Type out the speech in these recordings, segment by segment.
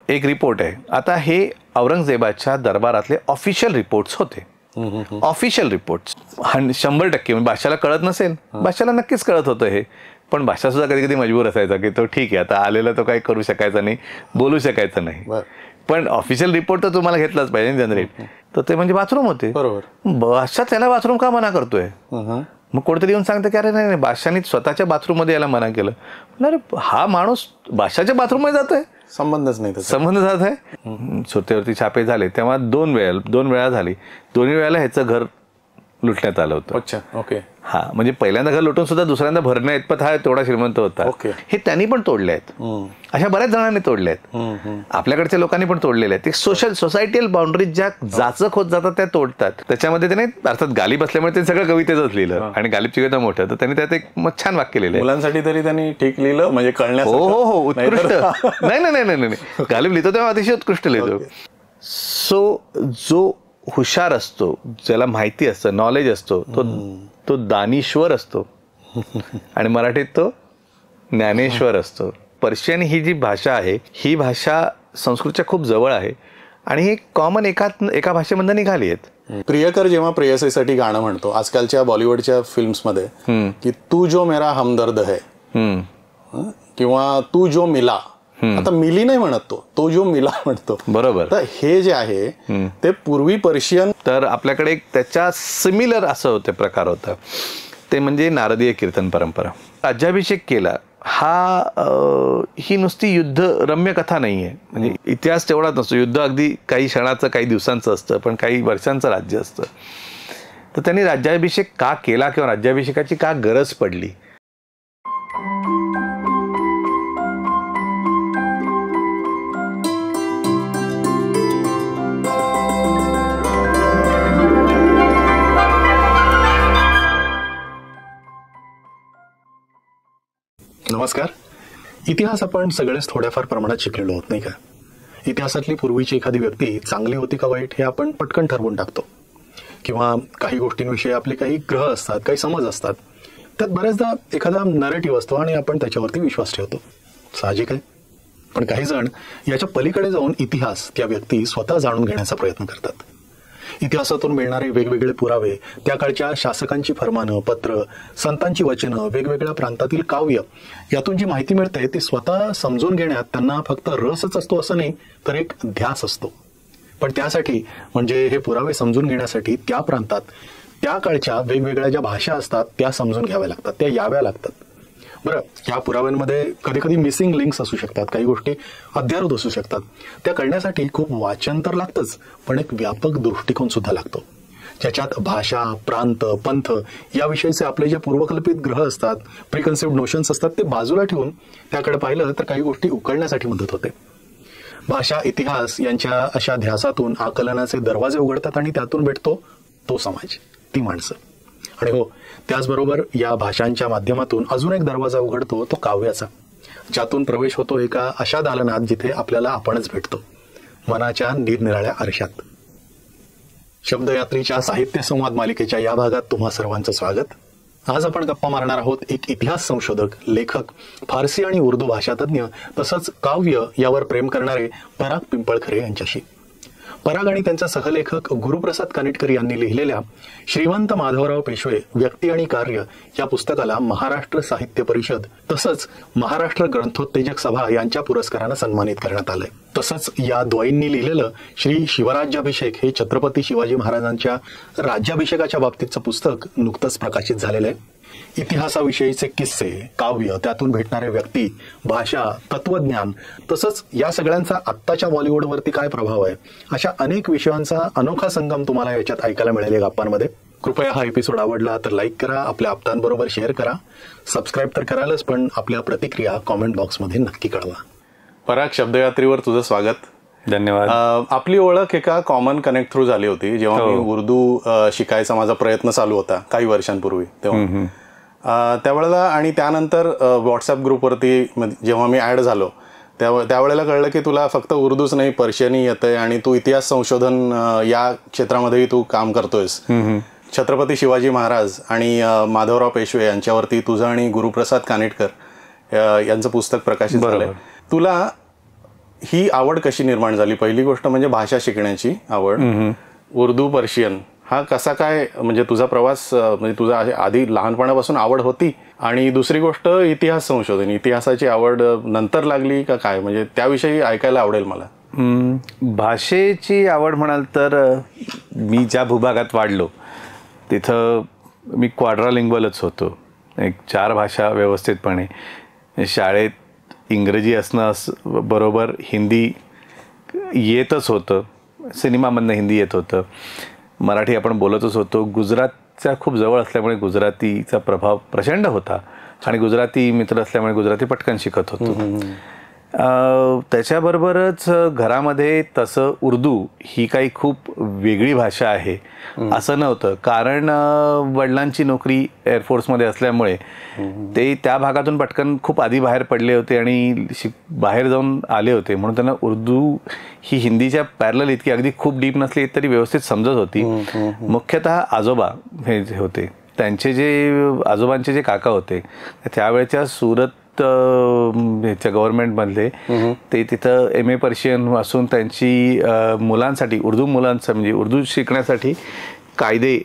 एक रिपोर्ट आहे. आता हे औरंगजेबाच्या दरबारातले ऑफिशियल रिपोर्ट्स होते. ऑफिशियल रिपोर्ट्स 100% बादशाला कळत नसेल, बादशाला नक्कीच कळत होतं हे, पण बादशाह सुद्धा कधी कधी मजबूर असायचा की तो ठीक आहे आता आलेला तो काही करू शकायचा नाही, बोलू शकायचं नाही, पण ऑफिशियल रिपोर्ट तर तुम्हाला घेतलाच पाहिजे जनरेट. तर ते म्हणजे बाथरूम होते. बादशाह त्याला बाथरूम का मना करतोय? मग कोणतरी येऊन सांगतं की अरे नाही नाही बादशाहनी स्वतःच्या बाथरूम मध्ये याला मना केलं. अरे हा माणूस बादशाहच्या बाथरूम मध्ये जातोय, संबंधच नाही, संबंध जात आहे. सुतेवरती छापे झाले तेव्हा 2 वेळा झाली. दोन्ही वेळेला ह्याचं घर लुटण्यात आलं होतं. अच्छा, ओके. हा म्हणजे पहिल्यांदा घर लुटून सुद्धा दुसऱ्यांदा भरण्या इतपत हा तेवढा श्रीमंत होता. हे त्यांनी पण तोडले आहेत, अशा बऱ्याच जणांनी तोडले आहेत, आपल्याकडच्या लोकांनी पण तोडलेले आहेत. सोसायटीयल बाउंड्रीज ज्या जाचक होत जातात त्या तोडतात. त्याच्यामध्ये त्याने अर्थात गालिब असल्यामुळे ते सगळं कवितेतच लिहिलं आणि गालिबची कविता मोठं, तर त्यांनी त्यात एक छान वाक्य लिहिलं. मुलांसाठी तरी त्यांनी ठीक लिहिलं म्हणजे कळण्यासाठी. हो उत्कृष्ट. नाही गालिब लिहितो तेव्हा अतिशय उत्कृष्ट लिहितो. सो जो हुशार असतो, ज्याला माहिती असतं, नॉलेज असतो, तो दानीश्वर असतो आणि मराठीत तो ज्ञानेश्वर असतो. पर्शियन ही जी भाषा आहे ही भाषा संस्कृतच्या खूप जवळ आहे आणि ही कॉमन एका भाषेमधून निघाली आहेत. प्रियकर जेव्हा प्रेयसीसाठी गाणं म्हणतो आजकालच्या बॉलिवूडच्या फिल्म्समध्ये की तू जो मेरा हमदर्द है किंवा तू जो मिला, आता मिली नाही म्हणत तो जो मिला म्हणतो. बरोबर. तर हे जे आहे ते पूर्वी पर्शियन, तर आपल्याकडे एक त्याच्या सिमिलर असं होते प्रकार होता ते म्हणजे नारदीय कीर्तन परंपरा. राज्याभिषेक केला ही नुसती युद्ध रम्य कथा नाहीये, म्हणजे इतिहास तेवढाच नसतो. युद्ध अगदी काही क्षणाचं काही दिवसांचं असतं, पण काही वर्षांचं राज्य असतं. तर त्यांनी राज्याभिषेक का केला किंवा राज्याभिषेकाची का गरज पडली. नमस्कार. इतिहास आपण सगळेच थोड्याफार प्रमाणात शिकलेलो आहोत, नाही का? इतिहासातली पूर्वीची एखादी व्यक्ती चांगली होती का वाईट हे आपण पटकन ठरवून टाकतो, किंवा काही गोष्टींविषयी आपले काही ग्रह असतात, काही समज असतात, त्यात बऱ्याचदा एखादा नरेटिव्ह असतो आणि आपण त्याच्यावरती विश्वास ठेवतो. साहजिक आहे. पण काही जण याच्या पलीकडे जाऊन इतिहास, त्या व्यक्ती स्वतः जाणून घेण्याचा प्रयत्न करतात. इतिहासातून मिळणारे वेगवेगळे पुरावे, त्या काळच्या शासकांची फरमानं, पत्र, संतांची वचनं, वेगवेगळ्या प्रांतातील काव्य, यातून जी माहिती मिळते ती स्वतः समजून घेण्यात त्यांना फक्त रसच असतो असं नाही, तर एक ध्यास असतो. पण त्यासाठी म्हणजे हे पुरावे समजून घेण्यासाठी त्या प्रांतात त्या काळच्या वेगवेगळ्या ज्या भाषा असतात त्या समजून घ्याव्या लागतात, त्या याव्या लागतात. बरं, या पुराव्यांमध्ये कधी कधी मिसिंग लिंक्स असू शकतात, काही गोष्टी अध्यारूत असू शकतात. त्या करण्यासाठी खूप वाचन तर लागतंच, पण एक व्यापक दृष्टिकोन सुद्धा लागतो, ज्याच्यात भाषा, प्रांत, पंथ याविषयीचे आपले जे पूर्वकल्पित ग्रह असतात, प्रिकन्सिव्ड नोशन्स असतात, ते बाजूला ठेवून त्याकडे पाहिलं तर काही गोष्टी उकळण्यासाठी मदत होते. भाषा, इतिहास यांच्या अशा ध्यासातून आकलनाचे दरवाजे उघडतात आणि त्यातून भेटतो तो समाज, ती माणसं. आणि हो, त्याचबरोबर या भाषांच्या माध्यमातून अजून एक दरवाजा उघडतो तो काव्याचा, ज्यातून प्रवेश होतो एका अशा दालनात जिथे आपल्याला आपणच भेटतो, मनाच्या निरनिराळ्या आरशात. शब्दयात्रीच्या साहित्य संवाद मालिकेच्या या भागात तुम्हा सर्वांचं स्वागत. आज आपण गप्पा मारणार आहोत एक इतिहास संशोधक, लेखक, फारसी आणि उर्दू भाषातज्ञ तसंच काव्य यावर प्रेम करणारे पराग पिंपळखरे यांच्याशी. पराग आणि त्यांचा सहलेखक गुरुप्रसाद कानिटकर यांनी लिहिलेल्या श्रीमंत माधवराव पेशवे व्यक्ती आणि कार्य या पुस्तकाला महाराष्ट्र साहित्य परिषद तसंच महाराष्ट्र ग्रंथोत्तेजक सभा यांच्या पुरस्कारानं सन्मानित करण्यात आलंय. तसंच या द्वयींनी लिहिलेलं श्री शिवराज्याभिषेक हे छत्रपती शिवाजी महाराजांच्या राज्याभिषेकाच्या बाबतीतचं पुस्तक नुकतंच प्रकाशित झालेलं आहे. इतिहासाविषयीचे किस्से, काव्य, त्यातून भेटणारे व्यक्ती, भाषा, तत्वज्ञान तसंच या सगळ्यांचा आत्ताच्या बॉलिवूडवरती काय प्रभाव आहे, अशा अनेक विषयांचा अनोखा संगम तुम्हाला याच्यात ऐकायला मिळेल या गप्पांमध्ये. कृपया हा एपिसोड आवडला तर लाईक करा, आपल्या आप्तांबरोबर शेअर करा, सबस्क्राईब तर करालच, पण आपल्या प्रतिक्रिया कॉमेंट बॉक्समध्ये नक्की कळवा. पराग, शब्दयात्रीवर तुझं स्वागत. धन्यवाद. आपली ओळख एका कॉमन कनेक्ट थ्रू झाली होती जेव्हा मी उर्दू शिकायचा माझा प्रयत्न चालू होता काही वर्षांपूर्वी. तेव्हा त्यावेळेला आणि त्यानंतर व्हॉट्सअप ग्रुपवरती जेव्हा मी ऍड झालो त्यावेळेला कळलं की तुला फक्त उर्दूच नाही पर्शियनही येतंय आणि तू इतिहास संशोधन या क्षेत्रामध्येही तू काम करतोयस. छत्रपती शिवाजी महाराज आणि माधवराव पेशवे यांच्यावरती तुझं आणि गुरुप्रसाद कानिटकर यांचं पुस्तक प्रकाशित झालंय. तुला ही आवड कशी निर्माण झाली? पहिली गोष्ट म्हणजे भाषा शिकण्याची आवड, उर्दू पर्शियन हा कसा काय, म्हणजे तुझा प्रवास, म्हणजे तुझा आधी लहानपणापासून आवड होती? आणि दुसरी गोष्ट इतिहास संशोधन, इतिहासाची आवड नंतर लागली का काय? म्हणजे त्याविषयी ऐकायला आवडेल मला. भाषेची आवड म्हणाल तर मी ज्या भूभागात वाढलो तिथं मी क्वाड्रालिंग्वलच होतो. 4 भाषा व्यवस्थितपणे. शाळेत इंग्रजी असणं बरोबर हिंदी येतच होतं, सिनेमामधनं हिंदी येत होतं, मराठी आपण बोलतच होतो. गुजरातच्या खूप जवळ असल्यामुळे गुजरातीचा प्रभाव प्रचंड होता आणि गुजराती मित्र असल्यामुळे गुजराती पटकन शिकत होतो. त्याच्याबरोबरच घरामध्ये तसं उर्दू ही काही खूप वेगळी भाषा आहे असं नव्हतं, कारण वडिलांची नोकरी एअरफोर्समध्ये असल्यामुळे ते त्या भागातून पटकन खूप आधी बाहेर पडले होते आणि बाहेर जाऊन आले होते, म्हणून त्यांना उर्दू ही हिंदीच्या पॅरलल इतकी अगदी खूप डीप नसली तरी व्यवस्थित समजत होती. मुख्यतः आजोबा हे जे होते त्यांचे आजोबांचे जे काका होते त्यावेळेच्या सुरत ह्याच्या गव्हर्नमेंटमधले, ते तिथं MA पर्शियन असून त्यांची मुलांसाठी उर्दू मुलांचं म्हणजे उर्दू शिकण्यासाठी कायदे,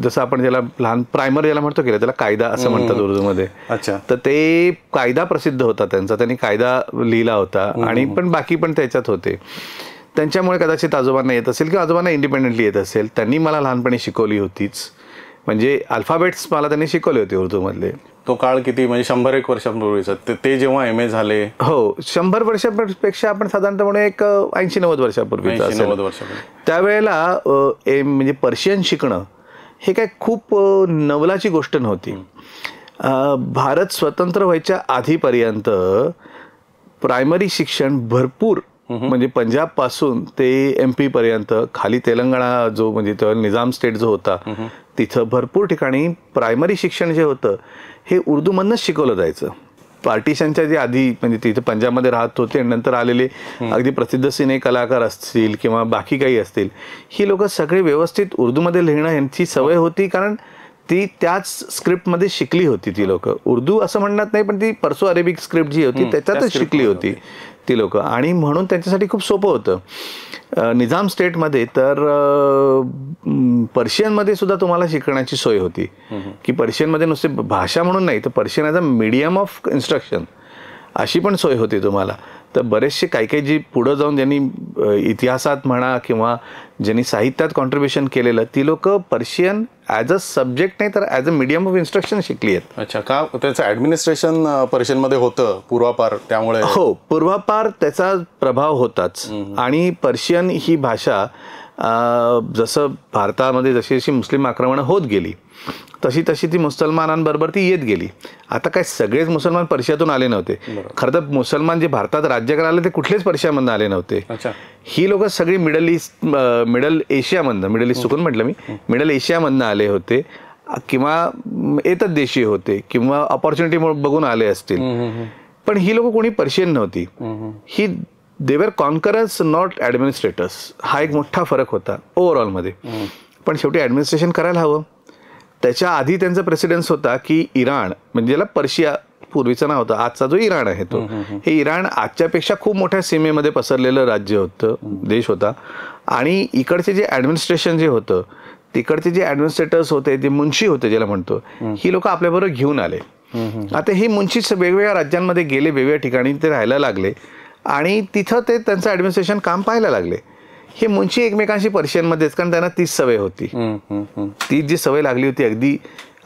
जसं आपण ज्याला लहान प्रायमर ज्याला म्हणतो केलं त्याला कायदा असं म्हणतात उर्दूमध्ये. अच्छा. तर ते कायदा प्रसिद्ध होता त्यांचा, त्यांनी कायदा लिहिला होता आणि पण बाकी पण त्याच्यात होते. त्यांच्यामुळे कदाचित आजोबांना येत असेल किंवा आजोबांना इंडिपेंडेंटली येत असेल. त्यांनी मला लहानपणी शिकवली होतीच, म्हणजे अल्फाबेट्स मला त्यांनी शिकवले होते उर्दूमधले. तो काळ किती, म्हणजे 100-1 वर्षांपूर्वीचा ते जेव्हा MA झाले? हो, 100 वर्षापेक्षा आपण साधारणपणे एक 80-90 वर्षापूर्वीचा असेल. त्यावेळेला म्हणजे पर्शियन शिकणं हे काय खूप नवलाची गोष्ट नव्हती. भारत स्वतंत्र व्हायच्या आधीपर्यंत प्रायमरी शिक्षण भरपूर, म्हणजे पंजाब पासून ते MP पर्यंत, खाली तेलंगणा जो म्हणजे निजाम स्टेट जो होता तिथं भरपूर ठिकाणी प्रायमरी शिक्षण जे होतं हे उर्दूमधनंच शिकवलं जायचं. पार्टिशनच्या जे आधी म्हणजे तिथे पंजाबमध्ये राहत होते आणि नंतर आलेले अगदी प्रसिद्ध सिने कलाकार असतील किंवा बाकी काही असतील, ही लोक सगळे व्यवस्थित उर्दूमध्ये लिहिणं यांची सवय होती, कारण ती त्याच स्क्रिप्टमध्ये शिकली होती ती लोक. उर्दू असं म्हणत नाही, पण ती पर्सो अरेबिक स्क्रिप्ट जी होती त्याच्यातच शिकली होती ती लोक, आणि म्हणून त्यांच्यासाठी खूप सोपं होतं. निजाम स्टेटमध्ये तर पर्शियनमध्ये सुद्धा तुम्हाला शिकण्याची सोय होती, की पर्शियनमध्ये नुसते भाषा म्हणून नाही तर Persian as a medium of instruction अशी पण सोय होती तुम्हाला. तर बरेचसे काही जी पुढं जाऊन ज्यांनी इतिहासात म्हणा किंवा ज्यांनी साहित्यात कॉन्ट्रीब्युशन केलेलं ती लोक पर्शियन ॲज अ सब्जेक्ट नाही तर as a medium of instruction शिकली आहेत. अच्छा. का त्याचं ॲडमिनिस्ट्रेशन पर्शियनमध्ये होतं पूर्वापार, त्यामुळे? हो, पूर्वापार त्याचा प्रभाव होताच. आणि पर्शियन ही भाषा जसं भारतामध्ये जशी जशी मुस्लिम आक्रमणं होत गेली तशी तशी ती मुसलमानांबरोबर ती येत गेली. आता काय सगळेच मुसलमान पर्शियातून आले नव्हते. खरं तर मुसलमान जे भारतात राज्य करायला ते कुठलेच पर्शियामधून आले नव्हते. ही लोक सगळी मिडल एशियामधनं, मिडल ईस्ट चुकून म्हटलं मी, मिडल एशियामधनं आले होते किंवा येतच देशी होते किंवा ऑपॉर्च्युनिटी बघून आले असतील. पण ही लोक कोणी पर्शियन नव्हती. ही दे वर कॉन्करर्स नॉट ॲडमिनिस्ट्रेटर्स. हा एक मोठा फरक होता ओव्हरऑलमध्ये. पण शेवटी ॲडमिनिस्ट्रेशन करायला हवं. त्याच्या आधी त्यांचा प्रेसिडेन्स होता की इराण, म्हणजे ज्याला पर्शिया पूर्वीचं नाव होतं, आजचा जो इराण आहे तो, हे इराण आजच्यापेक्षा खूप मोठ्या सीमेमध्ये पसरलेलं राज्य होतं, देश होता. आणि इकडचे जे ॲडमिनिस्ट्रेशन जे होतं, तिकडचे जे ॲडमिनिस्ट्रेटर्स होते, जे मुन्शी होते ज्याला म्हणतो, ही लोक आपल्याबरोबर घेऊन आले. आता हे मुन्शीच वेगवेगळ्या राज्यांमध्ये गेले, वेगवेगळ्या ठिकाणी ते राहायला लागले आणि तिथं ते त्यांचं ॲडमिनिस्ट्रेशन काम पाहायला लागले. हे मुन्शी एकमेकांशी पर्शियनमध्येच, कारण त्यांना तीच सवय होती. ती जी सवय लागली होती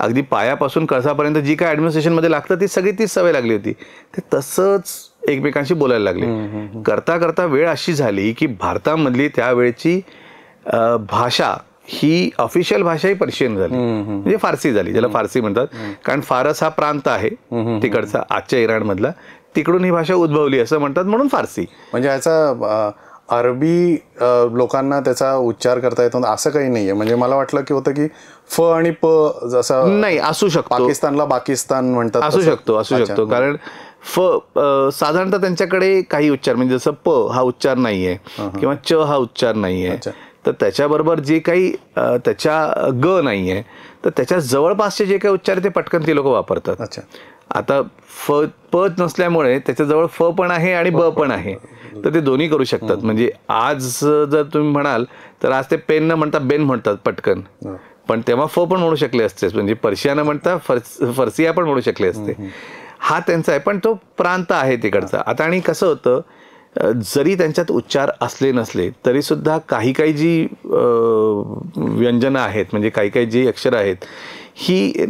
अगदी पायापासून कळसापर्यंत जी काय ॲडमिनिस्ट्रेशनमध्ये लागतं ती सगळी तीच सवय लागली होती. ते तसंच एकमेकांशी बोलायला लागले. करता करता वेळ अशी झाली की भारतामधली त्यावेळची भाषा ही ऑफिशियल भाषा ही पर्शियन झाली, म्हणजे फारसी झाली, ज्याला फारसी म्हणतात. कारण फारस हा प्रांत आहे तिकडचा आजच्या इराणमधला, तिकडून ही भाषा उद्भवली असं म्हणतात, म्हणून फारसी. म्हणजे ह्याचा अरबी लोकांना त्याचा उच्चार करता येतो असं काही नाहीये. म्हणजे मला वाटलं की होतं की फ आणि प जसं नाही असू शकतो, पाकिस्तानला पाकिस्तान म्हणतात, असू शकतो. कारण फ साधारणतः त्यांच्याकडे काही उच्चार, म्हणजे जसं प हा उच्चार नाहीये किंवा च हा उच्चार नाहीये, तर त्याच्याबरोबर जे काही त्याच्या ग नाहीये, तर त्याच्या जवळपासचे जे काही उच्चार ते पटकन ती लोक वापरतात. आता प नसल्यामुळे त्याच्याजवळ फ पण आहे आणि ब पण आहे, तर ते दोन्ही करू शकतात. म्हणजे आज जर तुम्ही म्हणाल तर आज ते पेन न म्हणता बेन म्हणतात पटकन, पण तेव्हा फ पण म्हणू शकले असते, म्हणजे पर्शिया न म्हणता फर्सिया पण म्हणू शकले असते. हा त्यांचा आहे, पण तो प्रांत आहे तिकडचा. आता आणि कसं होतं, जरी त्यांच्यात उच्चार असले नसले तरी सुद्धा काही काही जी व्यंजनं आहेत, म्हणजे काही काही जी अक्षरं आहेत, ही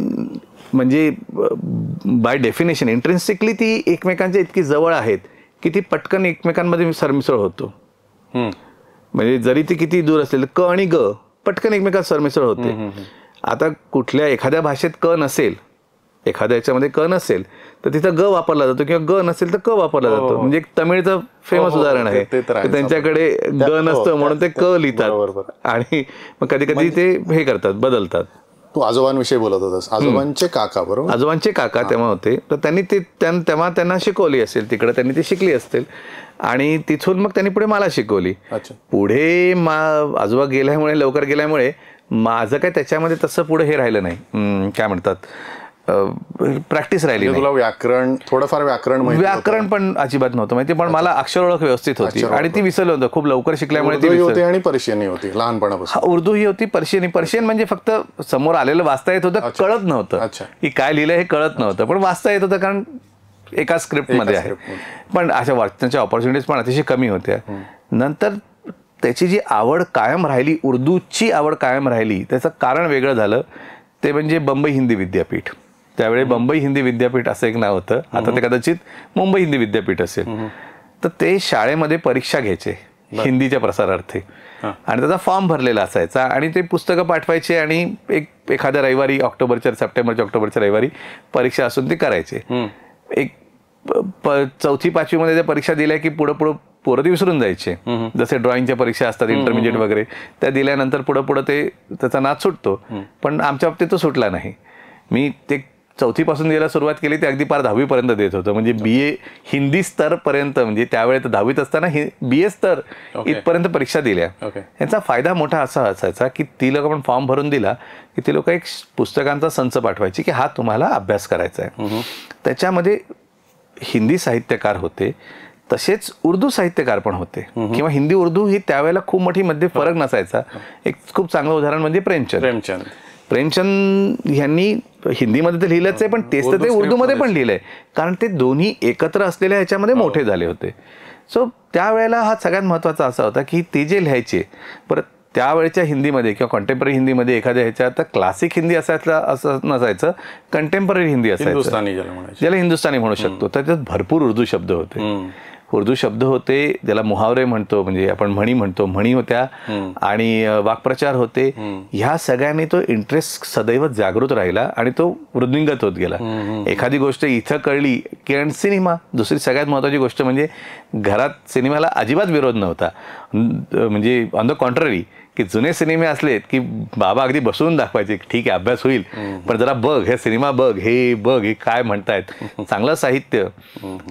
म्हणजे बाय डेफिनेशन इंट्रिन्सिकली ती एकमेकांच्या इतकी जवळ आहेत की ती पटकन एकमेकांमध्ये सरमिसळ होतो. म्हणजे जरी ती किती दूर असेल, क आणि ग पटकन एकमेकात सरमिसळ होते. आता कुठल्या एखाद्या भाषेत क नसेल, एखाद्या याच्यामध्ये क नसेल तर तिथं ग वापरला जातो, किंवा ग नसेल तर क वापरला जातो. म्हणजे एक तमिळचं फेमस उदाहरण आहे, त्यांच्याकडे ग नसतं म्हणून ते क लिहितात आणि मग कधी कधी ते हे करतात, बदलतात. तू आजोबांविषयी बोलत होतास, आजोबांचे काका, बरोबर? आजोबांचे काका तेव्हा होते, तर त्यांनी ते तेव्हा त्यांना शिकवली असेल तिकडे, त्यांनी ती शिकली असतील आणि तिथून मग त्यांनी पुढे मला शिकवली. पुढे आजोबा गेल्यामुळे, लवकर गेल्यामुळे माझं काय त्याच्यामध्ये तसं पुढे हे राहिलं नाही, काय म्हणतात, प्रॅक्टिस राहिली नाही. तुला व्याकरण, थोडंफार व्याकरण पण अजिबात नव्हतं माहिती, पण मला अक्षर ओळख व्यवस्थित होती आणि ती विसरलं होतं खूप लवकर शिकल्यामुळे. ती होती आणि पर्शियन होती लहानपणापासून. उर्दू ही होती, पर्शियन म्हणजे फक्त समोर आलेलं वाचता येत होतं, कळत नव्हतं की काय लिहिलं हे कळत नव्हतं, पण वाचता येत होतं कारण एका स्क्रिप्टमध्ये आहे. पण अशा वाचण्याच्या ऑपॉर्च्युनिटीज पण अतिशय कमी होत्या. नंतर त्याची जी आवड कायम राहिली, उर्दूची आवड कायम राहिली, त्याचं कारण वेगळं झालं, ते म्हणजे बंबई हिंदी विद्यापीठ. त्यावेळी बंबई हिंदी विद्यापीठ असं एक नाव होतं, आता ते कदाचित मुंबई हिंदी विद्यापीठ असेल. तर ते शाळेमध्ये परीक्षा घ्यायचे हिंदीच्या प्रसारार्थी आणि त्याचा फॉर्म भरलेला असायचा आणि ते पुस्तकं पाठवायचे आणि एखाद्या रविवारी सप्टेंबरच्या रविवारी परीक्षा असून ते करायचे. एक 4वी-5वी त्या परीक्षा दिल्या की पुढं पोरं ती विसरून जायचे. जसे ड्रॉइंगच्या परीक्षा असतात इंटरमिजिएट वगैरे, त्या दिल्यानंतर पुढं ते त्याचा नाद सुटतो. पण आमच्या बाबतीत तो सुटला नाही. मी ते 4थीपासून द्यायला सुरुवात केली, ते अगदी पार 10वीपर्यंत देत होतं. म्हणजे BA हिंदी स्तरपर्यंत, म्हणजे त्यावेळेस 10वीत असताना BA स्तर इथपर्यंत परीक्षा दिल्या. यांचा फायदा मोठा असा असायचा की ती लोक आपण फॉर्म भरून दिला की ती लोक एक पुस्तकांचा संच पाठवायची की हा तुम्हाला अभ्यास करायचा आहे. त्याच्यामध्ये हिंदी साहित्यकार होते, तसेच उर्दू साहित्यकार पण होते, किंवा हिंदी उर्दू ही त्यावेळेला खूप मोठी मध्ये फरक नसायचा. एक खूप चांगलं उदाहरण म्हणजे प्रेमचंद यांनी हिंदीमध्ये तर लिहिलंच आहे, पण तेच तर ते उर्दूमध्ये पण लिहिलंय, कारण ते दोन्ही एकत्र असलेल्या ह्याच्यामध्ये मोठे झाले होते. सो त्यावेळेला हा सगळ्यात महत्त्वाचा असा होता की ते जे लिहायचे, परत त्यावेळेच्या हिंदीमध्ये किंवा कॉन्टेम्पररी हिंदीमध्ये एखाद्या ह्याच्यात तर क्लासिक हिंदी असायचं असं नसायचं, कंटेम्पररी हिंदी असायचं, ज्याला हिंदुस्थानी म्हणू शकतो. तर त्यात भरपूर उर्दू शब्द होते, ज्याला मुहावरे म्हणतो, म्हणजे आपण म्हणी होत्या आणि वाक्प्रचार होते. ह्या सगळ्यांनी तो इंटरेस्ट सदैव जागृत राहिला आणि तो वृद्धिंगत होत गेला. एखादी गोष्ट इथं कळली की सिनेमा, दुसरी सगळ्यात महत्त्वाची गोष्ट म्हणजे घरात सिनेमाला अजिबात विरोध नव्हता. म्हणजे ऑन द कॉन्ट्ररी, की जुने सिनेमे असलेत की बाबा अगदी बसून दाखवायचे, ठीक आहे अभ्यास होईल, पण जरा बघ हे सिनेमा, बघ हे काय म्हणतायत, चांगलं साहित्य.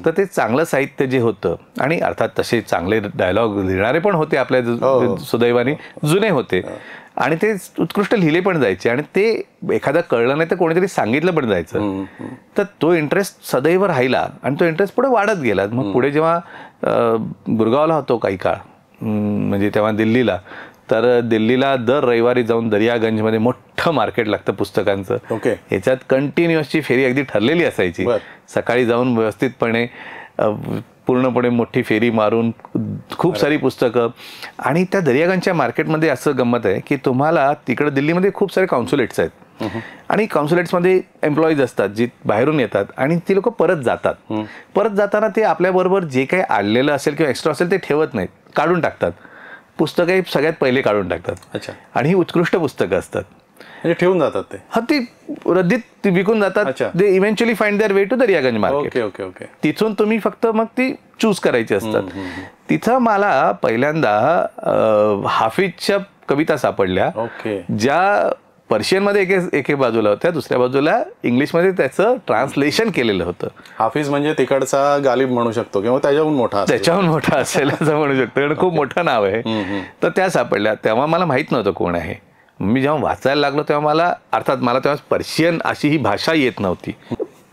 तर ते चांगलं साहित्य जे होतं, आणि अर्थात तसे चांगले डायलॉग लिहिणारे पण होते आपल्या सुदैवाने, जुने होते आणि ते उत्कृष्ट लिहिले पण जायचे आणि ते एखादं कळलं नाही तर कोणीतरी सांगितलं पण जायचं. तर तो इंटरेस्ट सदैव राहिला आणि तो इंटरेस्ट पुढे वाढत गेला. मग पुढे जेव्हा गुरगावला होतो काही काळ, म्हणजे तेव्हा दिल्लीला, तर दिल्लीला दर रविवारी जाऊन दर्यागंजमध्ये मोठं मार्केट लागतं पुस्तकांचं. ह्याच्यात कंटिन्युअसची फेरी अगदी ठरलेली असायची. सकाळी जाऊन व्यवस्थितपणे पूर्णपणे मोठी फेरी मारून खूप सारी पुस्तकं. आणि त्या दर्यागंजच्या मार्केटमध्ये असं गंमत आहे की तुम्हाला तिकडं दिल्लीमध्ये खूप सारे कॉन्सुलेट्स आहेत आणि कॉन्सुलेट्समध्ये एम्प्लॉईज असतात जी बाहेरून येतात आणि ती लोक परत जातात. परत जाताना ते आपल्याबरोबर जे काही आणलेलं असेल किंवा एक्स्ट्रा असेल ते ठेवत नाहीत, काढून टाकतात. पुस्तकं सगळ्यात पहिले काढून टाकतात आणि ही उत्कृष्ट पुस्तकं असतात, ठेवून जातात ते. हा, ती रद्दीत विकून जातात. They eventually find their way to Daryaganj market. तिथून तुम्ही फक्त मग ती चूज करायची असतात. तिथं मला पहिल्यांदा हाफिजच्या कविता सापडल्या, ज्या पर्शियनमध्ये एक बाजूला होत्या, दुसऱ्या बाजूला इंग्लिशमध्ये त्याचं ट्रान्सलेशन केलेलं होतं. हाफिज म्हणजे तिकडचा गालिब म्हणू शकतो किंवा त्याच्याहून मोठा असेल असं म्हणू शकतो, कारण खूप मोठं नाव आहे. तर त्या सापडल्या. तेव्हा मला माहित नव्हतं कोण आहे. मी जेव्हा वाचायला लागलो तेव्हा मला तेव्हा पर्शियन अशी ही भाषा येत नव्हती.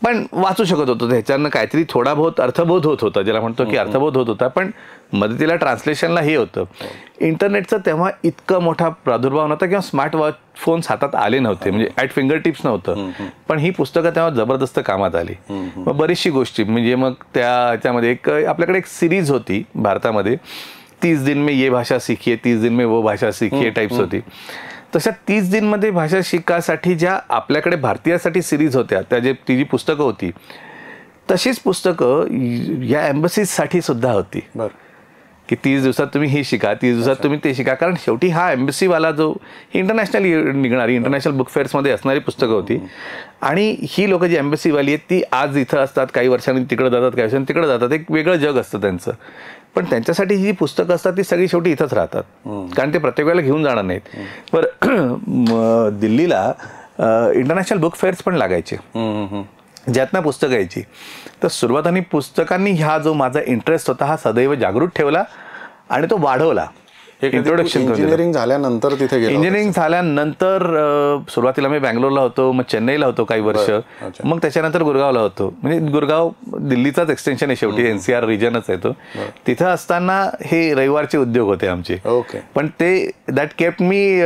पण वाचू शकत होतो. ह्याच्यानं काहीतरी थोडा बहुत अर्थबोध होत होता, ज्याला म्हणतो की अर्थबोध होत होता. पण मदतीला ट्रान्सलेशनला हे होतं. इंटरनेटचं तेव्हा इतकं मोठा प्रादुर्भाव नव्हता किंवा स्मार्ट फोन्स हातात आले नव्हते, म्हणजे ॲट फिंगर टिप्स नव्हतं. पण ही पुस्तकं तेव्हा जबरदस्त कामात आली. मग बरीचशी गोष्टी म्हणजे मग त्याच्यामध्ये एक आपल्याकडे एक सिरीज होती भारतामध्ये, 30 दिन में ये भाषा सीखिए, 30 दिन में वो भाषा सीखिए टाईप्स होती. तशा 30 दिनमध्ये भाषा शिकासाठी ज्या आपल्याकडे भारतीयासाठी सिरीज होत्या, ती जी पुस्तकं होती, तशीच पुस्तकं या एम्बसीजसाठी सुद्धा होती की 30 दिवसात तुम्ही हे शिका, 30 दिवसात तुम्ही ते शिका. कारण शेवटी हा एम्बसीवाला जो इंटरनॅशनल निघणारी, इंटरनॅशनल बुक फेअर्समध्ये असणारी पुस्तकं होती. आणि ही लोक जी एम्बसीवाली आहेत ती आज इथं असतात, काही वर्षांनी तिकडे जातात, काही वर्षांनी तिकडे जातात, एक वेगळं जग असतं त्यांचं. पण त्यांच्यासाठी ही पुस्तकं असतात ती सगळी शेवटी इथंच राहतात, कारण ते प्रत्येक वेळेला घेऊन जाणार नाहीत. पण दिल्लीला इंटरनॅशनल बुक फेअर्स पण लागायचे, ज्यातनं पुस्तकं यायची. तर सुरुवाताने पुस्तकांनी ह्या जो माझा इंटरेस्ट होता हा सदैव जागृत ठेवला आणि तो वाढवला. इंट्रोडक्शन इंजिनिअरिंग झाल्यानंतर तिथे गेलो. इंजिनिअरिंग झाल्यानंतर सुरुवातीला मी बँगलोरला होतो, मग चेन्नईला होतो काही वर्ष, मग त्याच्यानंतर गुरगावला होतो. म्हणजे गुरगाव दिल्लीचाच एक्सटेन्शन आहे शेवटी, NCR रिजनच आहे तो. तिथं असताना हे रविवारचे उद्योग होते आमचे. पण ते दॅट केप्ट मी,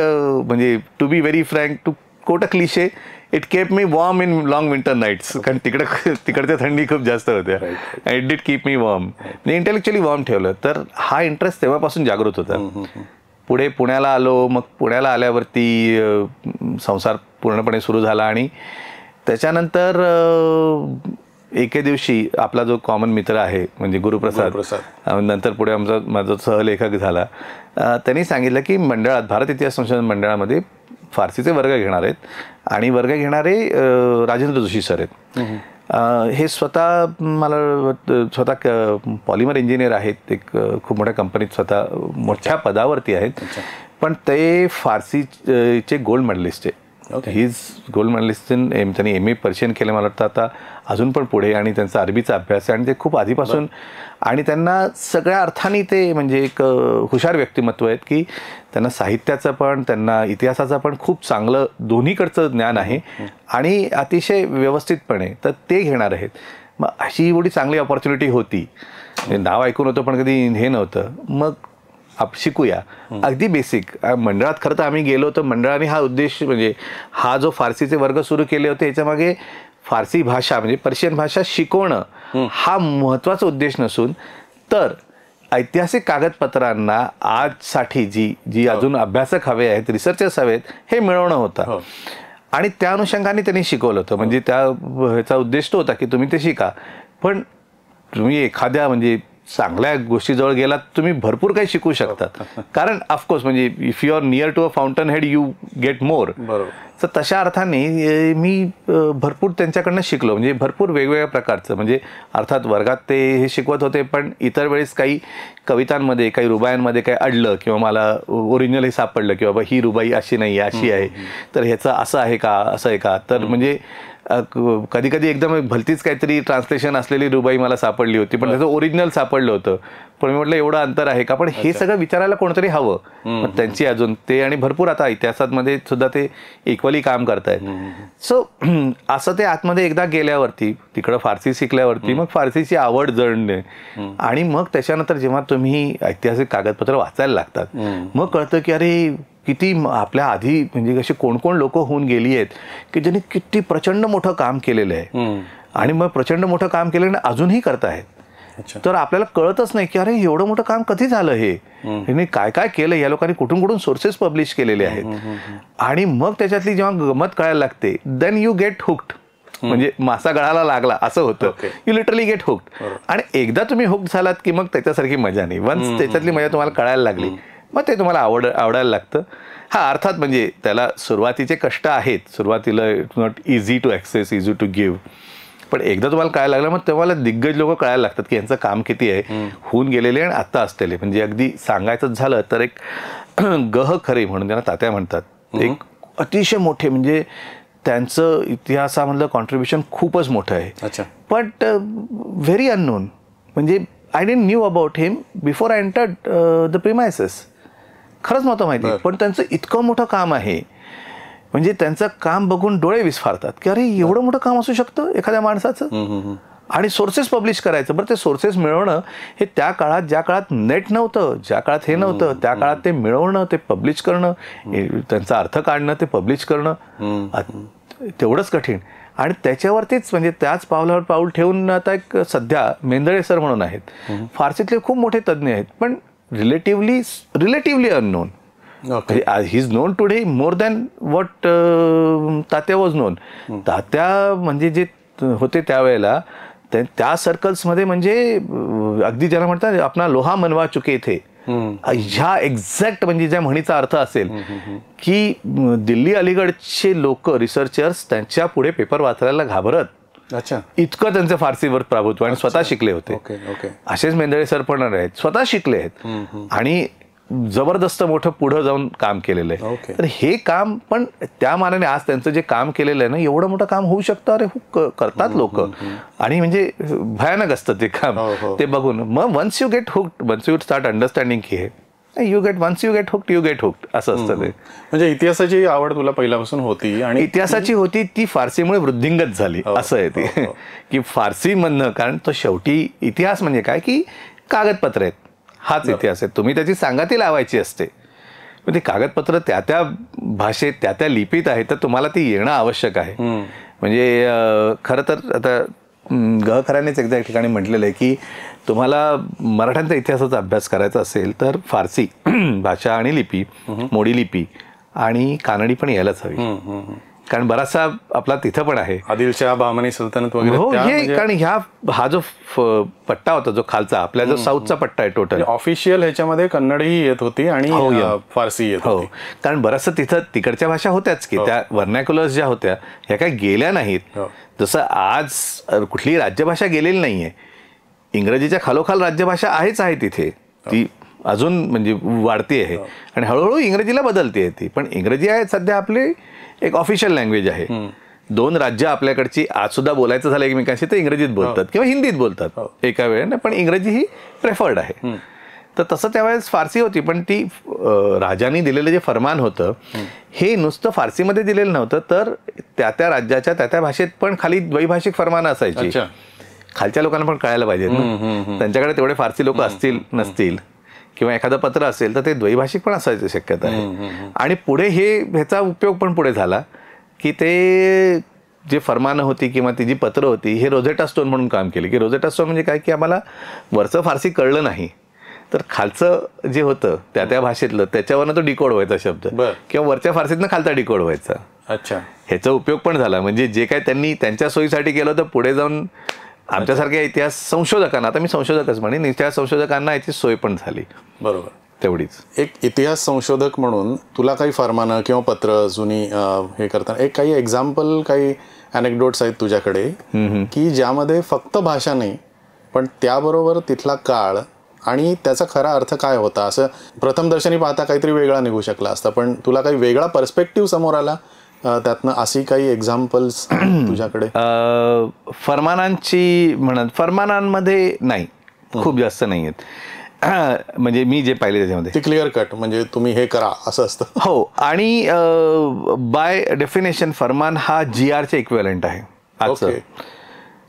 म्हणजे to be very frank, to quote a cliche, it kept me warm in long winter nights. कारण तिकडच्या थंडी खूप जास्त होत्या. It did keep me warm, म्हणजे इंटेलेक्च्युअली वॉर्म ठेवलं. तर हा इंटरेस्ट तेव्हापासून जागृत होता. पुढे पुण्याला आलो, मग पुण्याला आल्यावरती संसार पूर्णपणे सुरू झाला. आणि त्याच्यानंतर एके दिवशी आपला जो कॉमन मित्र आहे म्हणजे गुरुप्रसाद, नंतर पुढे माझा सहलेखक झाला, त्यांनी सांगितलं की मंडळात, भारत इतिहास संशोधन मंडळामध्ये फारसीचे वर्ग घेणार आहेत आणि वर्ग घेणारे राजेंद्र जोशी सर आहेत. हे स्वतः पॉलिमर इंजिनियर आहेत, एक खूप मोठ्या कंपनीत स्वतः मोठ्या पदावरती आहेत. पण ते फारसीचे गोल्ड मेडलिस्ट आहे. He is gold medallist in त्यांनी MA पर्शियन केलं मला वाटतं आता अजून पण पुढे. आणि त्यांचा अरबीचा अभ्यास आहे आणि ते खूप आधीपासून, आणि त्यांना सगळ्या अर्थाने ते म्हणजे एक हुशार व्यक्तिमत्व आहेत की त्यांना साहित्याचं पण त्यांना इतिहासाचं पण खूप चांगलं दोन्हीकडचं ज्ञान आहे आणि अतिशय व्यवस्थितपणे तर ते घेणार आहेत. मग अशी एवढी चांगली ऑपॉर्च्युनिटी होती, नाव ऐकून होतं पण कधी हे नव्हतं. मग शिकूया अगदी बेसिक. मंडळात खरं तर आम्ही गेलो तर मंडळाने हा उद्देश, म्हणजे हा जो फारसीचे वर्ग सुरू केले होते याच्यामागे फारसी भाषा म्हणजे पर्शियन भाषा शिकवणं हा महत्त्वाचा उद्देश नसून, तर ऐतिहासिक कागदपत्रांना आजसाठी जी अजून अभ्यासक हवे आहेत, रिसर्चर्स हवे आहेत, हे मिळवणं होतं. आणि त्या अनुषंगाने त्यांनी शिकवलं होतं. म्हणजे ह्याचा उद्देश तो होता की तुम्ही ते शिका, पण तुम्ही एखाद्या म्हणजे चांगल्या गोष्टीजवळ गेलात तुम्ही भरपूर काही शिकू शकतात. कारण ऑफकोर्स म्हणजे if you are near to a fountainhead you get more. तर तशा अर्थाने मी भरपूर त्यांच्याकडनं शिकलो, म्हणजे भरपूर वेगवेगळ्या प्रकारचं. म्हणजे अर्थात वर्गात ते हे शिकवत होते, पण इतर वेळेस काही कवितांमध्ये, काही रुबायांमध्ये काही अडलं किंवा मला ओरिजिनल हे सापडलं की बाबा ही रुबाई अशी नाही आहे, अशी आहे, तर ह्याचं असं आहे का, असं आहे का. तर म्हणजे कधी कधी एकदम भलतीच काहीतरी ट्रान्सलेशन असलेली रुबाई मला सापडली होती, पण त्याचं ओरिजिनल सापडलं होतं. पण मी म्हटलं एवढं अंतर आहे का, पण हे सगळं विचारायला कोणतरी हवं. मग त्यांची अजून ते, आणि भरपूर आता इतिहासामध्ये सुद्धा ते इक्वली काम करतायत. सो असं ते आतमध्ये एकदा गेल्यावरती, तिकडं फारसी शिकल्यावरती मग फारसीची आवड जळणे, आणि मग त्याच्यानंतर जेव्हा तुम्ही ऐतिहासिक कागदपत्र वाचायला लागतात मग कळतं की अरे किती आपल्या आधी म्हणजे असे कोण कोण लोक होऊन गेली आहेत की ज्यांनी किती प्रचंड मोठं काम केलेलं आहे, आणि मग प्रचंड मोठं काम केलं आणि अजूनही करतायत. तर आपल्याला कळतच नाही की अरे एवढं मोठं काम कधी झालं, हे काय काय केलं, या लोकांनी कुठून कुठून सोर्सेस पब्लिश केलेले आहेत. आणि मग त्याच्यातली जेव्हा गमत कळायला लागते, देन यू गेट हुक्ड. म्हणजे मासा गळाला लागला असं होतं, यू लिटरली गेट हुक्ड. आणि एकदा तुम्ही हुक्ड झालात की मग त्याच्यासारखी मजा नाही. वन्स त्याच्यातली मजा तुम्हाला कळायला लागली मग ते तुम्हाला आवडायला लागतं. हा अर्थात म्हणजे त्याला सुरुवातीचे कष्ट आहेत, सुरुवातीला it's not easy to access, easy to give. पण एकदा तुम्हाला कळायला लागलं मग तुम्हाला दिग्गज लोक कळायला लागतात की यांचं काम किती आहे, होऊन गेलेले आणि आत्ता असलेले. म्हणजे अगदी सांगायचं झालं तर एक गह खरे म्हणून त्यांना तात्या म्हणतात, एक अतिशय मोठे, म्हणजे त्यांचं इतिहासामधलं कॉन्ट्रीब्युशन खूपच मोठं आहे. But very unknown. म्हणजे I didn't knew about him before I entered the premises. खरंच नव्हतं माहिती, पण त्यांचं इतकं मोठं काम आहे म्हणजे त्यांचं काम बघून डोळे विस्फारतात की अरे एवढं मोठं काम असू शकतं एखाद्या माणसाचं. आणि सोर्सेस पब्लिश करायचं. बरं ते सोर्सेस मिळवणं हे त्या काळात, ज्या काळात नेट नव्हतं, ज्या काळात हे नव्हतं, त्या काळात ते मिळवणं, ते पब्लिश करणं, त्यांचा अर्थ काढणं, ते पब्लिश करणं तेवढंच कठीण. आणि त्याच्यावरतीच म्हणजे त्याच पावलावर पाऊल ठेवून आता एक सध्या मेंदळे सर म्हणून आहेत, फारसीतले खूप मोठे तज्ज्ञ आहेत, पण relatively unknown. He is known today more than what Tatya was known. Tatya म्हणजे जे होते त्यावेळेला त्या सर्कल्समध्ये म्हणजे अगदी ज्याला म्हणतात आपला लोहा मनवा चुके थे, ह्या एक्झॅक्ट म्हणजे ज्या म्हणीचा अर्थ असेल की दिल्ली अलीगडचे लोक रिसर्चर्स त्यांच्या पुढे पेपर वाचायला घाबरत. अच्छा. इतकं त्यांचं फारसीवर प्रभुत्व आणि स्वतः शिकले होते. असेच मेंदळे सर पण आहेत, स्वतः शिकले आहेत आणि जबरदस्त मोठं पुढं जाऊन काम केलेलं आहे. तर हे काम पण त्या मानाने आज त्यांचं जे काम केलेलं आहे ना, एवढं मोठं काम होऊ शकतं अरे करतात लोक. आणि म्हणजे भयानक असतं ते काम. ते बघून मग once you get hooked, once you start understanding की हे वन्स यू गेट हुक्ड असं असतं ते. म्हणजे इतिहासाची आवड तुला पहिल्यापासून होती आणि इतिहासाची होती ती फारसीमुळे वृद्धिंगत झाली असं आहे ते. की फारसी म्हणणं, कारण तो शेवटी इतिहास म्हणजे काय की कागदपत्र आहेत, हाच इतिहास आहे. तुम्ही त्याची सांगाती लावायची असते. पण ती कागदपत्र त्या त्या भाषेत, त्या त्या लिपीत आहे, तर तुम्हाला ती येणं आवश्यक आहे. म्हणजे खरं तर आता गहखऱ्यानेच एकदा एक ठिकाणी म्हटलेलं आहे की तुम्हाला मराठ्यांचा इतिहासाचा अभ्यास करायचा असेल तर फारसी भाषा आणि लिपी, मोडी लिपी आणि कानडी पण यायलाच हवी. कारण बराचसा आपला तिथं पण आहे, आदिलशाह, बहामनी सल्तनत वगैरे. हो, हे कारण हा जो पट्टा होता जो खालचा आपल्या जो साऊथचा पट्टा आहे टोटल ऑफिशियल ह्याच्यामध्ये कन्नडही येत होती आणि फारसी येत होती. कारण बरंचसं तिथं तिकडच्या भाषा होत्याच की त्या व्हर्नॅक्युलर्स ज्या होत्या ह्या काही गेल्या नाहीत. जसं आज कुठलीही राज्यभाषा गेलेली नाहीये. इंग्रजीच्या खालोखाल राज्यभाषा आहे तिथे, ती अजून म्हणजे वाढती आहे आणि हळूहळू इंग्रजीला बदलते ती. पण इंग्रजी आहे सध्या आपली एक ऑफिशियल लँग्वेज आहे. 2 राज्य आपल्याकडची आज सुद्धा बोलायचं झालं एकमेकांशी तर इंग्रजीत बोलतात किंवा हिंदीत बोलतात एका वेळेने, पण इंग्रजी ही प्रेफर्ड आहे. तर तसं त्यावेळेस फारसी होती, पण ती राजांनी दिलेलं जे फरमान होतं हे नुसतं फारसीमध्ये दिलेलं नव्हतं, तर त्या त्या राज्याच्या त्या त्या भाषेत पण खाली द्वैभाषिक फरमानं असायची. खालच्या लोकांना पण कळायला पाहिजेत ना, त्यांच्याकडे तेवढे फारसी लोक असतील नसतील किंवा एखादं पत्र असेल तर ते द्वैभाषिक पण असायची शक्यता आहे. आणि पुढे ह्याचा उपयोग पण पुढे झाला की ते जे फरमानं होती किंवा ती जी पत्र होती हे रोझेटा स्टोन म्हणून काम केले. की रोझेटा स्टोन म्हणजे काय की आम्हाला वरचं फारसी कळलं नाही तर खालचं जे होतं त्या त्या भाषेतलं त्याच्यावरनं तो डिकोड व्हायचा शब्द किंवा वरच्या फारसीतनं खालचा डिकोड व्हायचा. अच्छा. ह्याचा उपयोग पण झाला. म्हणजे जे काय त्यांनी त्यांच्या सोयीसाठी केलं तर पुढे जाऊन आमच्यासारख्या इतिहास संशोधकांना, आता मी संशोधकच म्हणेन, इतिहास संशोधकांना याची सोय पण झाली. बरोबर. तेवढीच. एक इतिहास संशोधक म्हणून तुला काही फरमानं किंवा पत्र जुनी हे करताना एक काही एक्झाम्पल, काही अनेक्डोट्स आहेत तुझ्याकडे की ज्यामध्ये फक्त भाषा नाही पण त्याबरोबर तिथला काळ आणि त्याचा खरा अर्थ काय होता असं प्रथमदर्शनी पाहता काहीतरी वेगळा निघू शकला असता, पण तुला काही वेगळा पर्स्पेक्टिव्ह समोर आला त्यातनं, अशी काही एक्झाम्पल्स तुझ्याकडे? फरमानांची म्हणत फरमानांमध्ये नाही, खूप जास्त नाही आहेत. म्हणजे मी जे पाहिले त्याच्यामध्ये ते क्लिअर कट म्हणजे तुम्ही हे करा असं असतं. हो. आणि बाय डेफिनेशन फरमान हा GRचे इक्विव्हॅलंट आहे आजचं.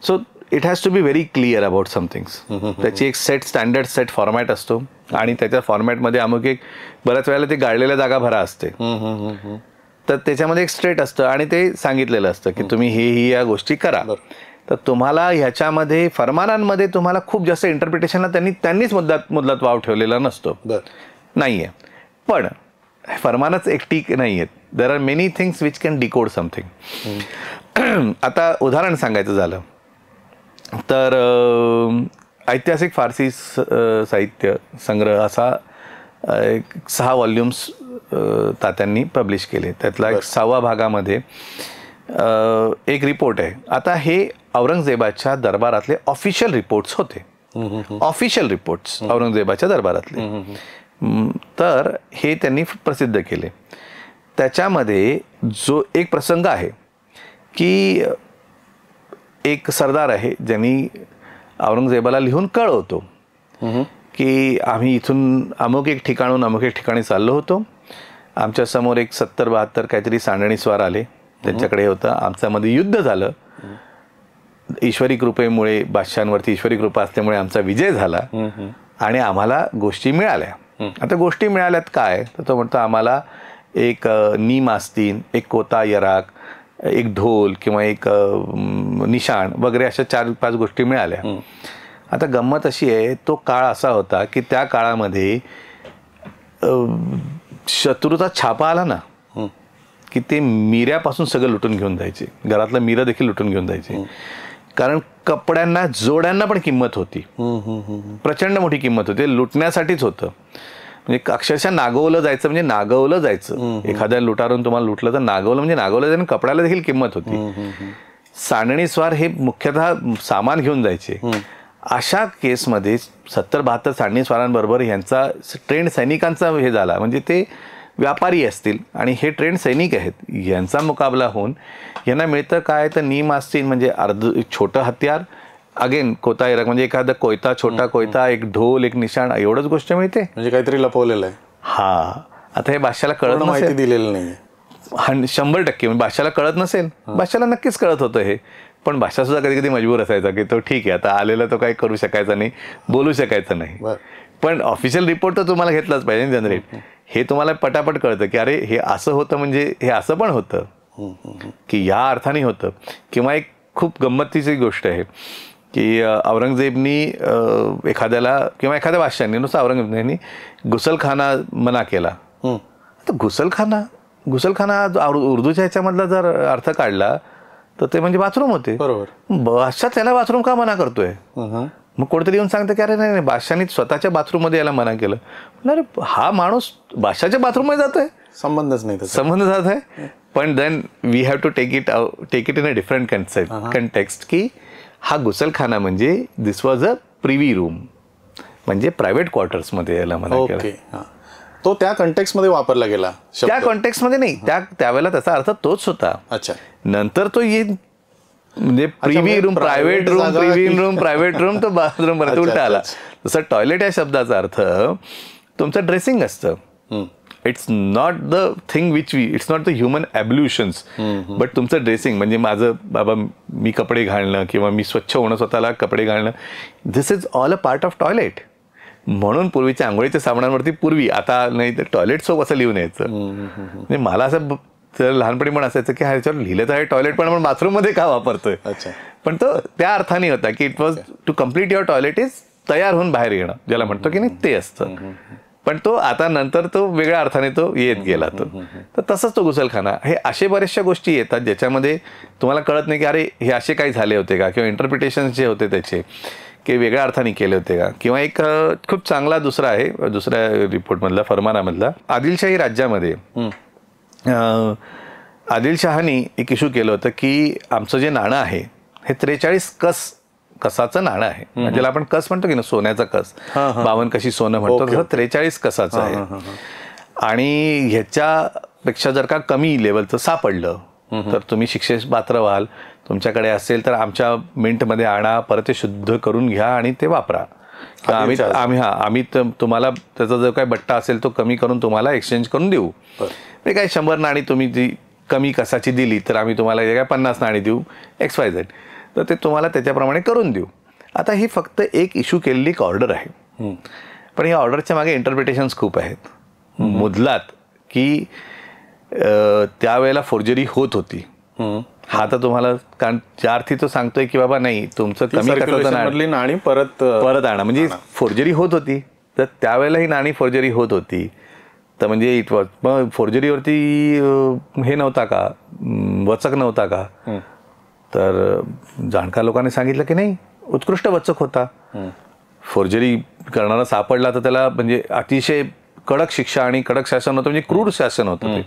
So it has to be very clear about somethings. त्याची एक स्टँडर्ड सेट फॉर्मॅट असतो आणि त्याच्या फॉर्मॅटमध्ये अमुक एक बऱ्याच वेळेला ते गाळलेल्या जागा भरा असते. तर त्याच्यामध्ये एक स्ट्रेट असतं आणि ते सांगितलेलं असतं की तुम्ही ही या गोष्टी करा. तर तुम्हाला ह्याच्यामध्ये फरमानांमध्ये तुम्हाला खूप जास्त इंटरप्रिटेशनला त्यांनीच मुद्दात वाव ठेवलेला नसतो, नाहीये. पण फरमानच एकटी नाही आहेत. There are many things which can decode something. आता उदाहरण सांगायचं झालं तर ऐतिहासिक फारसी साहित्य संग्रह असा 6 व्हॉल्युम्स तात्यांनी पब्लिश केले. त्यातला एक 6व्या भागामध्ये एक रिपोर्ट आहे. आता हे औरंगजेबाच्या दरबारातले ऑफिशियल रिपोर्ट्स होते, ऑफिशियल रिपोर्ट्स औरंगजेबाच्या दरबारातले. तर हे त्यांनी प्रसिद्ध केले. त्याच्यामध्ये जो एक प्रसंग आहे की एक सरदार आहे ज्यांनी औरंगजेबाला लिहून कळवतो की आम्ही इथून अमुक एक ठिकाणून अमुक एक ठिकाणी चाललो होतो आमच्या समोर एक 70-72 काहीतरी सांडणी स्वार आले, त्यांच्याकडे होतं. आमच्यामध्ये युद्ध झालं. ईश्वरी कृपेमुळे, बादशांवरती ईश्वरी कृपा असल्यामुळे आमचा विजय झाला आणि आम्हाला गोष्टी मिळाल्या. आता गोष्टी मिळाल्यात काय, तर तो म्हणतो आम्हाला एक नीम आस्तीन, एक कोता यराक, एक ढोल किंवा एक निशाण वगैरे अशा 4-5 गोष्टी मिळाल्या. आता गंमत अशी आहे, तो काळ असा होता की त्या काळामध्ये शत्रूचा छापा आला ना की ते मिऱ्यापासून सगळं लुटून घेऊन जायचे, घरातलं मिरं देखील लुटून घेऊन जायचे. कारण कपड्यांना, जोड्यांना पण किंमत होती, प्रचंड मोठी किंमत होती. लुटण्यासाठीच होतं, म्हणजे अक्षरशः नागवलं जायचं, म्हणजे नागवलं जायचं. एखाद्या लुटारून तुम्हाला लुटलं तर नागवलं म्हणजे नागवलं जायचं. कपड्याला देखील किंमत होती. सांडणी स्वार हे मुख्यतः सामान घेऊन जायचे. अशा केसमध्ये 70-72 सांडणी स्वारांबरोबर यांचा ट्रेंड सैनिकांचा हे झाला, म्हणजे ते व्यापारी असतील आणि हे ट्रेंड सैनिक आहेत. यांचा मुकाबला होऊन यांना मिळतं काय, तर नीम आस्तीन म्हणजे छोटं हत्यार, अगेन कोता यराक म्हणजे एखादा कोयता, छोटा कोयता, एक ढोल, एक निशाण, एवढंच गोष्ट मिळते. म्हणजे काहीतरी लपवलेलं आहे. हा, आता हे बादशाला कळत माहिती दिलेलं नाही. 100% म्हणजे बादशाला कळत नसेल, बादशाला नक्कीच कळत होतं हे. पण बादशाह सुद्धा कधी कधी मजबूर असायचा की तो ठीक आहे, आता आलेला तो काही करू शकायचा नाही, बोलू शकायचं नाही. पण ऑफिशियल रिपोर्ट तर तुम्हाला घेतलाच पाहिजे जनरेट. हे तुम्हाला पटापट कळतं की अरे हे असं होतं, म्हणजे हे असं पण होतं की या अर्थाने होतं. किंवा एक खूप गंमतीची गोष्ट आहे की औरंगजेबनी एखाद्याला किंवा एखाद्या बादशाहांनी, नुसतं औरंगजेबनी घुसलखाना मना केला. तर घुसलखाना उर्दूच्या ह्याच्यामधला जर अर्थ काढला तर ते म्हणजे बाथरूम होते. बरोबर. बादशाह त्याला बाथरूम का मना करतोय? मग कोणतरी येऊन सांगतं की अरे नाही, बादशाहनी स्वतःच्या बाथरूममध्ये याला मना केलं. अरे हा माणूस बादशाहच्या बाथरूममध्ये जातोय, संबंधच नाही, संबंध जात आहे. पण then we have to take it in a different context की हा घुसलखाना म्हणजे this was a privy room, म्हणजे प्रायव्हेट क्वार्टर्समध्ये याला मना केलं. तो त्या कंटेक्स्टमध्ये वापरला गेला. त्या कॉन्टेक्स्टमध्ये नाही, त्यावेळेला त्याचा अर्थ तोच होता. अच्छा. नंतर तो म्हणजे privy room, private room, privy room, private room, तो बाथरूम परत उलटा आला. जसं टॉयलेट या शब्दाचा अर्थ तुमचं ड्रेसिंग असतं. It's not the thing which it's not the human ablutions, but तुमचं ड्रेसिंग म्हणजे माझं बाबा मी कपडे घालणं किंवा मी स्वच्छ होणं, स्वतःला कपडे घालणं, this is all a part of toilet. म्हणून पूर्वीच्या आंघोळीच्या साबणांवरती पूर्वी, आता नाही तर टॉयलेट सोप असं लिहून यायचं. म्हणजे मला असं लहानपणी पण असायचं की ह्याच्यावर लिहिलं तर आहे टॉयलेट, पण आपण बाथरूममध्ये का वापरतोय. पण तो त्या अर्थाने होता की it was to complete your toilet is तयार होऊन बाहेर येणं, ज्याला म्हणतो की नाही ते असतं. पण तो आता नंतर तो वेगळ्या अर्थाने तो येत गेला. तर तसंच तो घुसलखाना, हे असे बऱ्याचशा गोष्टी येतात ज्याच्यामध्ये तुम्हाला कळत नाही की अरे हे असे काही झाले होते का, किंवा इंटरप्रिटेशन जे होते त्याचे की वेगळ्या अर्थाने केले होते का. किंवा एक खूप चांगला दुसरा आहे, दुसऱ्या रिपोर्टमधला, फरमानामधला, आदिलशाही राज्यामध्ये आदिलशहानी एक इश्यू केलं होतं की आमचं जे नाणं आहे हे 43 कसाचं नाणं आहे. ज्याला आपण कस म्हणतो की ना, सोन्याचा कस, 52 कशी सोनं म्हणतो, तसं 43 कसाचं आहे. आणि ह्याच्यापेक्षा जर का कमी लेवलचं सापडलं तर तुम्ही शिक्षेस पात्र व्हाल. तुमच्याकडे असेल तर आमच्या मिंटमध्ये आणा, परत ते शुद्ध करून घ्या आणि ते वापरा. आम्ही तुम्हाला त्याचा जो काही बट्टा असेल तो कमी करून तुम्हाला एक्सचेंज करून देऊ. ते काय 100 नाणी तुम्ही जी कमी कसाची दिली तर आम्ही तुम्हाला काय 50 नाणी देऊ, XYZ, तर ते तुम्हाला त्याच्याप्रमाणे करून देऊ. आता ही फक्त एक इश्यू केलेली एक ऑर्डर आहे, पण या ऑर्डरच्या मागे इंटरप्रिटेशन्स खूप आहेत. मुदलात की त्यावेळेला फोर्जरी होत होती. हा तर तुम्हाला, कारण ज्या अर्थी तो सांगतोय की बाबा नाही तुमचं कमी कसाचं नाणी परत आणा, म्हणजे फोर्जरी होत होती. तर त्यावेळेला ही नाणी फोर्जरी होत होती. तर म्हणजे इट वॉज, मग फोर्जरीवरती हे नव्हता का, वचक नव्हता का. तर जाणकार लोकांनी सांगितलं की नाही, उत्कृष्ट वचक होता. फोर्जरी करणारा सापडला तर त्याला म्हणजे अतिशय कडक शिक्षा आणि कडक शासन होतं, म्हणजे क्रूर शासन होतं ते.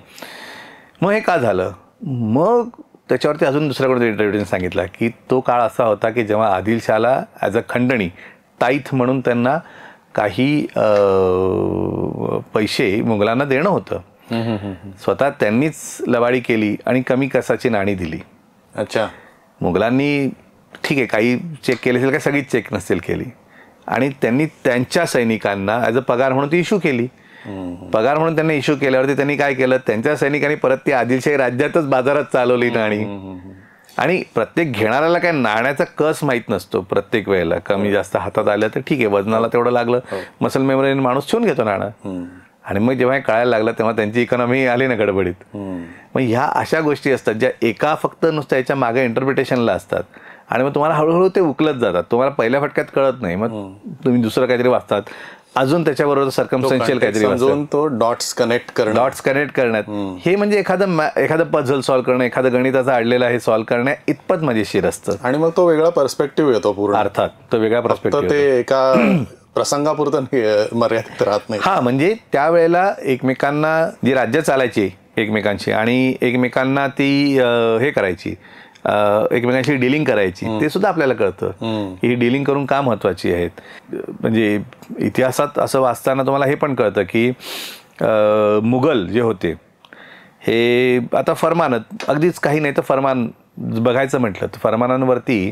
मग हे का झालं, मग त्याच्यावरती अजून दुसऱ्या कोणत्या इंटरव्ह्यूने सांगितलं की तो काळ असा होता की जेव्हा आदिलशाहला ॲज अ खंडणी, टाईथ म्हणून त्यांना काही पैसे मुघलांना देणं होतं. स्वतः त्यांनीच लवाडी केली आणि कमी कसाची नाणी दिली. अच्छा. मुघलांनी ठीक आहे काही चेक केले असेल, काही सगळीच चेक नसेल केली, आणि त्यांनी त्यांच्या सैनिकांना ॲज अ पगार म्हणून ती इश्यू केली पगार म्हणून त्यांनी इश्यू केल्यावरती त्यांनी काय केलं, त्यांच्या सैनिकांनी परत ती आदिलशाही राज्यातच बाजारात चालवली नाणी. आणि प्रत्येक घेणाऱ्याला काय नाण्याचा कस माहीत नसतो. प्रत्येक वेळेला कमी जास्त हातात आलं तर ठीक आहे, वजनाला तेवढं लागलं मसल मेमरीने माणूस ठेवून घेतो नाणं. आणि मग जेव्हा हे कळायला लागलं तेव्हा त्यांची इकॉनॉमी आली ना गडबडीत. मग ह्या अशा गोष्टी असतात ज्या एका फक्त नुसत्या याच्या मागे इंटरप्रिटेशनला असतात आणि मग तुम्हाला हळूहळू ते उकलत जातात. तुम्हाला पहिल्या फटक्यात कळत नाही, मग तुम्ही दुसरं काहीतरी वाचतात, अजून त्याच्याबरोबर सर्कमस्टन्शियल काहीतरी समजून तो डॉट्स कनेक्ट करण्यात हे म्हणजे एखादं पझल सॉल्व्ह करणं, एखादं गणिताचा अडलेला हे सॉल्व्ह करण्या इतपत मजेशीर असतं. आणि मग तो वेगळा पर्स्पेक्टिव्ह येतो पूर्ण. अर्थात तो वेगळा पर्स्पेक्टिव्ह, ते एका प्रसंगापुरतं मर्यादित राहत नाही. हा, म्हणजे त्यावेळेला एकमेकांना जी राज्य चालायची एकमेकांची आणि एकमेकांना ती हे करायची, एकमेकांशी डिलिंग करायची, ते सुद्धा आपल्याला कळतं. ही डिलिंग करून का महत्वाची आहेत. म्हणजे इतिहासात असं वाचताना तुम्हाला हे पण कळतं की मुघल जे होते हे आता फरमान, अगदीच काही नाही तर फरमान बघायचं म्हटलं तर फरमानांवरती,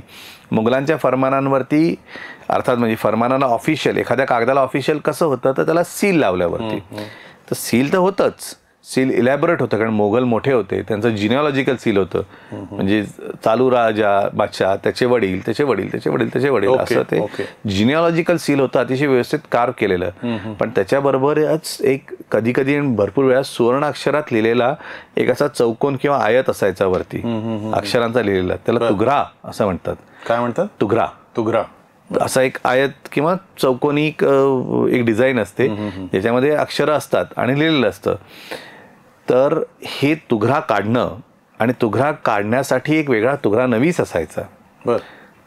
मुघलांच्या फरमानांवरती अर्थात म्हणजे फरमानांना ऑफिशियल, एखाद्या कागदाला ऑफिशियल कसं होतं तर त्याला सील लावल्यावरती. तर सील तर होतंच, सील इलॅबोरेट होतं कारण मोगल मोठे होते, त्यांचं जिनिओलॉजिकल सील होतं. म्हणजे चालू राजा बादशाह, त्याचे वडील, त्याचे वडील, त्याचे वडील, त्याचे वडील, असं ते जिनिओलॉजिकल सील होतं, अतिशय व्यवस्थित कार्व केलेलं. पण त्याच्याबरोबरच एक कधी कधी भरपूर वेळा सुवर्ण अक्षरात लिहिलेला एक असा चौकोन किंवा आयत असायचा वरती अक्षरांचा लिहिलेला, त्याला तुघरा असं म्हणतात. काय म्हणतात? तुघरा. तुघरा असा एक आयत किंवा चौकोनी एक डिझाईन असते ज्याच्यामध्ये अक्षरं असतात आणि लिहिलेलं असतं. तर हे तुघरा काढणं आणि तुघरा काढण्यासाठी एक वेगळा तुघरा नवीस असायचा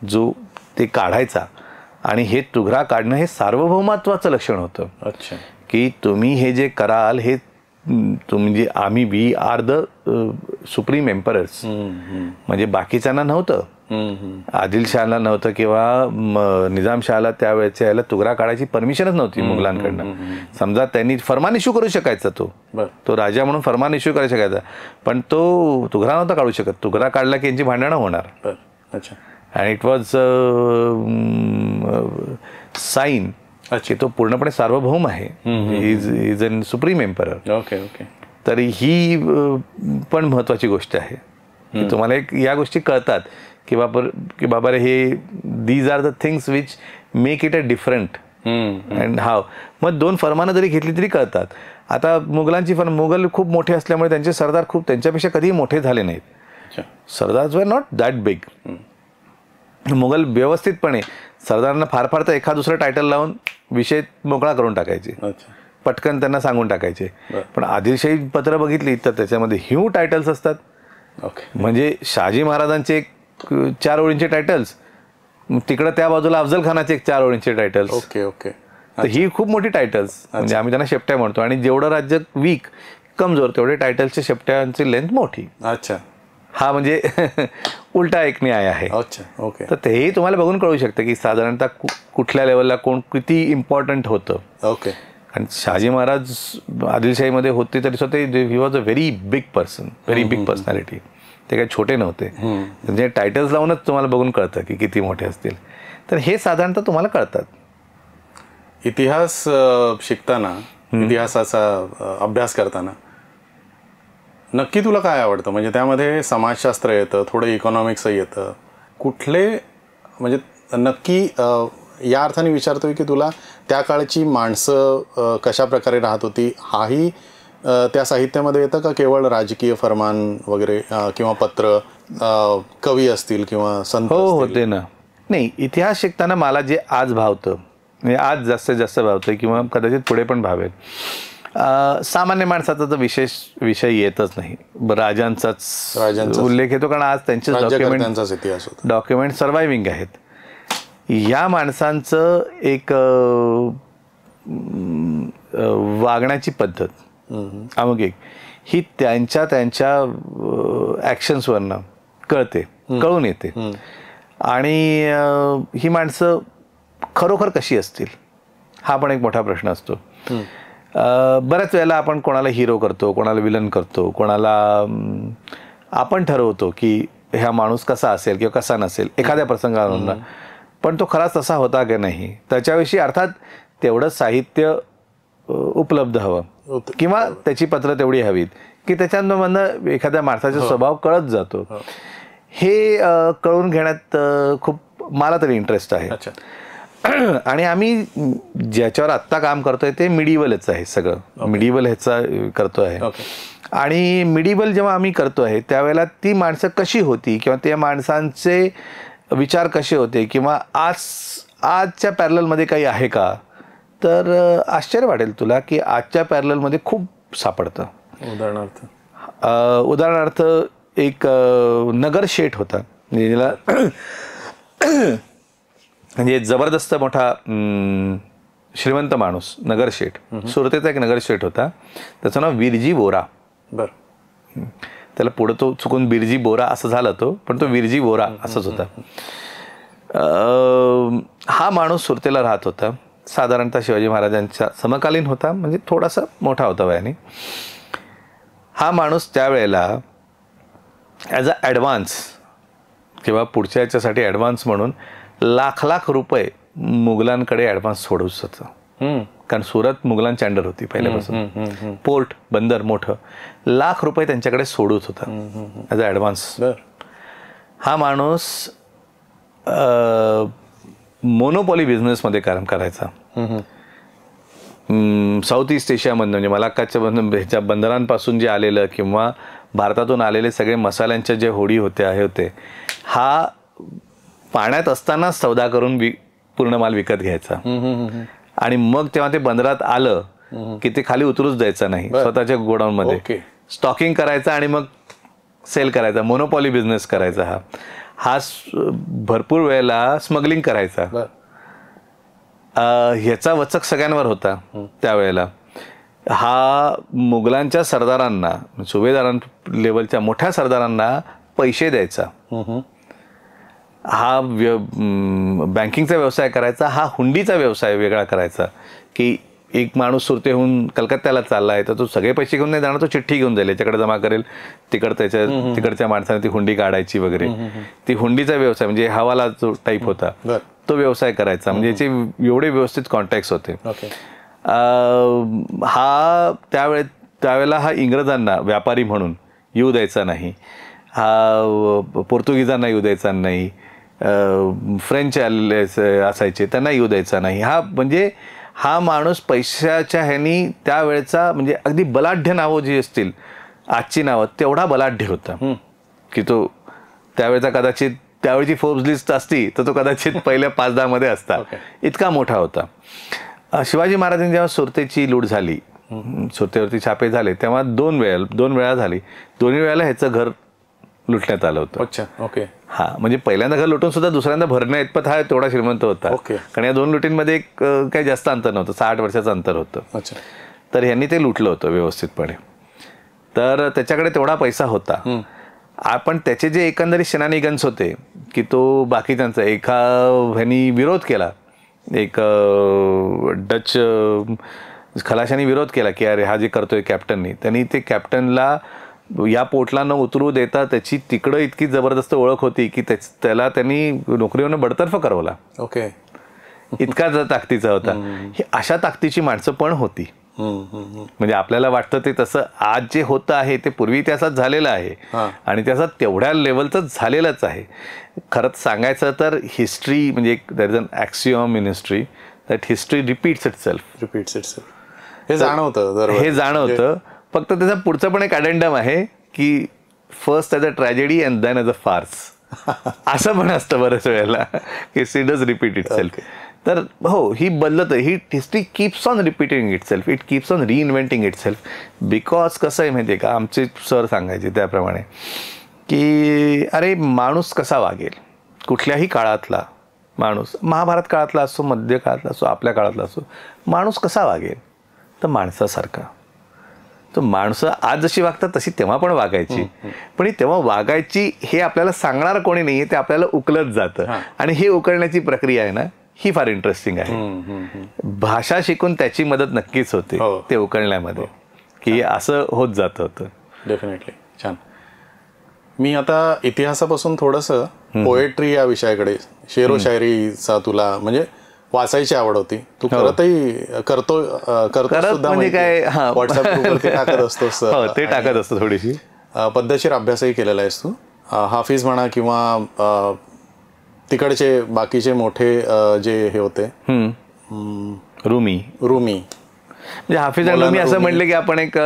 जो ते काढायचा. आणि हे तुघरा काढणं हे सार्वभौमत्वाचं लक्षण होतं. अच्छा. की तुम्ही हे जे कराल हे म्हणजे आम्ही we are the supreme emperors. म्हणजे बाकीच्यांना नव्हतं, आदिलशहाला नव्हतं किंवा निजामशहाला त्यावेळेच्या याला तुघरा काढायची परमिशनच नव्हती मुघलांकडनं. समजा त्यांनी फरमान इश्यू करू शकायचा, तो राजा म्हणून फरमान इश्यू करू शकायचा, पण तो तुघरा नव्हता काढू शकत. तुघरा काढला की यांची भांडणं होणार. आणि इट वॉज साईन की तो पूर्णपणे सार्वभौम आहे, is an supreme emperor. Okay okay. तर ही पण महत्वाची गोष्ट आहे की तुम्हाला एक या गोष्टी कळतात की बाबा रे हे these are the things which make it a different. And how मग दोन फरमानं जरी घेतली तरी कळतात. आता मुघलांची मुघल खूप मोठे असल्यामुळे त्यांचे सरदार खूप त्यांच्यापेक्षा कधीही मोठे झाले नाहीत. Sardars were not that big. Mughal व्यवस्थितपणे सरदारांना फार फार तर एखाद दुसरं टायटल लावून विषय मोकळा करून टाकायचे, पटकन त्यांना सांगून टाकायचे. पण आदिलशाही पत्र बघितली तर त्याच्यामध्ये ह्यू टायटल्स असतात. म्हणजे शहाजी महाराजांचे 4 ओळींचे टायटल्स, तिकडं त्या बाजूला अफजल खानाचे 4 ओळींचे टायटल्स. Okay okay. तर ही खूप मोठी टायटल्स, म्हणजे आम्ही त्यांना शेपट्या म्हणतो. आणि जेवढं राज्य वीक कमजोर तेवढे टायटल्सच्या शेपट्यांची लेंथ मोठी. अच्छा. हा म्हणजे उलटा एक न्याय आहे. अच्छा. ओके. तर तेही तुम्हाला बघून कळू शकतं की साधारणतः कुठल्या लेवलला कोण किती इम्पॉर्टंट होतं. ओके. आणि शहाजी महाराज आदिलशाहीमध्ये होते तरी स्वतः ही was a very big person, very big personality. ते काही छोटे नव्हते. म्हणजे टायटल्स लावूनच तुम्हाला बघून कळतं की किती मोठे असतील. तर हे साधारणतः तुम्हाला कळतात. इतिहास शिकताना, इतिहासाचा अभ्यास करताना नक्की तुला काय आवडतं? म्हणजे त्यामध्ये समाजशास्त्र येतं, थोडं इकॉनॉमिक्सही येतं. कुठले म्हणजे नक्की या अर्थाने विचारतोय की तुला त्या काळची माणसं कशा प्रकारे राहत होती हाही त्या साहित्यामध्ये येतं का केवळ राजकीय फरमान वगैरे किंवा पत्र, कवी असतील किंवा संत? हो, होते ना. नाही, इतिहास शिकताना मला जे आज भावतं, म्हणजे आज जास्तीत जास्त भावतं किंवा कदाचित पुढे पण भावेल, सामान्य माणसाचा तर विशेष विषय येतच नाही. राजांचाच उल्लेख येतो कारण आज त्यांचे डॉक्युमेंट सर्वायव्हिंग आहेत. या माणसांचं एक वागण्याची पद्धत अमुक एक ही त्यांच्या ॲक्शन्सवरनं कळून येते. आणि ही माणसं खरोखर कशी असतील हा पण एक मोठा प्रश्न असतो. बऱ्याच वेळेला आपण कोणाला हिरो करतो, कोणाला विलन करतो, कोणाला आपण ठरवतो की हा माणूस कसा असेल किंवा कसा नसेल एखाद्या प्रसंगावरून, पण तो खराच तसा होता की नाही त्याच्याविषयी अर्थात तेवढं साहित्य उपलब्ध हवं किंवा त्याची पत्र तेवढी हवीत की त्याच्यामधनं एखाद्या माणसाचा स्वभाव कळत जातो. हे कळून घेण्यात खूप मला तरी इंटरेस्ट आहे. आणि आम्ही ज्याच्यावर आत्ता काम करतोय ते मिडिवलच आहे सगळं. मिडिवल ह्याचा करतो आहे. आणि मिडिवल जेव्हा आम्ही करतो आहे त्यावेळेला ती माणसं कशी होती किंवा त्या माणसांचे विचार कसे होते किंवा आजच्या पॅरललमध्ये काही आहे का, तर आश्चर्य वाटेल तुला की आजच्या पॅरललमध्ये खूप सापडतं. उदाहरणार्थ एक नगर शेठ होता म्हणजे जबरदस्त मोठा श्रीमंत माणूस, नगर शेठ, सुरतेचा एक नगर शेठ होता. त्याचं नाव विरजी बोरा. त्याला पुढं तो चुकून बिरजी बोरा असं झालं तो, पण तो विरजी बोरा असंच होता. हा माणूस सुरतेला राहत होता. साधारणतः शिवाजी महाराजांच्या समकालीन होता, म्हणजे थोडासा मोठा होता वयाने. हा माणूस त्यावेळेला ॲज अ ॲडव्हान्स किंवा पुढच्या याच्यासाठी ॲडव्हान्स म्हणून लाख लाख रुपये मुघलांकडे ॲडव्हान्स सोडूच होतं. कारण सुरत मुघलांची अंडर होती पहिल्यापासून. पोर्ट बंदर मोठं, लाख रुपये त्यांच्याकडे सोडूच होता ॲज अ ॲडव्हान्स. हा माणूस मोनोपॉली बिझनेसमध्ये काम करायचा. साऊथ ईस्ट एशियामधनं म्हणजे मलाक्काच्या ह्याच्या बंदरांपासून जे आलेलं किंवा भारतातून आलेले सगळे मसाल्यांच्या जे होडी होत्या हे होते, हा पाण्यात असतानाच सौदा करून पूर्ण माल विकत घ्यायचा. आणि मग तेव्हा ते बंदरात आलं की ते खाली उतरूच द्यायचं नाही, स्वतःच्या गोडाऊनमध्ये स्टॉकिंग करायचं आणि मग सेल करायचा. मोनोपॉली बिझनेस करायचा. हा भरपूर वेळेला स्मगलिंग करायचा. ह्याचा वचक सगळ्यांवर होता त्यावेळेला. हा मुघलांच्या सरदारांना, सुभेदारां लेवलच्या मोठ्या सरदारांना पैसे द्यायचा. हा बँकिंगचा व्यवसाय करायचा. हा हुंडीचा व्यवसाय वेगळा करायचा की एक माणूस सुरतेहून कलकत्त्याला चालला आहे तर तो सगळे पैसे घेऊन नाही जाणार, तो चिठ्ठी घेऊन जाईल, याच्याकडे जमा करेल, तिकडच्या माणसाने ती हुंडी काढायची वगैरे. ती हुंडीचा व्यवसाय म्हणजे हवाला जो टाईप होता तो व्यवसाय करायचा. म्हणजे याचे एवढे व्यवस्थित कॉन्टॅक्ट्स होते. हा त्यावेळेला हा इंग्रजांना व्यापारी म्हणून येऊ द्यायचा नाही, हा पोर्तुगीजांना येऊ द्यायचा नाही, फ्रेंच असायचे त्यांना येऊ द्यायचा नाही. हा म्हणजे हा माणूस पैशाच्या ह्यानी त्यावेळेचा म्हणजे अगदी बलाढ्य नावं जी असतील आजची नावं तेवढा बलाढ्य होता की तो त्यावेळेचा कदाचित त्यावेळची फोर्ब्स लिस्ट असती तर तो कदाचित पहिल्या 5-10 मध्ये असता, इतका मोठा होता. शिवाजी महाराजांनी जेव्हा सुरतेची लूट झाली, सुरतेवरती छापे झाले, तेव्हा दोन वेळा झाली. दोन्ही वेळेला ह्याचं घर लुटण्यात आलं होतं. हा म्हणजे पहिल्यांदा घर लुटून सुद्धा दुसऱ्यांदा भरण्या इतपत हा तेवढा श्रीमंत होता. कारण या दोन लुटींमध्ये काही जास्त अंतर नव्हतं, 60 वर्षाचं अंतर होतं. तर ह्यांनी ते लुटलं होतं व्यवस्थितपणे. तर त्याच्याकडे तेवढा पैसा होता. आपण त्याचे जे एकंदरीत शेनानिगन्स होते की तो बाकीच्यांचा ह्यांनी विरोध केला, एक डच खलाशांनी विरोध केला की अरे हा जे करतोय कॅप्टननी, त्यांनी ते कॅप्टनला या पोर्टला न उतरू देता त्याची तिकडं इतकी जबरदस्त ओळख होती की त्याला त्यांनी नोकरीवरून बडतर्फ करवला. इतका ताकदीचा होता. ही अशा ताकदीची माणसं पण होती. म्हणजे आपल्याला वाटतं ते तसं आज जे होतं आहे ते पूर्वी इतिहासात झालेलं आहे आणि त्याचा तेवढ्या लेवलचंच झालेलंच आहे. खरंच सांगायचं तर हिस्ट्री म्हणजे there is an axiom in history that history repeats itself. हे जाणवतं. फक्त त्याचा पुढचा पण एक अडेंडम आहे की first as a tragedy and then as a farce असं पण असतं बऱ्याच वेळेला की इट डज रिपीट इटसेल्फ. तर हो, ही बदलत आहे. ही history keeps on repeating itself, it keeps on reinventing itself. Because कसं आहे माहिती आहे का, आमचे सर सांगायचे त्याप्रमाणे की अरे माणूस कसा वागेल, कुठल्याही काळातला माणूस, महाभारत काळातला असो, मध्य काळातला असो, आपल्या काळातला असो, माणूस कसा वागेल तर माणसासारखा. तर माणसं आज जशी वागतात तशी तेव्हा पण वागायची, पण तेव्हा वागायची हे आपल्याला सांगणार कोणी नाही आहे, ते आपल्याला उकलत जातं. आणि हे उकळण्याची प्रक्रिया आहे ना, ही फार इंटरेस्टिंग आहे. भाषा शिकून त्याची मदत नक्कीच होते ते उकळण्यामध्ये, की असं होत जात होतं. डेफिनेटली. छान. मी आता इतिहासापासून थोडंसं पोएट्री या विषयाकडे, शेरो शायरीचा तुला म्हणजे वाचायची आवड होती. तू करतो सुद्धा म्हणजे काय, हा. व्हॉट्सअप ग्रुपवरती टाकत असतोस. ते टाकत असतो थोडीशी. पद्धतशीर अभ्यासही केलेला आहेस तू. हाफिज म्हणा किंवा तिकडचे बाकीचे मोठे जे हे होते रुमी म्हणजे हाफिज आणि रुमी असं म्हटलं की आपण एक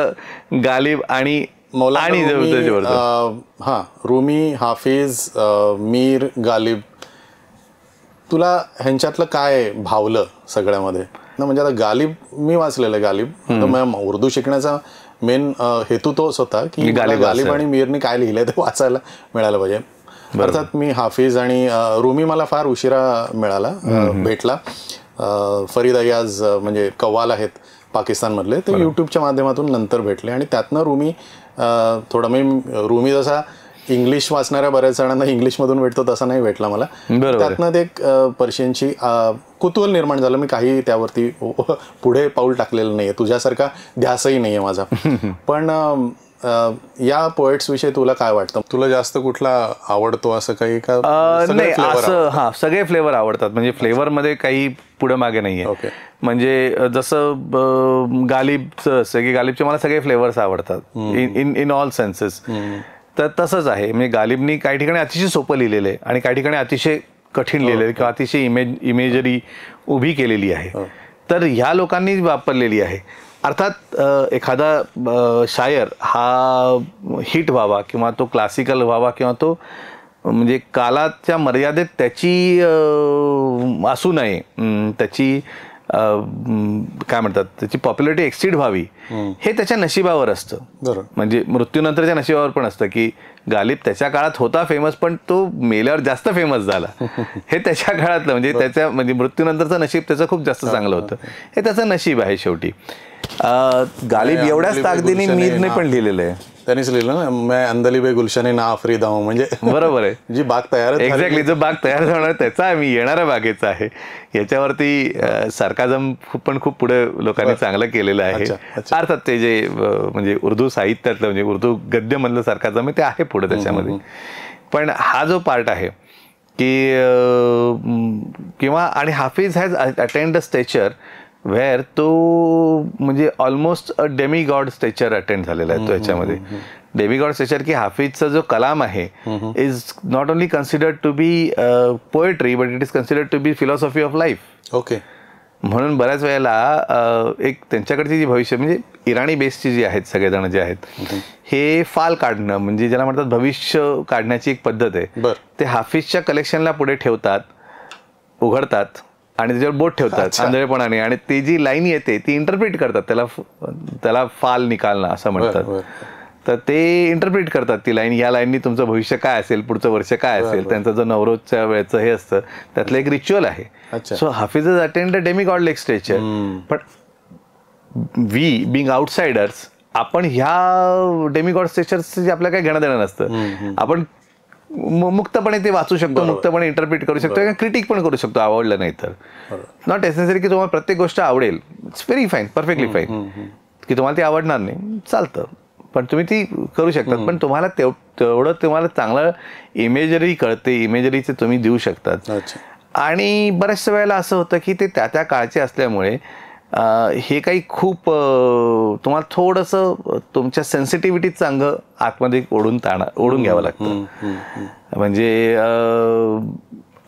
गालिब आणि रुमी, हाफिज, मीर, गालिब, तुला ह्यांच्यातलं काय भावलं सगळ्यामध्ये ना? म्हणजे आता गालिब मी वाचलेलं. गालिब उर्दू शिकण्याचा मेन हेतू तोच होता की गालिब आणि मीरनी काय लिहिलंय ते वाचायला मिळालं पाहिजे. अर्थात मी हाफिज आणि रुमी मला फार उशिरा मिळाला, भेटला. फरीद अयाज म्हणजे कव्वाल आहेत पाकिस्तानमधले, ते यूट्यूबच्या माध्यमातून नंतर भेटले आणि त्यातनं रुमी थोडं मी रुमी जसा इंग्लिश वाचणाऱ्या बऱ्याच जणांना इंग्लिशमधून भेटतो तसा नाही भेटला मला. त्यातनं ते पर्शियनची कुतूहल निर्माण झालं. मी काही त्यावरती पुढे पाऊल टाकलेलं नाहीये, तुझ्यासारखा ध्यासही नाहीये माझा. पण या पोएट्स विषयी तुला काय वाटतं? तुला जास्त कुठला आवडतो असं काही का? नाही, असं सगळे फ्लेवर आवडतात. म्हणजे फ्लेवर मध्ये काही पुढे मागे नाहीये. म्हणजे जसं गालिबचं असं की गालिबचे मला सगळे फ्लेवर्स आवडतात इन ऑल सेन्सेस. तर तसंच आहे. म्हणजे गालिबनी काही ठिकाणी अतिशय सोपं लिहिलेलं आहे आणि काही ठिकाणी अतिशय कठीण लिहिलेलं आहे किंवा अतिशय इमेजरी उभी केलेली आहे. तर ह्या लोकांनी वापरलेली आहे. अर्थात एखादा शायर हा हिट व्हावा किंवा तो क्लासिकल व्हावा किंवा तो म्हणजे कालाच्या मर्यादेत त्याची असू नये, त्याची काय म्हणतात त्याची पॉप्युलरिटी एक्सिड व्हावी, हे त्याच्या नशिबावर असतं. म्हणजे मृत्यूनंतरच्या नशिबावर पण असतं की गालिब त्याच्या काळात होता फेमस पण तो मेल्यावर जास्त फेमस झाला. हे त्याच्या काळातलं म्हणजे त्याच्या म्हणजे मृत्यूनंतरचं नशीब त्याचं खूप जास्त चांगलं होतं. हे त्याचं नशीब आहे शेवटी. गालिब एवढ्याच ताकदीने मीरने पण लिहिलेलं आहे. त्यांनीच लिहिलं ना, मैं अंदलिबे गुलशने ना आफ्रीदा हूं. म्हणजे बरोबर आहे, जी बाग तयार एक्झॅक्टली जो बाग तयार होणार त्याचा मी येणाऱ्या बागेचा आहे. याच्यावरती सार्काझम पण खूप पुढे लोकांनी चांगलं केलेलं आहे. अर्थात ते जे म्हणजे उर्दू साहित्यातलं म्हणजे उर्दू गद्यमधलं सार्काझम आहे ते आहे पुढे त्याच्यामध्ये. पण हा जो पार्ट आहे की किंवा आणि Hafiz has attend a stature where तो म्हणजे almost a demigod stature attend झालेला आहे तो याच्यामध्ये. डेमिगॉड स्टेचर की हाफिजचा जो कलाम आहे is not only considered to be poetry but it is considered to be philosophy of life. Okay. म्हणून बऱ्याच वेळेला एक त्यांच्याकडची जी भविष्य म्हणजे इराणी बेसची जी आहेत सगळेजण जे आहेत हे फाल काढणं म्हणजे ज्याला म्हणतात भविष्य काढण्याची एक पद्धत आहे. ते हाफिजच्या कलेक्शनला पुढे ठेवतात, उघडतात आणि त्याच्यावर बोट ठेवतात आंधळेपणाने आणि ती जी लाईन येते ती इंटरप्रिट करतात. त्याला फाल निकालणं असं म्हणतात. तर ते इंटरप्रिट करतात ती लाईन. या लाईननी तुमचं भविष्य काय असेल, पुढचं वर्ष काय असेल, त्यांचं जो नवरोजच्या वेळेचं हे असतं त्यातलं एक रिच्युअल आहे. So Hafiz is attend a demigod like stature. पण वी बिंग आउटसाइडर्स आपण ह्या डेमिगॉड स्टेचर्सची आपल्याला काही घेणं देणं नसतं. आपण मुक्तपणे ते वाचू शकतो, मुक्तपणे इंटरप्रिट करू शकतो, क्रिटिक पण करू शकतो आवडलं नाही तर. नॉट नेसेसरी की तुम्हाला प्रत्येक गोष्ट आवडेल. It's very fine, perfectly fine. की तुम्हाला ती आवडणार नाही चालतं पण तुम्ही ती करू शकतात. पण तुम्हाला तेवढं तुम्हाला चांगलं इमेजरी कळते, इमेजरीचे तुम्ही देऊ शकतात. आणि बऱ्याचशा वेळेला असं होतं की ते त्या त्या काळचे असल्यामुळे हे काही खूप तुम्हाला थोडंसं तुमच्या सेन्सिटिव्हिटीचं अंग आतमध्ये ओढून घ्यावं लागतं. म्हणजे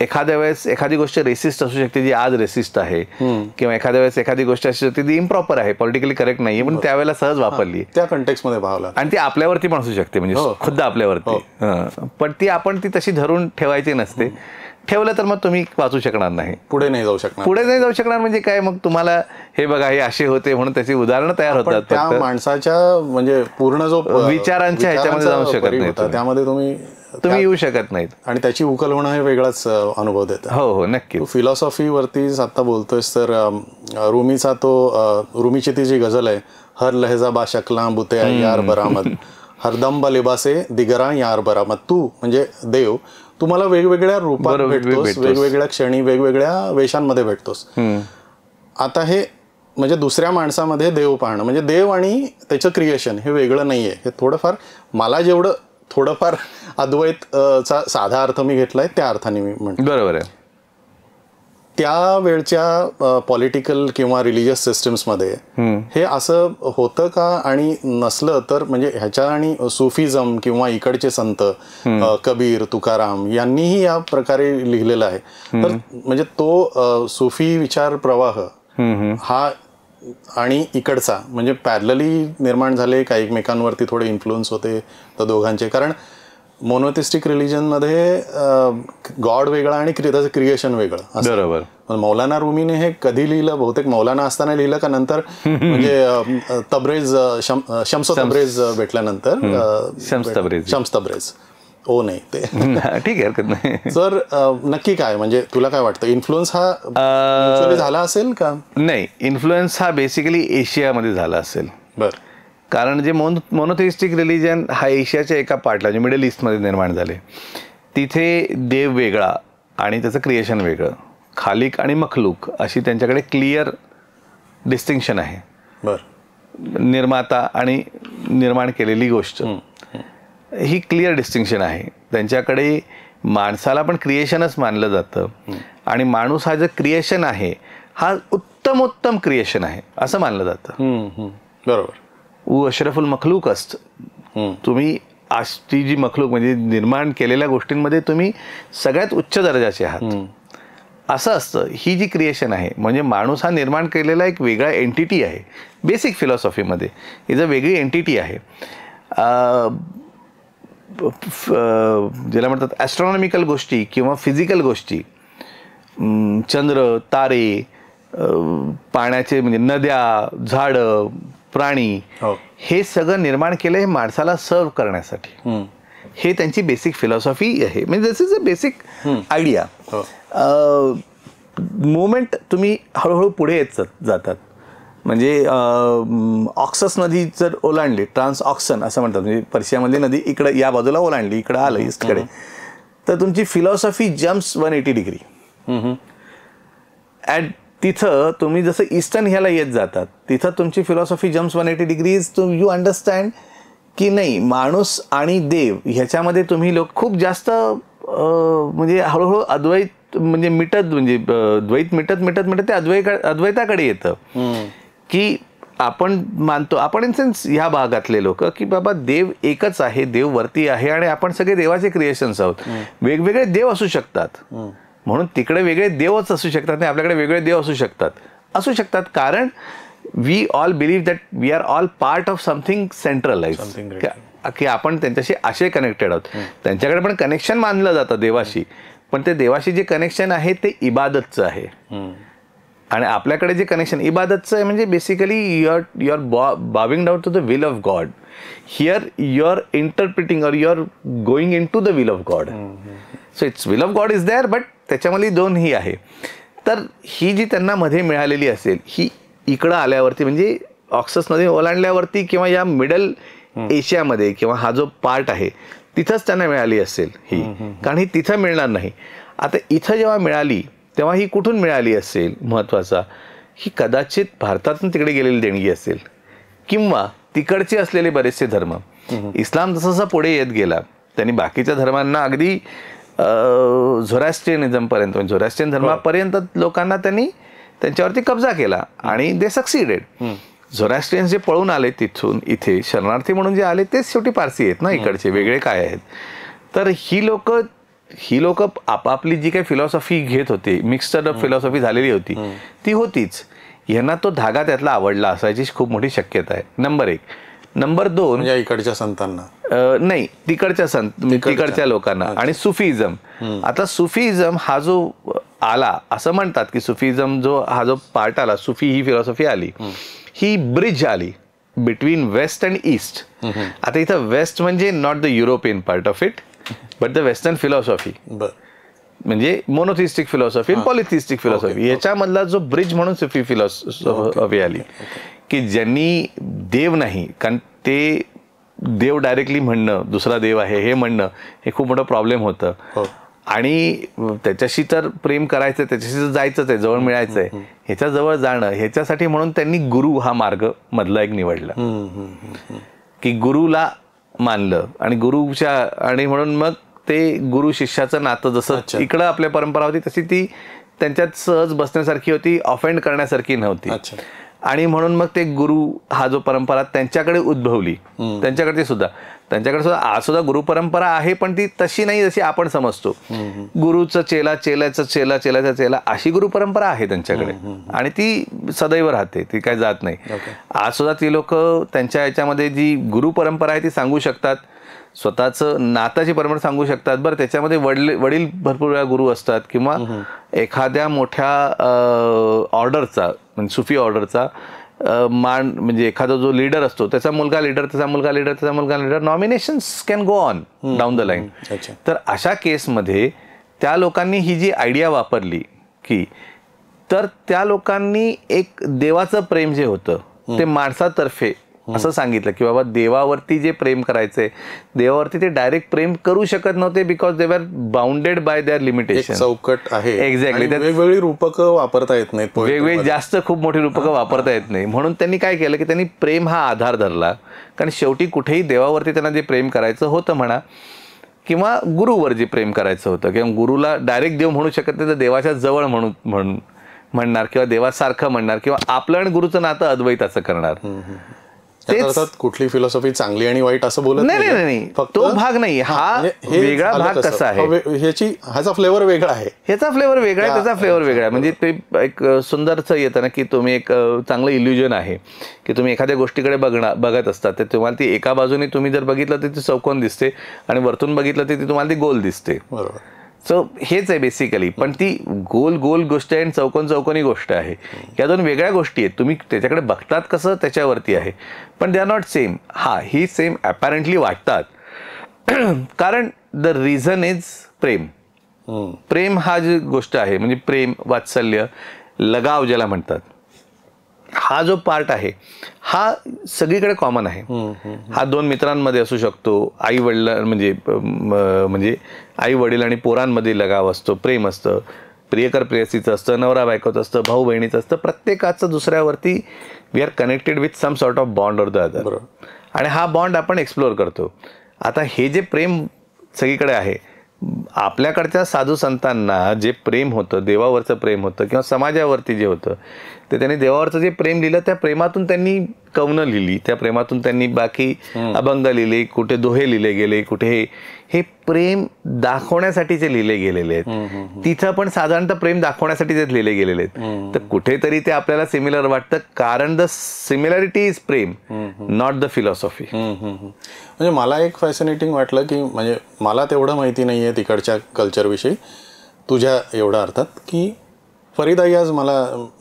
एखाद्या वेळेस एखादी गोष्ट रेसिस्ट असू शकते जी आज रेसिस्ट आहे किंवा एखाद्या वेळेस एखादी गोष्ट असू शकते ती इम्प्रॉपर आहे, पॉलिटिकली करेक्ट नाहीये पण त्यावेळेला सहज वापरली त्या कंटेक्समध्ये भावला आणि ती आपल्यावरती पण असू शकते म्हणजे खुद्द आपल्यावरती. पण ती आपण ती तशी धरून ठेवायची नसते. ठेवलं तर मग तुम्ही वाचू शकणार नाही, पुढे नाही जाऊ शकणार. म्हणजे काय मग तुम्हाला हे बघा हे असे होते म्हणून त्याची उदाहरणं तयार होतात. त्या माणसाच्या म्हणजे पूर्ण जो विचारांच्या ह्याच्यामध्ये जाऊ शकत नाही, त्यामध्ये तुम्ही येऊ शकत नाहीत आणि त्याची उकल होणं हे वेगळाच अनुभव देतं. हो नक्की. फिलॉसॉफीवरती आता बोलतोयस तर रुमीचा रुमीची ती जी गझल आहे, हर लहजा बा शक्ला बुते यार बरामद, हरदम बा लिबासे दिगरा यार बरामद. तू म्हणजे देव तुम्हाला वेगवेगळ्या रूपात भेटतोस, वेगवेगळ्या क्षणी वेगवेगळ्या वेशांमध्ये भेटतोस. आता हे म्हणजे दुसऱ्या माणसामध्ये देव पाहणं म्हणजे देव आणि त्याचं क्रिएशन हे वेगळं नाहीये. हे थोडंफार मला जेवढं थोडंफार अद्वैत चा साधा अर्थ मी घेतलाय त्या अर्थाने मी म्हणतो. बरोबर आहे. त्यावेळच्या पॉलिटिकल किंवा रिलिजियस सिस्टम्समध्ये हे असं होतं का, आणि नसलं तर म्हणजे ह्याच्या आणि सुफिझम किंवा इकडचे संत कबीर, तुकाराम यांनीही या प्रकारे लिहिलेलं आहे. तर म्हणजे तो सुफी विचार प्रवाह हा आणि इकडचा म्हणजे पॅरलली निर्माण झाले का, एकमेकांवरती थोडे इन्फ्लुअन्स होते तर दोघांचे? कारण मोनोथिस्टिक रिलिजनमध्ये गॉड वेगळा आणि त्याचं क्रिएशन वेगळं. बरोबर. मौलाना रुमीने हे कधी लिहिलं? बहुतेक मौलाना असताना लिहिलं का नंतर म्हणजे तब्रेज, शम्स तब्रेज भेटल्यानंतर? शम्स तब्रेज. ओ नाही ते ठीक आहे, हरकत नाही. सर नक्की काय म्हणजे तुला काय वाटतं, इन्फ्लुअन्स हा झाला असेल का? नाही, इन्फ्लुअन्स हा बेसिकली एशियामध्ये झाला असेल. बरं. कारण जे मोनोथिस्टिक रिलिजन हा एशियाच्या एका पार्टला म्हणजे मिडल ईस्टमध्ये निर्माण झाले. तिथे देव वेगळा आणि त्याचं क्रिएशन वेगळं, खालिक आणि मखलूक अशी त्यांच्याकडे क्लिअर डिस्टिंक्शन आहे. बरं. निर्माता आणि निर्माण केलेली गोष्ट ही क्लिअर डिस्टिंक्शन आहे त्यांच्याकडे. माणसाला पण क्रिएशनच मानलं जातं आणि माणूस हा जे क्रिएशन आहे हा उत्तमोत्तम क्रिएशन आहे असं मानलं जातं. बरोबर. उ अशरफुल मखलूक असतं. तुम्ही ती जी मखलूक म्हणजे निर्माण केलेल्या गोष्टींमध्ये तुम्ही सगळ्यात उच्च दर्जाचे आहात असं असतं. ही जी क्रिएशन आहे म्हणजे माणूस हा निर्माण केलेला एक वेगळा एंटिटी आहे. बेसिक फिलॉसॉफीमध्ये ही वेगळी एंटिटी आहे. ज्याला म्हणतात ॲस्ट्रॉनॉमिकल गोष्टी किंवा फिजिकल गोष्टी, चंद्र, तारे, पाण्याचे म्हणजे नद्या, झाडं, प्राणी, हे सगळं निर्माण केलं हे माणसाला सर्व करण्यासाठी. हे त्यांची बेसिक फिलॉसॉफी आहे. म्हणजे this is a basic idea. Moment तुम्ही हळूहळू पुढे येत जातात. म्हणजे ऑक्सस नदी जर ओलांडली, ट्रान्स ऑक्सन असं म्हणतात, म्हणजे पर्शियामधली नदी इकडं या बाजूला ओलांडली, इकडं आलं ईस्टकडे, तर तुमची फिलॉसॉफी जम्प्स 180 डिग्री. ॲट तिथं तुम्ही जसं ईस्टर्न ह्याला येत जातात तिथं तुमची philosophy jumps 180 degrees. You understand की नाही माणूस आणि देव ह्याच्यामध्ये तुम्ही लोक खूप जास्त म्हणजे हळूहळू अद्वैत म्हणजे द्वैत मिटत ते अद्वैताकडे येतं. की आपण मानतो, आपण इन सेन्स ह्या भागातले लोक, की बाबा देव एकच आहे, देव वरती आहे आणि आपण सगळे देवाचे क्रिएशन्स आहोत. वेगवेगळे देव असू शकतात म्हणून तिकडे वेगळे देवच असू शकतात आणि आपल्याकडे वेगळे देव असू शकतात कारण we all believe that we are all part of something centralize, की आपण त्यांच्याशी असे कनेक्टेड आहोत. त्यांच्याकडे पण कनेक्शन मानलं जातं देवाशी, पण ते देवाशी जे कनेक्शन आहे ते इबादतचं आहे. आणि आपल्याकडे जे कनेक्शन इबादतचं आहे म्हणजे basically your bowing down to the will of God. Here your interpreting और your going into the will of God. So it's will of God is there, but त्याच्यामध्ये दोन ही आहे. तर ही जी त्यांना मध्ये मिळालेली असेल ही इकडं आल्यावरती म्हणजे ऑक्सस नदी ओलांडल्यावरती किंवा या मिडल एशियामध्ये किंवा हा जो पार्ट आहे तिथंच त्यांना मिळाली असेल ही, कारण ही तिथं मिळणार नाही. आता इथं जेव्हा मिळाली तेव्हा ही कुठून मिळाली असेल महत्त्वाचा, ही कदाचित भारतातून तिकडे गेलेली देणगी असेल किंवा तिकडचे असलेले बरेचसे धर्म. इस्लाम जसं पुढे येत गेला त्यांनी बाकीच्या धर्मांना अगदी झोरॅस्ट्रियनिझमपर्यंत म्हणजे झोरॅस्ट्रियन धर्मापर्यंत लोकांना त्यांनी त्यांच्यावरती कब्जा केला आणि दे सक्सीडेड. झोरॅस्ट्रियन्स जे पळून आले तिथून इथे शरणार्थी म्हणून जे आले तेच शेवटी पारसी आहेत ना, इकडचे वेगळे काय आहेत. तर ही लोक आपापली जी काही फिलॉसॉफी घेत होती, मिक्स्ड अप फिलॉसॉफी झालेली होती ती होतीच. यांना तो धागा त्यातला आवडला असायची खूप मोठी शक्यता आहे. नंबर 1. नंबर 2 इकडच्या संतांना नाही, तिकडच्या लोकांना. आणि सुफिझम. आता सुफिझम हा जो आला असं म्हणतात की सुफिझम हा जो पार्ट आला, सुफी ही फिलॉसॉफी आली, ही ब्रिज आली बिटवीन वेस्ट अँड ईस्ट. आता इथं वेस्ट म्हणजे not the European part of it but the western philosophy, म्हणजे मोनोथिस्टिक फिलॉसॉफी आणि पॉलिथिस्टिक फिलॉसॉफी, याच्यामधला जो ब्रिज म्हणून सुफी फिलॉसॉफी आली की ज्यांनी देव नाही, कारण ते देव डायरेक्टली म्हणणं दुसरा देव आहे हे म्हणणं हे खूप मोठं प्रॉब्लेम होतं. आणि त्याच्याशी तर प्रेम करायचं, त्याच्याशी तर जायचंच आहे, जवळ मिळायचं आहे, ह्याच्या जवळ जाणं ह्याच्यासाठी म्हणून त्यांनी गुरु हा मार्ग मधला एक निवडला की गुरुला मानलं आणि गुरुच्या आणि म्हणून मग ते गुरु शिष्याचं नातं जसं इकडं आपल्या परंपरा होती तशी ती त्यांच्यात सहज बसण्यासारखी होती, ऑफेंड करण्यासारखी नव्हती. आणि म्हणून मग ते गुरु हा जो परंपरा त्यांच्याकडे उद्भवली, त्यांच्याकडे सुद्धा आज सुद्धा गुरु परंपरा आहे, पण ती तशी नाही जशी आपण समजतो. गुरुचं चेला, चेल्याचं चेला, चेल्याचा चेला, अशी गुरु परंपरा आहे त्यांच्याकडे आणि ती सदैव राहते, ती काय जात नाही. आज सुद्धा ती लोक त्यांच्या याच्यामध्ये जी गुरु परंपरा आहे ती सांगू शकतात, स्वतःचं नाताची परंपरा सांगू शकतात. बरं, त्याच्यामध्ये वडील भरपूर वेळा गुरु असतात किंवा एखाद्या मोठ्या ऑर्डरचा म्हणजे सुफी ऑर्डरचा म्हणजे एखादा जो लीडर असतो त्याचा मुलगा लीडर, त्याचा मुलगा लीडर, त्याचा मुलगा leader, nominations can go on down the line. तर अशा केसमध्ये त्या लोकांनी ही जी आयडिया वापरली की तर त्या लोकांनी एक देवाचं प्रेम जे होतं ते माणसातर्फे असं सांगितलं की बाबा देवावरती जे प्रेम करायचंय, देवावरती ते डायरेक्ट प्रेम करू शकत नव्हते बिकॉज दे वर बाउंडेड बाय देअर लिमिटेशन. चौकट आहे. एक्झॅक्टली. वेगवेगळी रूपकं वापरता येत नाहीत, वेगवेगळी जास्त खूप मोठी रूपकं वापरता येत नाही. म्हणून त्यांनी काय केलं की त्यांनी प्रेम हा आधार धरला, कारण शेवटी कुठेही देवावरती त्यांना जे प्रेम करायचं होतं म्हणा किंवा गुरुवर जे प्रेम करायचं होतं, किंवा गुरुला डायरेक्ट देव म्हणू शकत नाही तर देवाच्या जवळ म्हणणार किंवा देवासारखं म्हणणार किंवा आपलं आणि गुरुचं नातं अद्वैताचं करणार. कुठली फिलॉसॉफी चांगली आणि वाईट असं बोलत नाही, तो भाग नाही. हा वेगळा भाग कसा आहे, ह्याचा फ्लेवर वेगळा आहे, ह्याचा फ्लेवर वेगळा आहे, त्याचा फ्लेवर वेगळा आहे. म्हणजे ते एक सुंदरचं येतं ना की तुम्ही एक चांगलं इल्युजन आहे की तुम्ही एखाद्या गोष्टीकडे बघत असतात तर तुम्हाला ती एका बाजूने तुम्ही जर बघितलं तर ती चौकोन दिसते आणि वरतून बघितलं तर ती तुम्हाला ती गोल दिसते. बरोबर. सो हेच आहे बेसिकली. पण ती गोल गोल गोष्ट आहे आणि चौकोन चौकोनी गोष्ट आहे. या दोन वेगळ्या गोष्टी आहेत. तुम्ही त्याच्याकडे बघतात कसं त्याच्यावरती आहे, पण दे आर नॉट सेम. ही सेम ॲपॅरेंटली वाटतात कारण द रिझन इज प्रेम. प्रेम हा जी गोष्ट आहे म्हणजे प्रेम, वात्सल्य, लगाव ज्याला म्हणतात, हा जो पार्ट आहे हा सगळीकडे कॉमन आहे. हा दोन मित्रांमध्ये असू शकतो, आई वडील म्हणजे आई वडील आणि पोरांमध्ये लगाव असतो, प्रेम असतं, प्रियकर प्रेयसीचं असतं, नवरा बायकोचं असतं, भाऊ बहिणीचं असतं. प्रत्येकाचं दुसऱ्यावरती we are connected with some sort of bond or the other आणि हा बॉन्ड आपण एक्सप्लोअर करतो. आता हे जे प्रेम सगळीकडे आहे, आपल्याकडच्या साधू संतांना जे प्रेम होतं, देवावरचं प्रेम होतं किंवा समाजावरती जे होतं ते त्यांनी देवावरचं जे प्रेम लिहिलं त्या प्रेमातून त्यांनी कवनं लिहिली, त्या प्रेमातून त्यांनी बाकी अभंग लिहिले, कुठे दोहे लिहिले गेले, कुठे हे प्रेम दाखवण्यासाठीचे लिहिले गेलेले आहेत. तिथं पण साधारणतः प्रेम दाखवण्यासाठीच लिहिले गेलेले आहेत. तर कुठेतरी ते आपल्याला सिमिलर वाटतं कारण the similarity is Prem, not the philosophy. म्हणजे मला एक फॅसिनेटिंग वाटलं की म्हणजे मला तेवढं माहिती नाही आहे तिकडच्या कल्चरविषयी तुझ्या एवढ्या अर्थात की फरीद अय्याज मला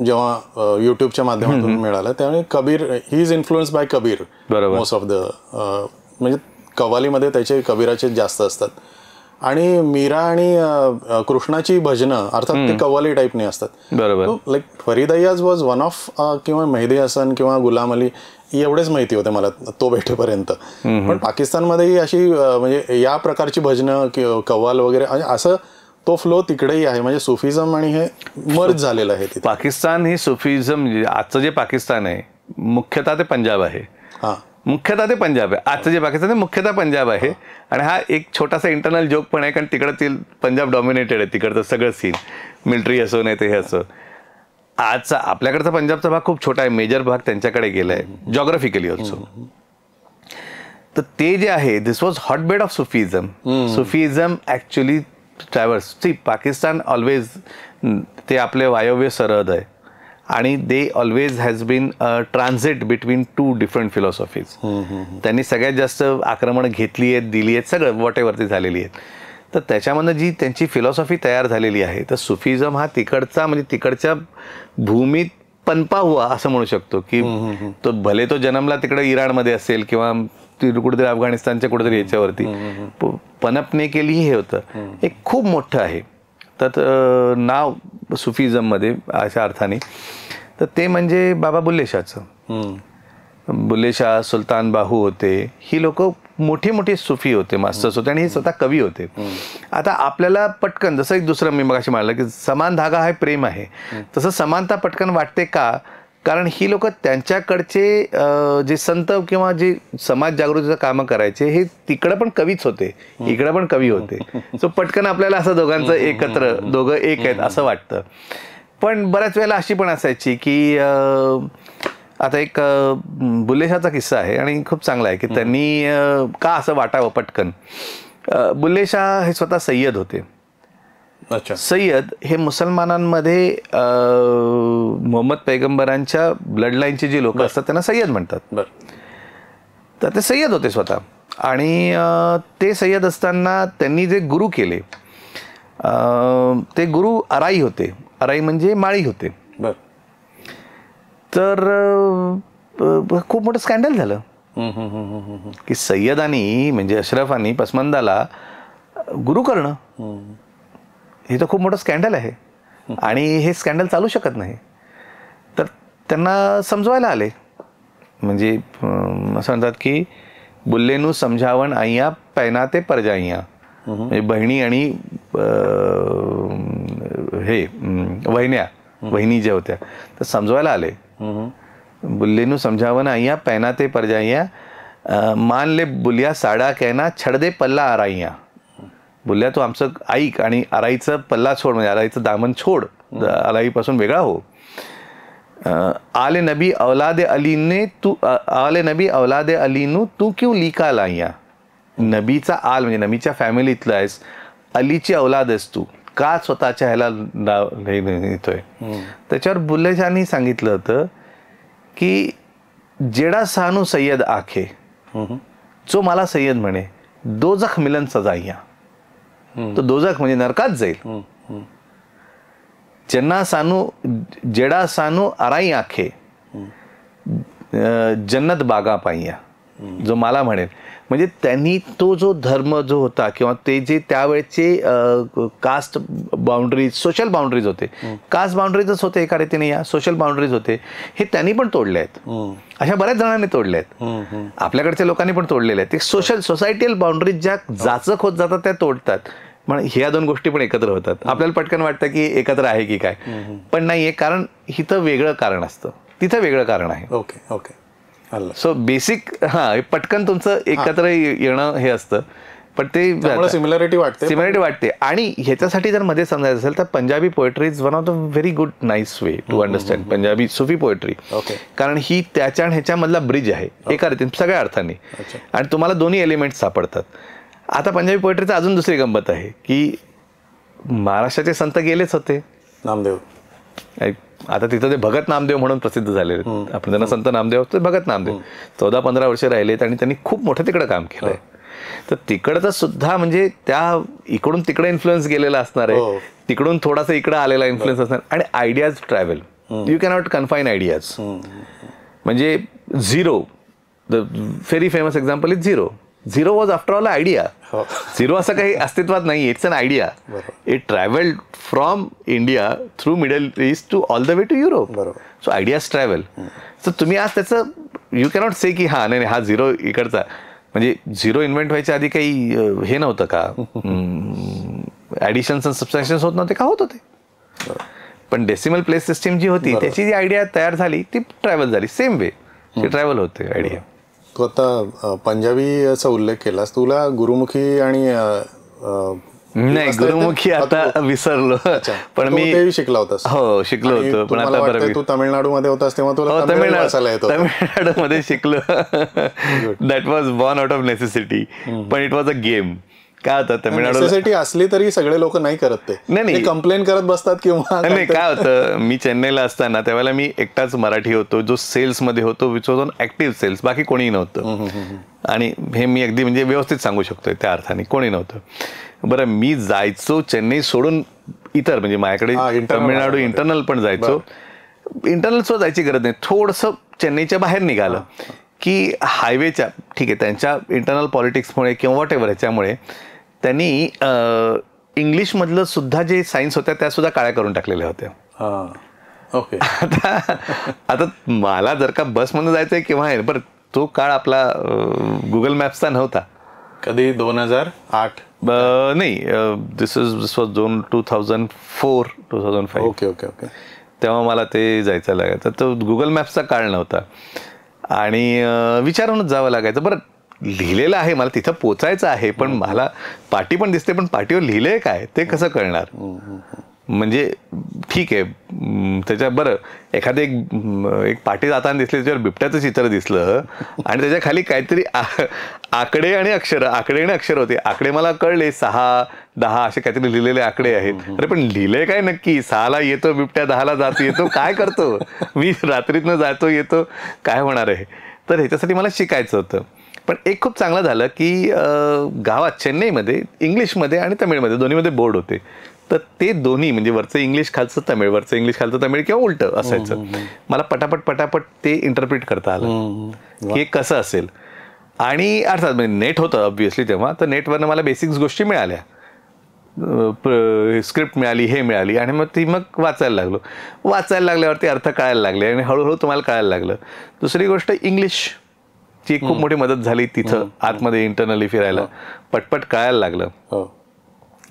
जेव्हा यूट्यूबच्या माध्यमातून मिळालं त्यावेळी Kabir, he is influence bye Kabir most of the, म्हणजे कव्वालीमध्ये त्याचे कबीराचे जास्त असतात आणि मीरा आणि कृष्णाची भजनं अर्थात ते कव्वाली टाईपने असतात. बरोबर. Like Farid Ayyaz was one of किंवा मेहदी हसन किंवा गुलाम अली एवढेच माहिती होते मला तो भेटेपर्यंत. पण पाकिस्तानमध्येही अशी म्हणजे या प्रकारची भजनं कव्वाल वगैरे असं तो फ्लो तिकडेही आहे. म्हणजे सुफिझम आणि हे मर्ज झालेलं आहे तिथे. पाकिस्तान ही सुफिझम, आजचं जे पाकिस्तान आहे मुख्यतः ते पंजाब आहे. मुख्यतः ते पंजाब आहे. आजचं जे पाकिस्तान आहे मुख्यतः पंजाब आहे. आणि हा एक छोटासा इंटरनल जोक पण आहे कारण तिकडं ते पंजाब डॉमिनेटेड आहे, तिकडचं सगळं सीन, मिलिटरी असो नाही ते हे असो. आजचा आपल्याकडचा पंजाबचा भाग खूप छोटा आहे, मेजर भाग त्यांच्याकडे गेला आहे जॉग्राफिकली ऑल्सो. तर ते जे आहे this was hotbed of Sufism. Sufism actually travels, see Pakistan always ते आपले वायव्य सरहद आहे आणि they always has been transit between two different philosophies. त्यांनी सगळ्यात जास्त आक्रमण घेतली आहेत, दिली आहेत, सगळं वॉटेवरती झालेली आहेत. तर त्याच्यामधनं जी त्यांची फिलॉसॉफी तयार झालेली आहे तर सुफिझम हा तिकडचा म्हणजे तिकडच्या भूमीत पनपा हुआ असं म्हणू शकतो की तो भले तो जन्मला तिकडे इराणमध्ये असेल किंवा कुठेतरी अफगाणिस्तानच्या कुठेतरी याच्यावरती पनपणे केली हे होतं. एक खूप मोठं आहे तर नाव सुफिझममध्ये अशा अर्थाने. तर ते म्हणजे बाबा बुल्ले शहाचं. बुल्ले शाह, सुलतान बाहू होते, ही लोक मोठी मोठी सुफी होते, मास्टर्स होते आणि हे स्वतः कवी होते. आता आपल्याला पटकन जसं एक दुसरं मी मगाशी म्हणालं की समान धागा हा प्रेम आहे, तसं समानता पटकन वाटते का कारण ही लोक त्यांच्याकडचे जे संत किंवा जे समाज जागृतीचं कामं करायचे हे तिकडं पण कवीच होते, इकडं पण कवी होते. सो पटकन आपल्याला असं दोघांचं एकत्र, दोघं एक आहेत असं वाटतं. पण बऱ्याच वेळेला अशी पण असायची की आता एक बुल्लेशाचा किस्सा आहे आणि खूप चांगला आहे की त्यांनी का असं वाटावं पटकन. बुल्लेशाह हे स्वतः सय्यद होते. अच्छा. सय्यद हे मुसलमानांमध्ये मोहम्मद पैगंबरांच्या ब्लड लाईनची जी लोक असतात त्यांना सय्यद म्हणतात. तर ते सय्यद होते स्वतः. आणि ते सय्यद असताना त्यांनी जे गुरु केले ते गुरु अराई होते. अराई म्हणजे माळी होते. तर खूप मोठं स्कॅन्डल झालं की सय्यदानी म्हणजे अशरफानी पसमंदाला गुरु करणं हे तर खूप मोठं स्कॅन्डल आहे आणि हे स्कॅन्डल चालू शकत नाही. तर त्यांना समजवायला आले. म्हणजे असं म्हणतात की बुल्लेनू समजावण आईया पैना ते परजाईया, म्हणजे बहिणी आणि हे वहिनी ज्या होत्या तर समजवायला आले. बुल्लेनू समजावण आईया पैना ते परजाईया, मान ले बुलिया साडा कहना छड दे पल्ला आराईया. बुल्ल्या तू आमचं ऐक आणि आराईचं पल्ला छोड, म्हणजे आराईचं दामन छोड, आराईपासून वेगळा हो. आले नबी औलादे अलीनू तू क्यों लिका लाईया. नबीचा आल म्हणजे नबीच्या फॅमिलीतला आहेस, अलीची औलाद आहेस तू, का स्वतःच्या ह्याला लिहितोय. त्याच्यावर बुल्लेशाहनी सांगितलं होतं की जेडा सानू सय्यद आखे, जो मला सय्यद म्हणे, दोजख मिलन सजाईया. तो दोजख म्हणजे नरकात जाईल. जेडा सानू अराई आखे जन्नत बागा पाईया, जो मला म्हणेल. म्हणजे त्यांनी तो जो धर्म जो होता किंवा ते जे त्यावेळेचे कास्ट बाउंड्रीज, सोशल बाउंड्रीज होते, कास्ट बाउंड्रीजच होते एका रीतीने, या सोशल बाउंड्रीज होते, हे त्यांनी पण तोडले आहेत. अशा बऱ्याच जणांनी तोडले आहेत. आपल्याकडच्या लोकांनी पण तोडलेले आहेत. ते सोसायटीयल बाउंड्रीज ज्या जाचक होत जातात त्या तोडतात. म्हणून ह्या दोन गोष्टी पण एकत्र होतात. आपल्याला पटकन वाटतं की एकत्र आहे की काय, पण नाहीये. कारण इथं वेगळं कारण असतं, तिथं वेगळं कारण आहे. Okay okay. सो बेसिक पटकन तुमचं एकत्र येणं हे असतं, पण ते सिमिलॅरिटी वाटते. आणि ह्याच्यासाठी जर मध्ये समजायचं असेल तर Punjabi poetry is one of the very good nice way to understand Punjabi Sufi poetry. कारण ही त्याच्या ह्याच्यामधला ब्रिज आहे एका रीतीने सगळ्या अर्थाने, आणि तुम्हाला दोन्ही एलिमेंट सापडतात. आता पंजाबी पोएट्रीचं अजून दुसरी गंमत आहे की महाराष्ट्राचे संत गेलेच होते, नामदेव. आता तिथं ते भगत नामदेव म्हणून प्रसिद्ध झालेले. आपण त्यांना संत नामदेव असतो, भगत नामदेव 14-15 वर्ष राहिलेत आणि त्यांनी खूप मोठं तिकडं काम केलंय. तर तिकडचं सुद्धा म्हणजे त्या इकडून तिकडे इन्फ्लुएन्स गेलेला असणार आहे, तिकडून थोडासा इकडं आलेला इन्फ्लुएन्स असणार. आणि ideas travel, you cannot confine ideas. म्हणजे zero, the very famous example is zero. Zero was after all idea. Zero असं काही अस्तित्वात नाही, it's an idea. It travelled from India through Middle East to all the way to Europe. So ideas travel. So तुम्ही आज त्याचं you cannot से की हा नाही हा झिरो इकडचा, म्हणजे झिरो इन्व्हेंट व्हायच्या आधी काही हे नव्हतं का, ॲडिशन्स अँड सबस्ट्रॅक्शन्स होत नव्हते का, होत होते. पण डेसिमल प्लेस सिस्टीम जी होती त्याची जी आयडिया तयार झाली ती ट्रॅव्हल झाली, सेम वे ती ट्रॅव्हल होते आयडिया. तू आता पंजाबीचा उल्लेख केलास, तुला गुरुमुखी आणि नाही गुरुमुखी आता विसरलो, पण मी शिकला होतास. हो शिकलो होतो, पण आता बरं. तू तामिळनाडूमध्ये होतास तेव्हा तुला तामिळनाडूमध्ये शिकलो. That was born out of necessity, पण इट वॉज अ गेम. काय होतं तामिळनाडू असली तरी सगळे लोक नाही करत ते, नाही कंप्लेन करत बसतात किंवा नाही. काय होतं, मी चेन्नईला असताना त्यावेळेला मी एकटाच मराठी होतो जो सेल्स मध्ये होतो, which was on active sales, बाकी कोणीही नव्हतं. आणि हे मी अगदी म्हणजे व्यवस्थित सांगू शकतोय त्या अर्थाने कोणी नव्हतं. बरं, मी जायचो चेन्नई सोडून इतर, म्हणजे माझ्याकडे तामिळनाडू इंटरनल पण जायचो. इंटरनल सुद्धा जायची गरज नाही, थोडंसं चेन्नईच्या बाहेर निघालं की हायवेच्या, ठीक आहे, त्यांच्या इंटरनल पॉलिटिक्समुळे किंवा वॉट एव्हर ह्याच्यामुळे त्यांनी इंग्लिशमधलं सुद्धा जे सायन्स होत्या त्या सुद्धा काळ्या करून टाकलेल्या होत्या. ओके. आता मला जर का बसमधून जायचंय किंवा बरं, तो काळ आपला गुगल मॅप्सचा नव्हता. कधी 2008 नाही, दिस वॉज 2004-2005. Okay okay okay. तेव्हा मला ते जायचं लागायचं. तो गुगल मॅप्सचा काळ नव्हता आणि विचारूनच जावं लागायचं. बरं लिहिलेलं आहे, मला तिथं पोचायचं आहे, पण मला पाटी पण दिसते, पण पाटीवर लिहिलंय काय ते कसं कळणार? म्हणजे ठीक आहे त्याच्या बरं एखादे एक पाटी जाताना दिसले, त्याच्यावर बिबट्याचं चित्र दिसलं आणि त्याच्या खाली काहीतरी आकडे आणि अक्षर होते. आकडे मला कळले 6, 10 असे काहीतरी लिहिलेले आकडे आहेत. अरे पण लिहिलंय काय नक्की? 6ला येतो बिबट्या, 10ला जातो येतो, काय करतो मी? रात्रीतनं जातो येतो, काय होणार आहे? तर ह्याच्यासाठी मला शिकायचं होतं. पण एक खूप चांगलं झालं की गावात चेन्नईमध्ये इंग्लिशमध्ये आणि तमिळमध्ये दोन्हीमध्ये बोर्ड होते. तर ते दोन्ही म्हणजे वरचं इंग्लिश खालचं तमिळ, वरचं इंग्लिश खालचं तमिळ किंवा उलटं असायचं. मला पटापट ते इंटरप्रिट करता आलं की कसं असेल. आणि अर्थात म्हणजे नेट होतं ऑब्व्हियसली तेव्हा, तर नेटवरनं मला बेसिक्स गोष्टी मिळाल्या, स्क्रिप्ट मिळाली, हे मिळाली आणि मग ती वाचायला लागल्यावरती अर्थ कळायला लागले आणि हळूहळू तुम्हाला कळायला लागलं. दुसरी गोष्ट इंग्लिशची खूप मोठी मदत झाली तिथं आतमध्ये इंटरनली फिरायला, पटपट कळायला लागलं.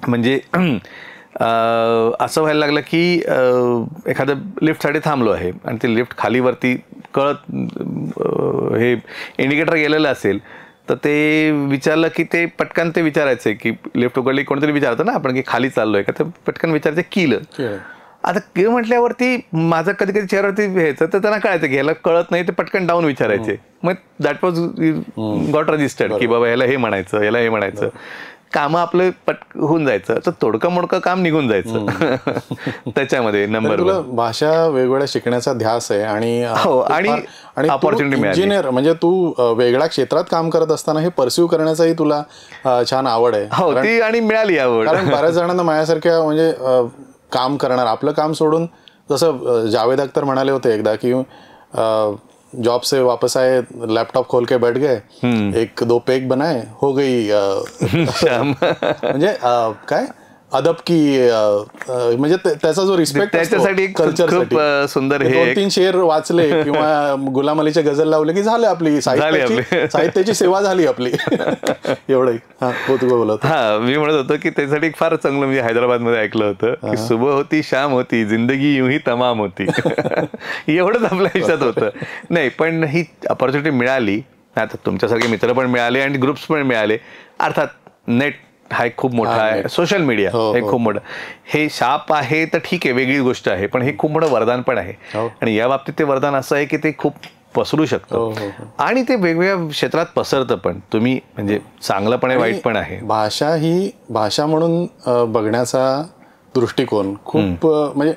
म्हणजे असं व्हायला लागलं की एखादं लिफ्टसाठी थांबलो आहे आणि ते लिफ्ट खालीवरती कळत हे इंडिकेटर गेलेलं असेल तर ते विचारलं की ते पटकन ते विचारायचं की लिफ्ट उघडली, कोणतरी विचारतं ना आपण की खाली चाललोय का, तर पटकन विचारायचं किलं. आता किल म्हटल्यावरती माझं कधी कधी चेहऱ्यावरती व्हायचं, तर त्यांना कळायचं की ह्याला कळत नाही, ते पटकन डाऊन विचारायचे. मग दॅट वॉज गॉट रजिस्टर्ड की बाबा ह्याला हे म्हणायचं, ह्याला हे म्हणायचं. कामं आपलं होऊन जायचं, तर तोडकं मोडकं काम निघून जायचं त्याच्यामध्ये. नंबर भाषा वेगवेगळ्या शिकण्याचा ध्यास आहे आणि ऑपॉर्च्युनिटी मिळाली. इंजिनियर म्हणजे तू वेगळ्या क्षेत्रात काम करत असताना हे परस्यू करण्याचाही तुला छान आवड आहे. हो, ती आणि मिळाली आवड. कारण बऱ्याच जणांना माझ्यासारख्या म्हणजे काम करणार, आपलं काम सोडून, जसं जावेद अख्तर म्हणाले होते एकदा की जॉब से वापस आए, लैपटॉप खोल के बैठ गए, 1-2 पेग बनाए, हो गई म्हणजे काय अदब की म्हणजे त्याचा जो रिस्पेक्ट त्याच्यासाठी खूप सुंदर हे 2-3 शेर वाचले किंवा गुलाम अलीचे गझल लावले की झाले, आपली साहित्याची सेवा झाली आपली. एवढं. बोलत मी म्हणत होतो की त्यासाठी फार चांगलं म्हणजे हैदराबादमध्ये ऐकलं होतं की सुबह होती शाम होती जिंदगी यूं ही तमाम होती. एवढंच आपल्या आयुष्यात होतं. नाही पण ही अपॉर्च्युनिटी मिळाली. आता तुमच्यासारखे मित्र पण मिळाले आणि ग्रुप्स पण मिळाले. अर्थात नेट हा एक खूप मोठा आहे, सोशल मीडिया हे खूप मोठं, हे शाप आहे तर ठीक आहे, वेगळी गोष्ट आहे, पण हे खूप मोठं वरदान पण आहे. आणि या बाबतीत ते वरदान असं आहे की ते खूप पसरू शकतं आणि ते वेगवेगळ्या क्षेत्रात पसरतं पण. तुम्ही म्हणजे चांगलं पण आहे, वाईट पण आहे. भाषा ही भाषा म्हणून बघण्याचा दृष्टिकोन खूप म्हणजे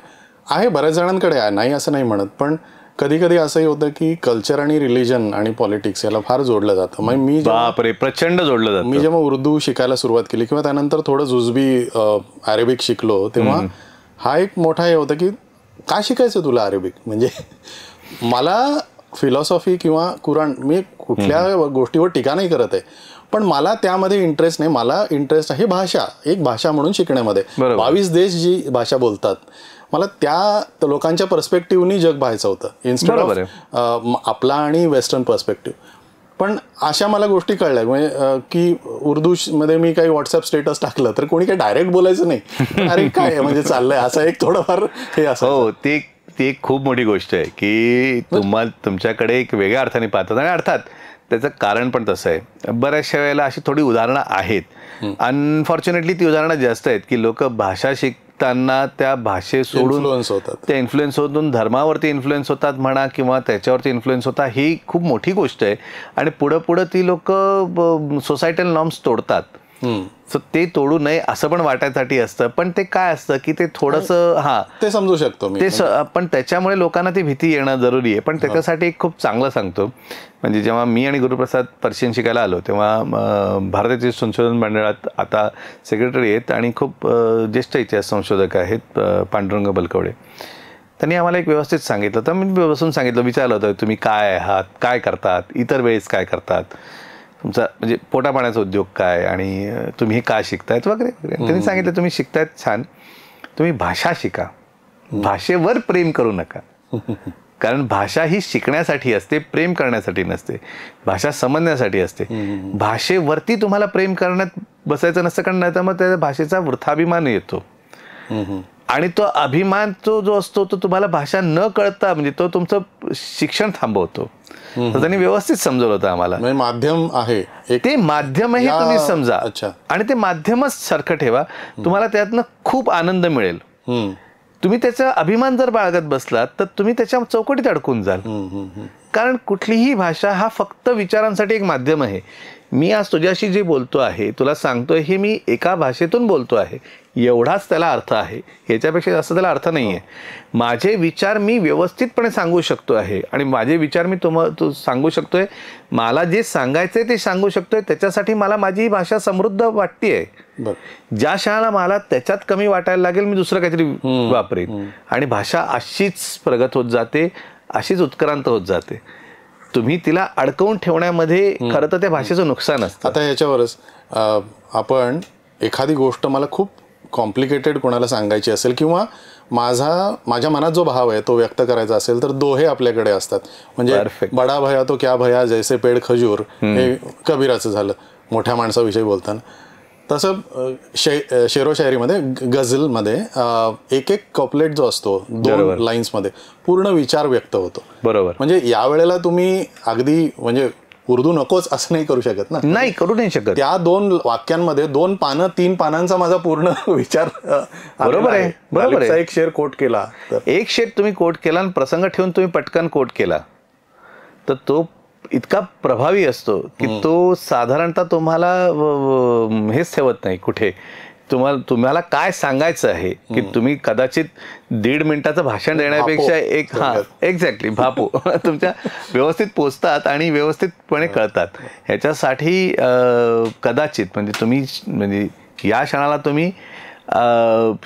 आहे बऱ्याच जणांकडे, नाही असं नाही म्हणत, पण कधी कधी असंही होतं की कल्चर आणि रिलिजन आणि पॉलिटिक्स याला फार जोडलं जातं. मग मी प्रचंड जोडलं जातं. मी जेव्हा उर्दू शिकायला सुरुवात केली किंवा त्यानंतर थोडं जुजबी अरेबिक शिकलो, तेव्हा हा एक मोठा हे होतं की काय शिकायचं तुला अरेबिक? म्हणजे मला फिलॉसॉफी किंवा कुराण, मी कुठल्या गोष्टीवर टीका नाही करत आहे, पण मला त्यामध्ये इंटरेस्ट नाही. मला इंटरेस्ट आहे भाषा, एक भाषा म्हणून शिकण्यामध्ये. 22 देश जी भाषा बोलतात, मला त्या लोकांच्या पर्स्पेक्टिव्हनी जग पाहायचं होतं इन्स्टेड ऑफ आपला आणि वेस्टर्न पर्स्पेक्टिव्ह. पण अशा मला गोष्टी कळल्या म्हणजे की उर्दू मध्ये मी काही व्हॉट्सअप स्टेटस टाकलं तर कोणी काही डायरेक्ट बोलायचं नाही, अरे काय म्हणजे चाललंय, असं एक थोडंफार हे असं. हो, ती एक खूप मोठी गोष्ट आहे की तुमच्याकडे एक वेगळ्या अर्थाने पाहतात. आणि अर्थात त्याचं कारण पण तसं आहे. बऱ्याचशा वेळेला अशी थोडी उदाहरणं आहेत, अनफॉर्च्युनेटली ती उदाहरणं जास्त आहेत की लोक भाषा शिकताना त्या भाषे सोडून त्या इन्फ्लुएन्स होतून धर्मावरती इन्फ्लुएन्स होतात म्हणा किंवा त्याच्यावरती इन्फ्लुएन्स होता. ही खूप मोठी गोष्ट आहे आणि पुढं ती लोक सोसायटल नॉर्म्स तोडतात. सो ते तोडू नये असं पण वाटायसाठी असतं, पण ते काय असतं की ते थोडंसं ते समजू शकतो मी, पण त्याच्यामुळे लोकांना ती भीती येणं जरुरी आहे. पण त्याच्यासाठी एक खूप चांगलं सांगतो. म्हणजे जेव्हा मी आणि गुरुप्रसाद पर्शियन शिकायला आलो तेव्हा भारतातील संशोधन मंडळात आता सेक्रेटरी आहेत आणि खूप ज्येष्ठ इतिहास संशोधक आहेत पांडुरंग बलकवडे. त्यांनी आम्हाला एक व्यवस्थित सांगितलं. तर मी बसून सांगितलं, विचारलं होतं तुम्ही काय आहात, काय करतात, इतर वेळेस काय करतात, तुमचा म्हणजे पोटा पाण्याचा उद्योग काय आणि तुम्ही हे काय शिकतायत वगैरे. त्यांनी सांगितलं तुम्ही शिकतायत छान, तुम्ही भाषा शिका, भाषेवर प्रेम करू नका. कारण भाषा ही शिकण्यासाठी असते, प्रेम करण्यासाठी नसते. भाषा समजण्यासाठी असते. भाषेवरती तुम्हाला प्रेम करण्यात बसायचं नसतं, कारण नाही तर मग त्या भाषेचा वृथाभिमान येतो. आणि तो अभिमान जो असतो तो तुम्हाला भाषा न कळता म्हणजे तो तुमचं शिक्षण थांबवतो. तर त्यांनी व्यवस्थित समजवलं होतं आम्हाला. म्हणजे माध्यम आहे ते माध्यमही तुम्ही समजा अच्छा. आणि ते माध्यमच सारखं ठेवा, तुम्हाला त्यातनं खूप आनंद मिळेल. तुम्ही त्याचा अभिमान जर बाळगत बसलात तर तुम्ही त्याच्या चौकटीत अडकून जाल. कारण कुठलीही भाषा हा फक्त विचारांसाठी एक माध्यम आहे. मी आज तुझ्याशी जे बोलतो आहे, तुला सांगतोय, हे मी एका भाषेतून बोलतो आहे, एवढाच त्याला अर्थ आहे. ह्याच्यापेक्षा जास्त त्याला अर्थ नाही आहे. माझे विचार मी व्यवस्थितपणे सांगू शकतो आहे आणि माझे विचार मी तू सांगू शकतोय. मला जे सांगायचंय ते सांगू शकतोय. त्याच्यासाठी मला माझी भाषा समृद्ध वाटतेय. ज्या क्षणाला मला त्याच्यात कमी वाटायला लागेल मी दुसरं काहीतरी वापरेन आणि भाषा अशीच प्रगत होत जाते, अशीच उत्क्रांत होत जाते. तुम्ही तिला अडकवून ठेवण्यामध्ये खरं तर त्या भाषेचं नुकसान असतं. आता ह्याच्यावरच आपण एखादी गोष्ट मला खूप कॉम्प्लिकेटेड कोणाला सांगायची असेल किंवा माझ्या मनात जो भाव आहे तो व्यक्त करायचा असेल तर दोहे आपल्याकडे असतात. म्हणजे बडा भया तो क्या भया जैसे पेड खजूर, हे कबीराचं झालं मोठ्या माणसाविषयी बोलताना. तसं शेरो शायरीमध्ये गझलमध्ये एक कपलेट जो असतो 2 लाईन्समध्ये पूर्ण विचार व्यक्त होतो. बरोबर. म्हणजे यावेळेला तुम्ही अगदी म्हणजे उर्दू नकोच असं नाही करू शकत ना. नाही, करू नाही शकत. त्या 2 वाक्यांमध्ये 2 पानं 3 पानांचा माझा पूर्ण विचार. बरोबर आहे, बरोबर आहे. एक शेर कोट केला तर एक शेर तुम्ही कोट केला आणि प्रसंग ठेवून तुम्ही पटकन कोट केला तर तो इतका प्रभावी असतो की तो साधारणतः तुम्हाला हेच ठेवत नाही कुठे. तुम्हाला काय सांगायचं आहे की तुम्ही कदाचित 1.5 मिनिटाचं भाषण देण्यापेक्षा एक्झॅक्टली भापू तुमच्या व्यवस्थित पोचतात आणि व्यवस्थितपणे कळतात. ह्याच्यासाठी कदाचित म्हणजे तुम्ही म्हणजे या क्षणाला तुम्ही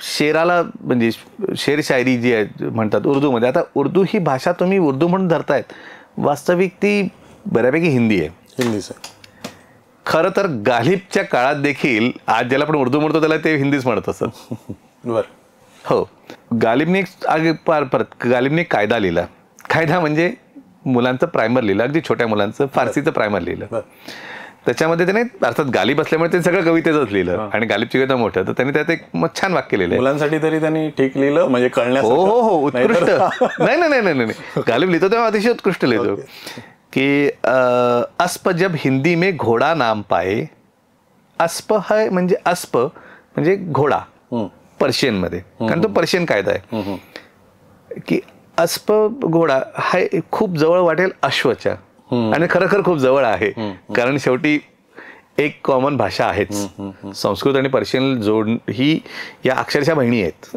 शेराला म्हणजे शेर शायरी जी आहे म्हणतात उर्दूमध्ये. आता उर्दू ही भाषा तुम्ही उर्दू म्हणून धरतायत, वास्तविक ती बऱ्यापैकी हिंदी आहे. हिंदीच खरं तर गालिबच्या काळात देखील आज ज्याला आपण उर्दू म्हणतो त्याला ते हिंदीच म्हणत असत. हो, गालिबने गालिबने कायदा लिहिला. कायदा म्हणजे मुलांचं प्रायमर लिहिलं, अगदी छोट्या मुलांचं फारसीचं प्रायमर लिहिलं. त्याच्यामध्ये त्याने अर्थात गालिब असल्यामुळे ते सगळं कवितेचंच लिहिलं आणि गालिबची कविता मोठं, तर त्यांनी त्यात एक छान वाक्य लिहिलं. मुलांसाठी तरी त्यांनी ठीक लिहिलं म्हणजे कळण्यासाठी. हो, उत्कृष्ट. नाही, गालिब लिहितो तेव्हा अतिशय उत्कृष्ट लिहितो कि अस्प जब हिंदी में घोडा नाम पाए. अस्प है म्हणजे अस्प म्हणजे घोडा पर्शियन मध्ये, कारण तो पर्शियन कायदा आहे की अस्प घोडा हा खूप जवळ वाटेल अश्वच्या आणि खरोखर खूप जवळ आहे. कारण शेवटी एक कॉमन भाषा आहेच. संस्कृत आणि पर्शियन जोड ही या अक्षरशः बहिणी आहेत.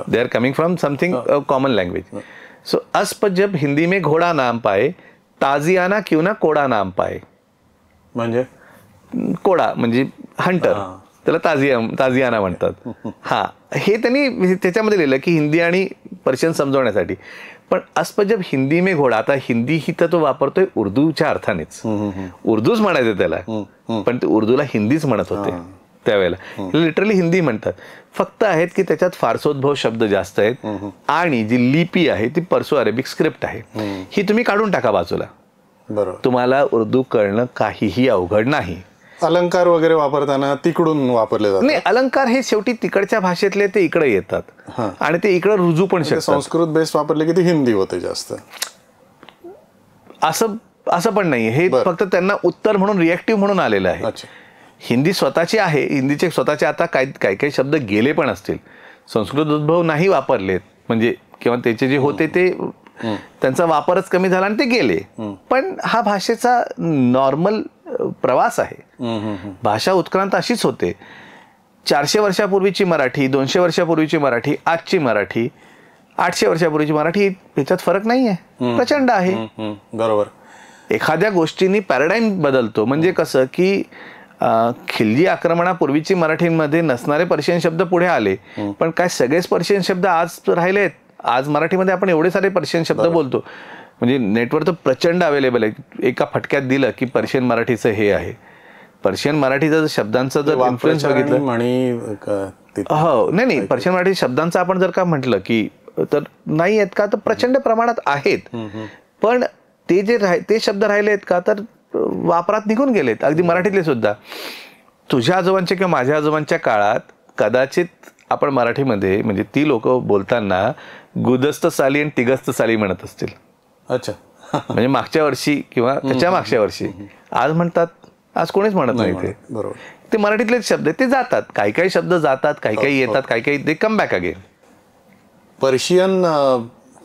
They are coming from something common language. So अस्प जब हिंदी में घोडा नाम पाए, ताजियाना क्यों ना कोडा नाम पाए. म्हणजे कोडा म्हणजे हंटर, त्याला ताजियाना म्हणतात. हा, हे त्यांनी त्याच्यामध्ये लिहिलं की हिंदी आणि पर्शियन समजवण्यासाठी. पण अस्प जब हिंदी में घोडा, आता हिंदी ही तर तो वापरतोय उर्दूच्या अर्थानेच, उर्दूच म्हणायचं त्याला, पण ते उर्दूला हिंदीच म्हणत होते त्यावेळेला. लिटरली हिंदी म्हणतात. फक्त आहेत की त्याच्यात फारसोद्भव शब्द जास्त आहेत आणि जी लिपी आहे ती पर्सो अरेबिक स्क्रिप्ट आहे. ही तुम्ही काढून टाका बाजूला. बरोबर. तुम्हाला उर्दू कळणं काहीही अवघड नाही. अलंकार वगैरे वापरताना तिकडून वापरले जातात. नाही, अलंकार हे शेवटी तिकडच्या भाषेतले ते इकडे येतात आणि ते इकडे रुजू पण शकतात. संस्कृत बेस्ड वापरले की ते हिंदी होते जास्त. असं पण नाही. हे फक्त त्यांना उत्तर म्हणून रिएक्टिव्ह म्हणून आलेलं आहे. हिंदी स्वतःची आहे. हिंदीचे स्वतःचे आता काही शब्द गेले पण असतील, संस्कृत उद्भव नाही वापरलेत म्हणजे, किंवा त्याचे जे होते ते त्यांचा वापरच कमी झाला आणि ते गेले. पण हा भाषेचा नॉर्मल प्रवास आहे. भाषा उत्क्रांत अशीच होते. 400 वर्षापूर्वीची मराठी, 200 वर्षापूर्वीची मराठी, आजची मराठी, 800 वर्षापूर्वीची मराठी, याच्यात फरक नाही आहे, प्रचंड आहे. बरोबर. एखाद्या गोष्टींनी पॅराडाईम बदलतो. म्हणजे कसं की खिल्जी आक्रमणापूर्वीची मराठीमध्ये नसणारे पर्शियन शब्द पुढे आले, पण काय सगळेच पर्शियन शब्द आज राहिलेत. आज मराठीमध्ये आपण एवढे सारे पर्शियन शब्द बोलतो, म्हणजे नेटवर तर प्रचंड अवेलेबल आहे. एका फटक्यात दिलं की पर्शियन मराठीचं हे आहे. पर्शियन मराठीचा शब्दांचा जर इन्फ्लुएन्स बघितलं, हो नाही, पर्शियन मराठी शब्दांचा आपण जर का म्हटलं की तर नाही आहेत का, तर प्रचंड प्रमाणात आहेत. पण ते शब्द राहिले आहेत का, तर वापरात निघून गेलेत. अगदी मराठीतले सुद्धा. तुझ्या आजोबांच्या किंवा माझ्या आजोबांच्या काळात कदाचित आपण मराठीमध्ये म्हणजे ती लोक बोलताना गुदस्त साली आणि तिगस्त साली म्हणत असतील. अच्छा. म्हणजे मागच्या वर्षी किंवा त्याच्या मागच्या वर्षी. आज म्हणतात, आज कोणीच म्हणत नाही ते. बरोबर. ते मराठीतलेच शब्द ते जातात, काही काही शब्द जातात, काही काही येतात, काही काही दे कम बॅक अगेन. पर्शियन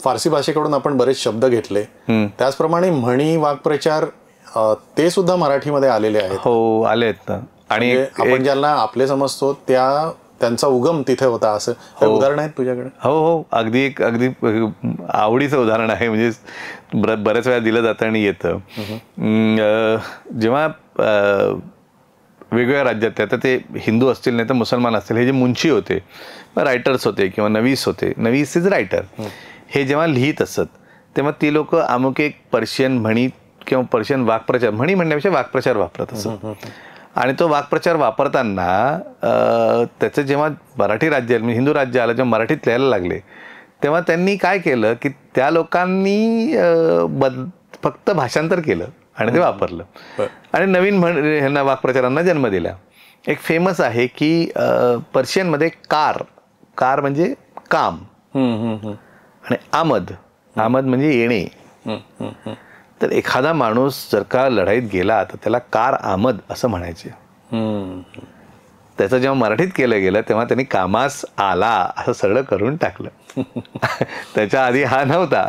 फारसी भाषेकडून आपण बरेच शब्द घेतले, त्याचप्रमाणे म्हणी, वाक्प्रचार ते सुद्धा मराठीमध्ये आलेले आहेत. हो, आले आहेत ना. आणि आपण ज्यांना आपले समजतो त्यांचा उगम तिथे होता, असं उदाहरण आहेत तुझ्याकडे? हो, अगदी आवडीचं उदाहरण आहे. म्हणजे बऱ्याच वेळा दिलं जातं आणि येतं. जेव्हा वेगवेगळ्या राज्यात, आता ते हिंदू असतील नाही तर मुसलमान असतील, हे जे मुंशी होते, रायटर्स होते किंवा नवीस होते, नवीस इज रायटर, हे जेव्हा लिहित असत तेव्हा ती लोक अमुक एक पर्शियन म्हणी किंवा पर्शियन वाक्प्रचार, म्हणी म्हणण्यापेक्षा वाक्प्रचार वापरत असत. आणि तो वाक्प्रचार वापरताना त्याचं जेव्हा मराठी राज्य म्हणजे हिंदू राज्य आलं, जेव्हा मराठीत लिहायला लागले तेव्हा त्यांनी काय केलं की त्या लोकांनी फक्त भाषांतर केलं आणि ते वापरलं आणि नवीन ह्यांना वाक्प्रचारांना जन्म दिला. एक फेमस आहे की पर्शियनमध्ये कार म्हणजे काम आणि आमद म्हणजे येणे. तर एखादा माणूस जर का लढाईत गेला तर त्याला कार आमद असं म्हणायचे. त्याचं जेव्हा मराठीत केलं गेलं तेव्हा त्यांनी कामास आला असं सरळ करून टाकलं. त्याच्या आधी हा नव्हता,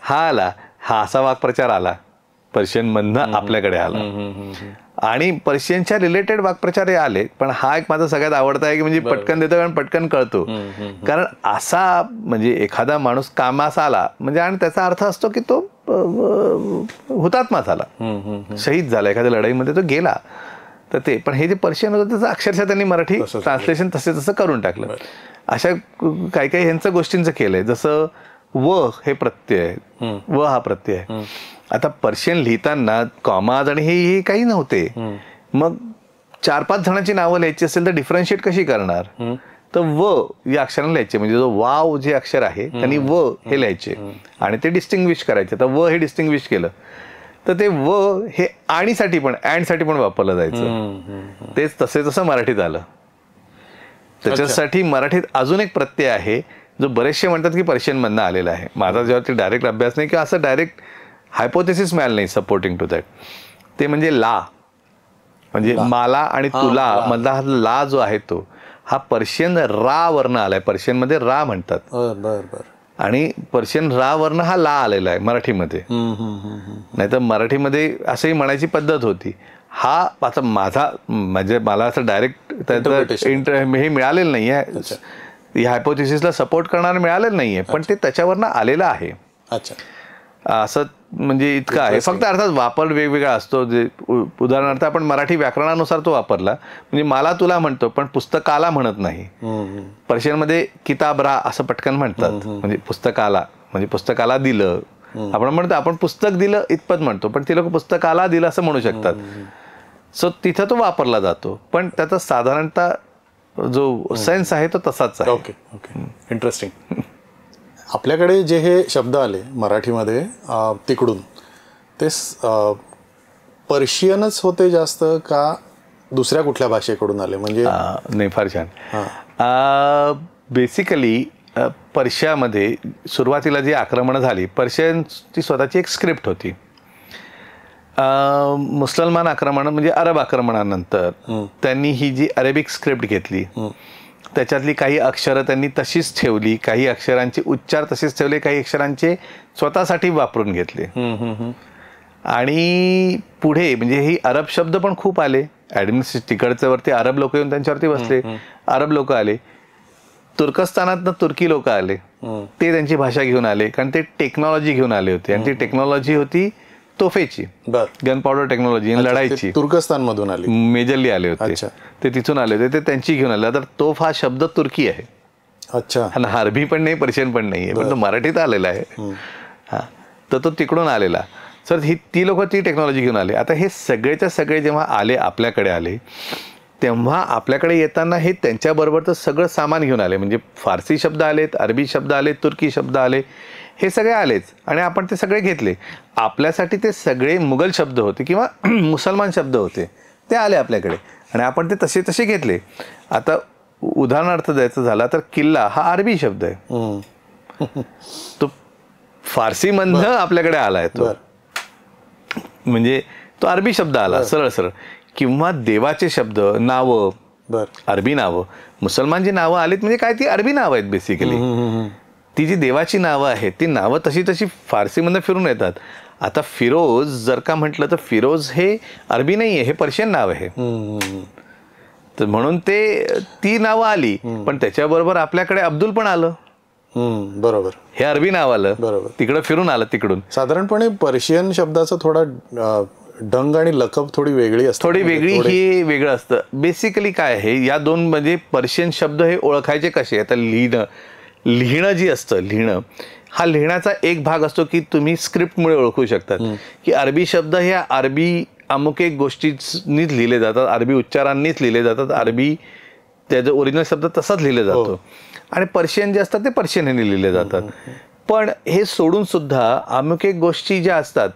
हा आला, हा असा वाक्प्रचार आला पर्शियनमधनं आपल्याकडे आला. आणि पर्शियनच्या रिलेटेड वाक्प्रचार हे आले, पण हा एक माझा सगळ्यात आवडता आहे की म्हणजे पटकन देतो आणि पटकन कळतो. कारण असा म्हणजे एखादा माणूस कामास आला म्हणजे, आणि त्याचा अर्थ असतो की तो हुतात्मा झाला, शहीद झाला, एखाद्या लढाईमध्ये तो गेला. तर ते पण हे जे पर्शियन होतं त्याचं अक्षरशः त्यांनी मराठी ट्रान्सलेशन तसं करून टाकलं. अशा काही काही ह्यांचं गोष्टींचं केलंय. जसं व हे प्रत्यय आहे, व हा प्रत्यय आहे. आता पर्शियन लिहिताना कॉमाज आणि हे काही नव्हते. मग 4-5 जणांची नावं लिहायची असेल तर डिफरन्शिएट कशी करणार? तर व या अक्षराने लिहायचे, म्हणजे जो वाव जे अक्षर आहे त्यांनी व हे लिहायचे आणि ते डिस्टिंग्विश करायचे. तर व हे डिस्टिंग्विश केलं तर ते व हे आणीसाठी पण अँडसाठी पण वापरलं जायचं. तेच तसं मराठीत आलं. त्याच्यासाठी मराठीत अजून एक प्रत्यय आहे जो बरेचसे म्हणतात की पर्शियनमधनं आलेला आहे. माझा जेव्हा ते डायरेक्ट अभ्यास नाही किंवा असं डायरेक्ट हायपोथेसिस मिळालं नाही सपोर्टिंग टू दॅट, ते म्हणजे ला. म्हणजे माला आणि तुला मधला हा ला जो आहे तो हा पर्शियन रा वर्ण आलाय. पर्शियनमध्ये रा म्हणतात आणि पर्शियन रा वर्ण हा ला आलेला आहे मराठीमध्ये. नाही तर मराठीमध्ये असंही म्हणायची पद्धत होती. हा आता म्हणजे मला असं डायरेक्ट त्याचं हे मिळालेलं नाही आहे, या हायपोथेसिसला सपोर्ट करणारं मिळालेलं नाहीये, पण ते त्याच्यावरनं आलेलं आहे. असं म्हणजे इतकं आहे. फक्त अर्थात वापर वेगवेगळा असतो. जे उदाहरणार्थ आपण मराठी व्याकरणानुसार तो वापरला, म्हणजे मला तुला म्हणतो पण पुस्तकाला म्हणत नाही. पर्शियनमध्ये किताबरा असं पटकन म्हणतात, म्हणजे पुस्तकाला, म्हणजे पुस्तकाला दिलं. आपण म्हणतो आपण पुस्तक दिलं इतपत म्हणतो, पण ती लोक पुस्तकाला दिलं असं म्हणू शकतात. सो तिथं तो वापरला जातो, पण त्याचा साधारणतः जो सेन्स आहे तो तसाच आहे. Okay, interesting. आपल्याकडे जे हे शब्द आले मराठीमध्ये तिकडून, ते पर्शियनच होते जास्त का दुसऱ्या कुठल्या भाषेकडून आले? म्हणजे नाही, फार छान. बेसिकली पर्शियामध्ये सुरुवातीला जी आक्रमणं झाली, पर्शियनची स्वतःची एक स्क्रिप्ट होती. मुसलमान आक्रमण म्हणजे अरब आक्रमणानंतर त्यांनी ही जी अरेबिक स्क्रिप्ट घेतली, त्याच्यातली काही अक्षरं त्यांनी तशीच ठेवली, काही अक्षरांचे उच्चार तसेच ठेवले, काही अक्षरांचे स्वतःसाठी वापरून घेतले. आणि पुढे म्हणजे ही अरब शब्द पण खूप आले. तिकडच्या वरती अरब लोक येऊन त्यांच्यावरती बसले, अरब लोक आले. तुर्कस्तानातनं तुर्की लोक आले, ते त्यांची भाषा घेऊन आले, कारण ते टेक्नॉलॉजी घेऊन आले होते. आणि ती टेक्नॉलॉजी होती तोफेची, गन पावडर टेक्नॉलॉजी, लढायची. तुर्कस्तान मधून आले, मेजरली आले होते ते, तिथून आले होते, ते त्यांची घेऊन आले. तर तोफ हा शब्द तुर्की आहे. अच्छा. आणि अरबी पण नाही, पर्शियन पण नाही आहे, पण तो मराठीत आलेला आहे. हा, तर तो तिकडून आलेला. सर ती लोक ती टेक्नॉलॉजी घेऊन आले. आता हे सगळेच्या सगळे जेव्हा आले, आपल्याकडे आले, तेव्हा आपल्याकडे येताना हे त्यांच्याबरोबरचं सगळं सामान घेऊन आले. म्हणजे फारसी शब्द आलेत, अरबी शब्द आले, तुर्की शब्द आले, हे सगळे आलेच. आणि आपण ते सगळे घेतले. आपल्यासाठी ते सगळे मुघल शब्द होते किंवा मुसलमान शब्द होते, ते आले आपल्याकडे आणि आपण ते तसे तसे घेतले. आता उदाहरणार्थ द्यायचं झाला तर किल्ला हा अरबी शब्द आहे. तो फारसी मधनं आपल्याकडे आलाय तो, म्हणजे तो अरबी शब्द आला सरळ सरळ. किंवा देवाचे शब्द, नावं, अरबी नावं. मुसलमान जी नावं आलीत म्हणजे काय, ती अरबी नावं आहेत बेसिकली. ती जी देवाची नावं आहेत ती नावं तशी तशी फारसीमधनं फिरून येतात. आता फिरोज जर का म्हटलं तर फिरोज हे अरबी नाही आहे, हे पर्शियन नाव आहे. तर म्हणून ती नावं आली, पण त्याच्याबरोबर आपल्याकडे अब्दुल पण आलं. बरोबर, हे अरबी नाव आलं, बरोबर, तिकडं फिरून आलं तिकडून. साधारणपणे पर्शियन शब्दाचा थोडा ढंग आणि लकब थोडी वेगळी असते, थोडी वेगळी, हे वेगळं असतं. बेसिकली काय आहे, या दोन म्हणजे पर्शियन शब्द हे ओळखायचे कसे. आता लिहिणं जी असतं, लिहिणं हा लिहिण्याचा एक भाग असतो की तुम्ही स्क्रिप्टमुळे ओळखू शकतात की अरबी शब्द हे अरबी अमुक एक गोष्टीनीच लिहिले जातात, अरबी उच्चारांनीच लिहिले जातात, अरबी त्याचा ओरिजिनल शब्द तसाच लिहिले जातो. आणि पर्शियन जे असतात ते पर्शियन ह्याने लिहिले जातात. पण हे सोडून सुद्धा अमुक एक गोष्टी ज्या असतात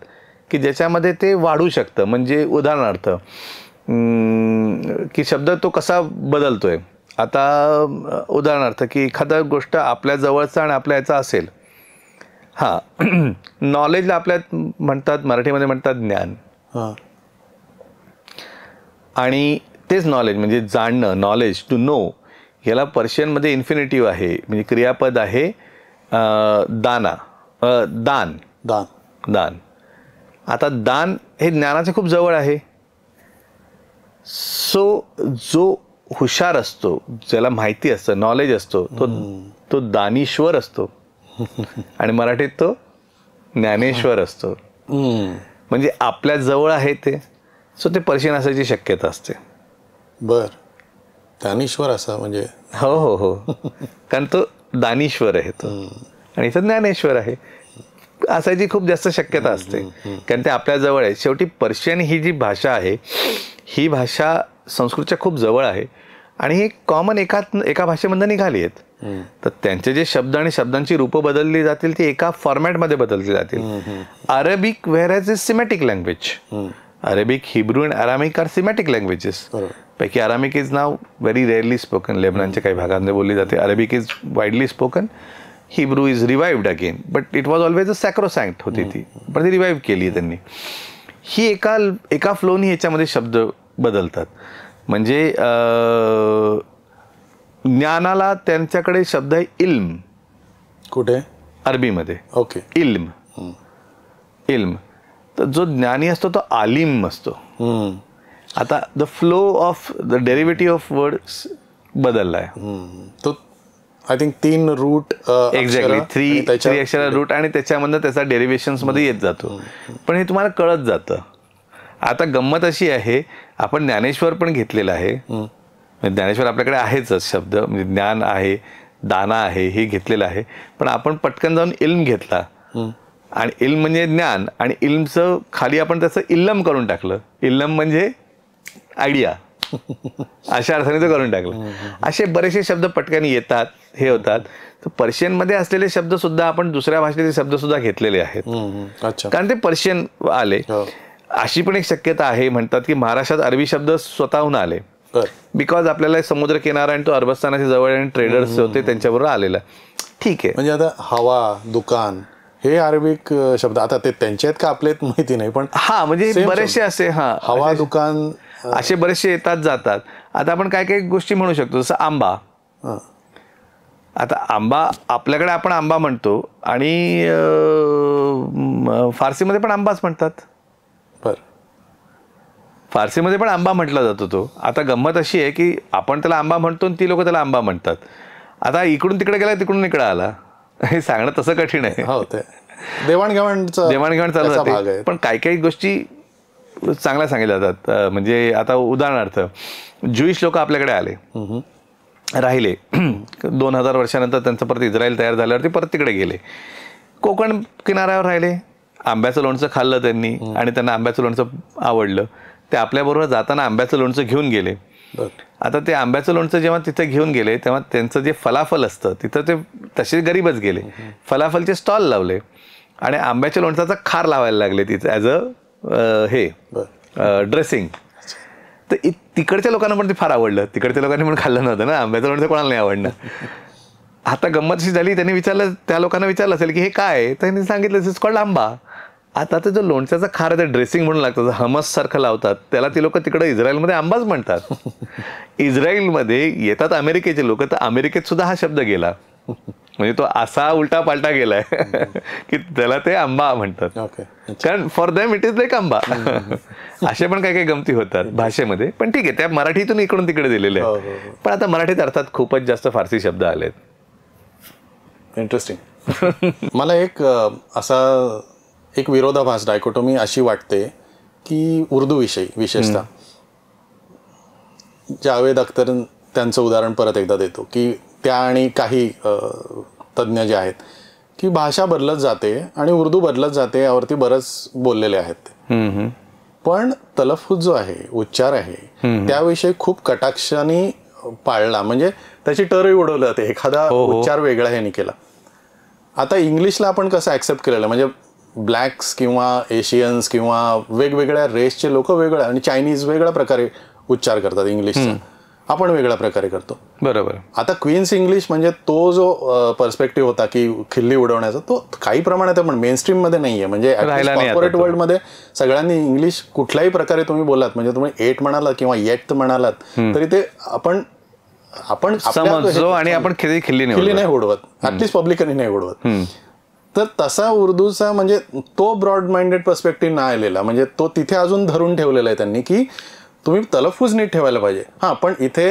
की ज्याच्यामध्ये ते वाढू शकतं. म्हणजे उदाहरणार्थ की शब्द तो कसा बदलतोय. आता उदाहरणार्थ की एखादा गोष्ट आपल्या जवळचा आणि आपल्या याचा असेल. हां, नॉलेजला आपल्यात म्हणतात, मराठीमध्ये म्हणतात ज्ञान. आणि तेच नॉलेज म्हणजे जाणणं, नॉलेज, टू नो, याला पर्शियनमध्ये इन्फिनिटिव्ह आहे, म्हणजे क्रियापद आहे दान. आता दान हे ज्ञानाचे खूप जवळ आहे. सो जो हुशार असतो, ज्याला माहिती असतं, नॉलेज असतो, तो दानीश्वर असतो. आणि मराठीत तो ज्ञानेश्वर असतो. म्हणजे आपल्या जवळ आहे ते. सो ते पर्शियन असायची शक्यता असते. दानीश्वर असा म्हणजे हो हो हो, कारण तो दानीश्वर आहे तो, आणि तो ज्ञानेश्वर आहे असायची खूप जास्त शक्यता असते, कारण ते आपल्या जवळ आहे. शेवटी पर्शियन ही जी भाषा आहे ही भाषा संस्कृतच्या खूप जवळ आहे आणि ही कॉमन एका भाषेमधून निघाली आहेत. तर त्यांचे जे शब्द आणि शब्दांची रूपं बदलली जातील ती एका फॉर्मॅटमध्ये बदलली जातील. Arabic whereas is Semitic language. Arabic, Hebrew and Aramaic are Semitic languages. पैकी Aramaic is now very rarely spoken, लेबनॉनच्या काही भागांमध्ये बोलली जाते. Arabic is widely spoken. Hebrew is revived again, but it was always a sacrosanct होती ती, पण ती रिवाइव्ह केली त्यांनी. ही एका फ्लोनी याच्यामध्ये शब्द बदलतात. म्हणजे ज्ञानाला त्यांच्याकडे शब्द आहे इल्म. कुठे? अरबीमध्ये. ओके, इल्म. तर जो ज्ञानी असतो तो आलिम असतो. आता the flow of the derivative of words बदलला आहे. तो आय थिंक 3 रूट, एक्झॅक्टली 3 अक्षर रूट, आणि त्याच्यामधनं त्याचा डेरिव्हेशन्स मध्ये येत जातो. पण हे तुम्हाला कळत जातं. आता गंमत अशी आहे, आपण ज्ञानेश्वर पण घेतलेला आहे. ज्ञानेश्वर आपल्याकडे आहेच शब्द, म्हणजे ज्ञान आहे, दाना आहे, हे घेतलेलं आहे. पण आपण पटकन जाऊन इल्म घेतला, आणि इल्म म्हणजे ज्ञान, आणि इल्मचं खाली आपण त्याचं इल्लम करून टाकलं. इल्लम म्हणजे आयडिया, अशा अर्थाने तो करून टाकलं. असे बरेचसे शब्द पटकन येतात, हे होतात. तर पर्शियनमध्ये असलेले शब्द सुद्धा आपण दुसऱ्या भाषेचे शब्द सुद्धा घेतलेले आहेत, कारण ते पर्शियन आले. अशी पण एक शक्यता आहे, म्हणतात की महाराष्ट्रात अरबी शब्द स्वतःहून आले, बिकॉज आपल्याला समुद्र किनारा आणि तो अरबस्तानाच्या जवळ आणि ट्रेडर्स होते त्यांच्याबरोबर आलेला. ठीक आहे, म्हणजे आता हवा, दुकान हे अरेबिक शब्द, आता ते त्यांचे आहेत का आपले माहिती नाही, पण हा म्हणजे बरेचसे असे, हा हवा, दुकान असे बरेचसे येतात जातात. आता आपण काय काय गोष्टी म्हणू शकतो, जसं आंबा. आता आंबा आपल्याकडे आपण आंबा म्हणतो, आणि फारसीमध्ये पण आंबाच म्हणतात. फारसीमध्ये पण आंबा म्हटला जातो तो. आता गंमत अशी आहे की आपण त्याला आंबा म्हणतो आणि ती लोक त्याला आंबा म्हणतात. आता इकडून तिकडे गेला, तिकडून इकडे आला, हे सांगणं तसं कठीण आहे. देवाणघेवाण चालू राहते. पण काही काही गोष्टी चांगल्या सांगितल्या जातात. म्हणजे आता उदाहरणार्थ ज्युईश लोक आपल्याकडे आले, राहिले 2000 वर्षानंतर, त्यांचं परत इस्रायल तयार झाल्यावरती परत तिकडे गेले, कोकण किनाऱ्यावर राहिले, आंब्याचं लोणचं खाल्लं त्यांनी आणि त्यांना आंब्याचं लोणचं आवडलं. ते आपल्याबरोबर जाताना आंब्याचं लोणचं घेऊन गेले. आता ते आंब्याचं लोणचं जेव्हा तिथे घेऊन गेले तेव्हा त्यांचं जे फलाफल असतं तिथं ते तसे गरीबच गेले, फलाफलचे स्टॉल लावले आणि आंब्याच्या लोणचाचा खार लावायला लागले तिथे ॲज अ हे ड्रेसिंग. तर तिकडच्या लोकांना पण ते फार आवडलं. तिकडच्या लोकांनी पण खाल्लं नव्हतं ना, आंब्याचं लोणचं कोणाला नाही आवडणं. आता गंमत अशी झाली, त्यांनी विचारलं, त्या लोकांना विचारलं असेल की हे काय, त्यांनी सांगितलं दिस इज कॉल्ड आंबा. आता ते जो लोणच्याचा खार ते ड्रेसिंग म्हणून लागतं, हमस सारखं लावतात, त्याला ती लोक तिकडे इस्रायलमध्ये आंबाच म्हणतात. इस्रायलमध्ये येतात अमेरिकेचे लोक, तर अमेरिकेत सुद्धा हा शब्द गेला, म्हणजे तो असा उलटा पालटा गेलाय की त्याला ते आंबा म्हणतात. कारण for them it is like आंबा. असे पण काही काही गमती होतात भाषेमध्ये. पण ठीक आहे, त्या मराठीतून इकडून तिकडे दिलेले आहेत. पण आता मराठीत अर्थात खूपच जास्त फारसी शब्द आलेत. इंटरेस्टिंग. मला एक विरोधाभास, डायकोटोमी अशी वाटते की उर्दूविषयी विशेषतः जावेद अख्तर त्यांचं उदाहरण परत एकदा देतो की त्या आणि काही तज्ज्ञ जे आहेत की भाषा बदलत जाते आणि उर्दू बदलत जाते, यावरती बरंच बोललेले आहेत. पण तलफुज जो आहे, उच्चार आहे, त्याविषयी खूप कटाक्षाने पाळला, म्हणजे त्याची टरही उडवलं जाते, एखादा उच्चार वेगळा ह्यानी केला. आता इंग्लिशला आपण कसं ॲक्सेप्ट केलेलं, म्हणजे ब्लॅक्स किंवा एशियन्स किंवा वेगवेगळ्या रेसचे लोक वेगळ्या, आणि चायनीज वेगळ्या प्रकारे उच्चार करतात इंग्लिशचा, आपण वेगळ्या प्रकारे करतो. बरोबर. आता क्वीन्स इंग्लिश म्हणजे तो जो पर्स्पेक्टिव्ह होता की खिल्ली उडवण्याचा, तो काही प्रमाणात पण मेन स्ट्रीम मध्ये नाहीये. म्हणजे कॉर्पोरेट वर्ल्ड मध्ये सगळ्यांनी इंग्लिश कुठल्याही प्रकारे तुम्ही बोलात, म्हणजे तुम्ही एट म्हणालात किंवा येट म्हणालात तरी ते आपण समजतो आणि आपण खिल्ली नाही उडवत, ऍटलीस्ट पब्लिकली नाही उडवत. तर तसा उर्दूचा म्हणजे तो ब्रॉड माइंडेड पर्स्पेक्टिव्ह नाही आलेला, म्हणजे तो तिथे अजून धरून ठेवलेला आहे त्यांनी की तुम्ही तलफुज नीट ठेवायला पाहिजे. हां, पण इथे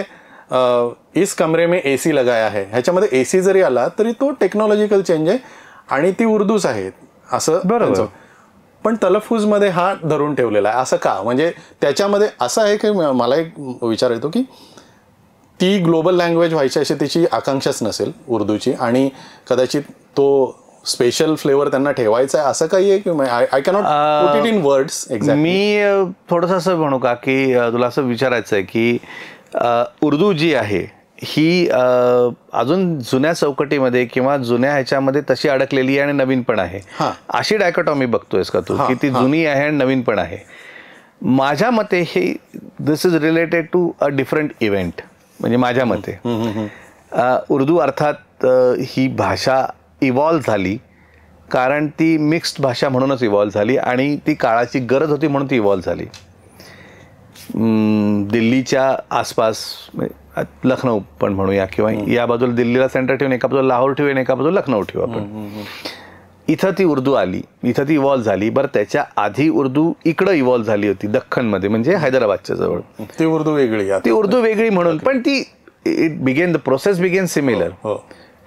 इस कमरे में एसी लगाया आहे, ह्याच्यामध्ये एसी जरी आला तरी तो टेक्नॉलॉजिकल चेंज आहे आणि ती उर्दूच आहे असं. बरोबर. पण तलफुजमध्ये हा धरून ठेवलेला आहे, असं का? म्हणजे त्याच्यामध्ये असं आहे की मला एक विचार येतो की ती ग्लोबल लँग्वेज व्हायची अशी त्याची आकांक्षाच नसेल उर्दूची, आणि कदाचित तो स्पेशल फ्लेवर त्यांना ठेवायचा आहे, असं काही आहे की I cannot put it in words. मी थोडंसं असं म्हणू का की तुला असं विचारायचं आहे की उर्दू जी आहे ही अजून जुन्या चौकटीमध्ये किंवा जुन्या ह्याच्यामध्ये तशी अडकलेली आहे आणि नवीन पण आहे, अशी डायकोटॉमी बघतोयस का तू की ती जुनी आहे आणि नवीन पण आहे? माझ्या मते हे this is related to a different event. म्हणजे माझ्या मते उर्दू अर्थात ही भाषा इव्हॉल्व झाली कारण ती मिक्स्ड भाषा म्हणूनच इव्हॉल्व झाली आणि ती काळाची गरज होती म्हणून ती इव्हॉल्व झाली. दिल्लीच्या आसपास लखनौ पण म्हणूया किंवा या बाजूला दिल्लीला सेंटर ठेवून एका बाजूला लाहोर ठेवू आणि एका बाजूला लखनौ ठेवू आपण. इथं ती उर्दू आली, इथं ती इव्हॉल्व झाली. बरं, त्याच्या आधी उर्दू इकडं इव्हॉल्व झाली होती दख्खनमध्ये, म्हणजे हैदराबादच्या जवळ. ती उर्दू वेगळी म्हणून, पण ती द प्रोसेस बिगेन सिमिलर.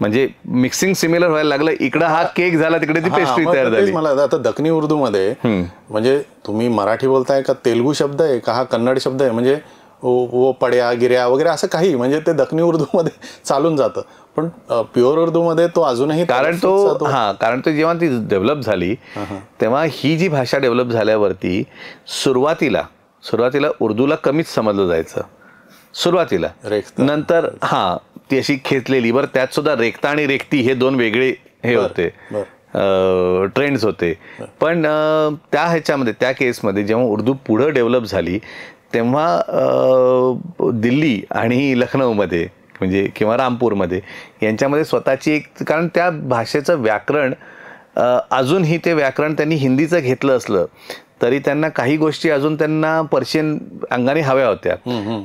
म्हणजे मिक्सिंग सिमिलर व्हायला लागलं. इकडं हा केक झाला, तिकडे ती पेस्ट्री तयार झाली. मला आता दखनी उर्दू मध्ये म्हणजे तुम्ही मराठी बोलताय का तेलुगू शब्द आहे का हा कन्नड शब्द आहे, म्हणजे वो पड्या गिऱ्या वगैरे असं काही, म्हणजे ते दखनी उर्दू मध्ये चालून जातं. पण प्युअर उर्दू मध्ये तो अजूनही, कारण तो जेव्हा ती डेव्हलप झाली तेव्हा ही जी भाषा डेव्हलप झाल्यावरती सुरुवातीला उर्दूला कमीच समजलं जायचं सुरुवातीला. नंतर ती अशी खेचलेली. बरं, त्यात सुद्धा रेखता आणि रेखती हे दोन वेगळे हे होते, ट्रेंड्स होते. पण त्या ह्याच्यामध्ये, त्या केसमध्ये जेव्हा उर्दू पुढं डेव्हलप झाली तेव्हा दिल्ली आणि लखनौमध्ये म्हणजे किंवा रामपूरमध्ये यांच्यामध्ये स्वतःची एक, कारण त्या भाषेचं व्याकरण अजूनही ते व्याकरण त्यांनी हिंदीचं घेतलं असलं तरी त्यांना काही गोष्टी अजून त्यांना पर्शियन अंगाने हव्या होत्या,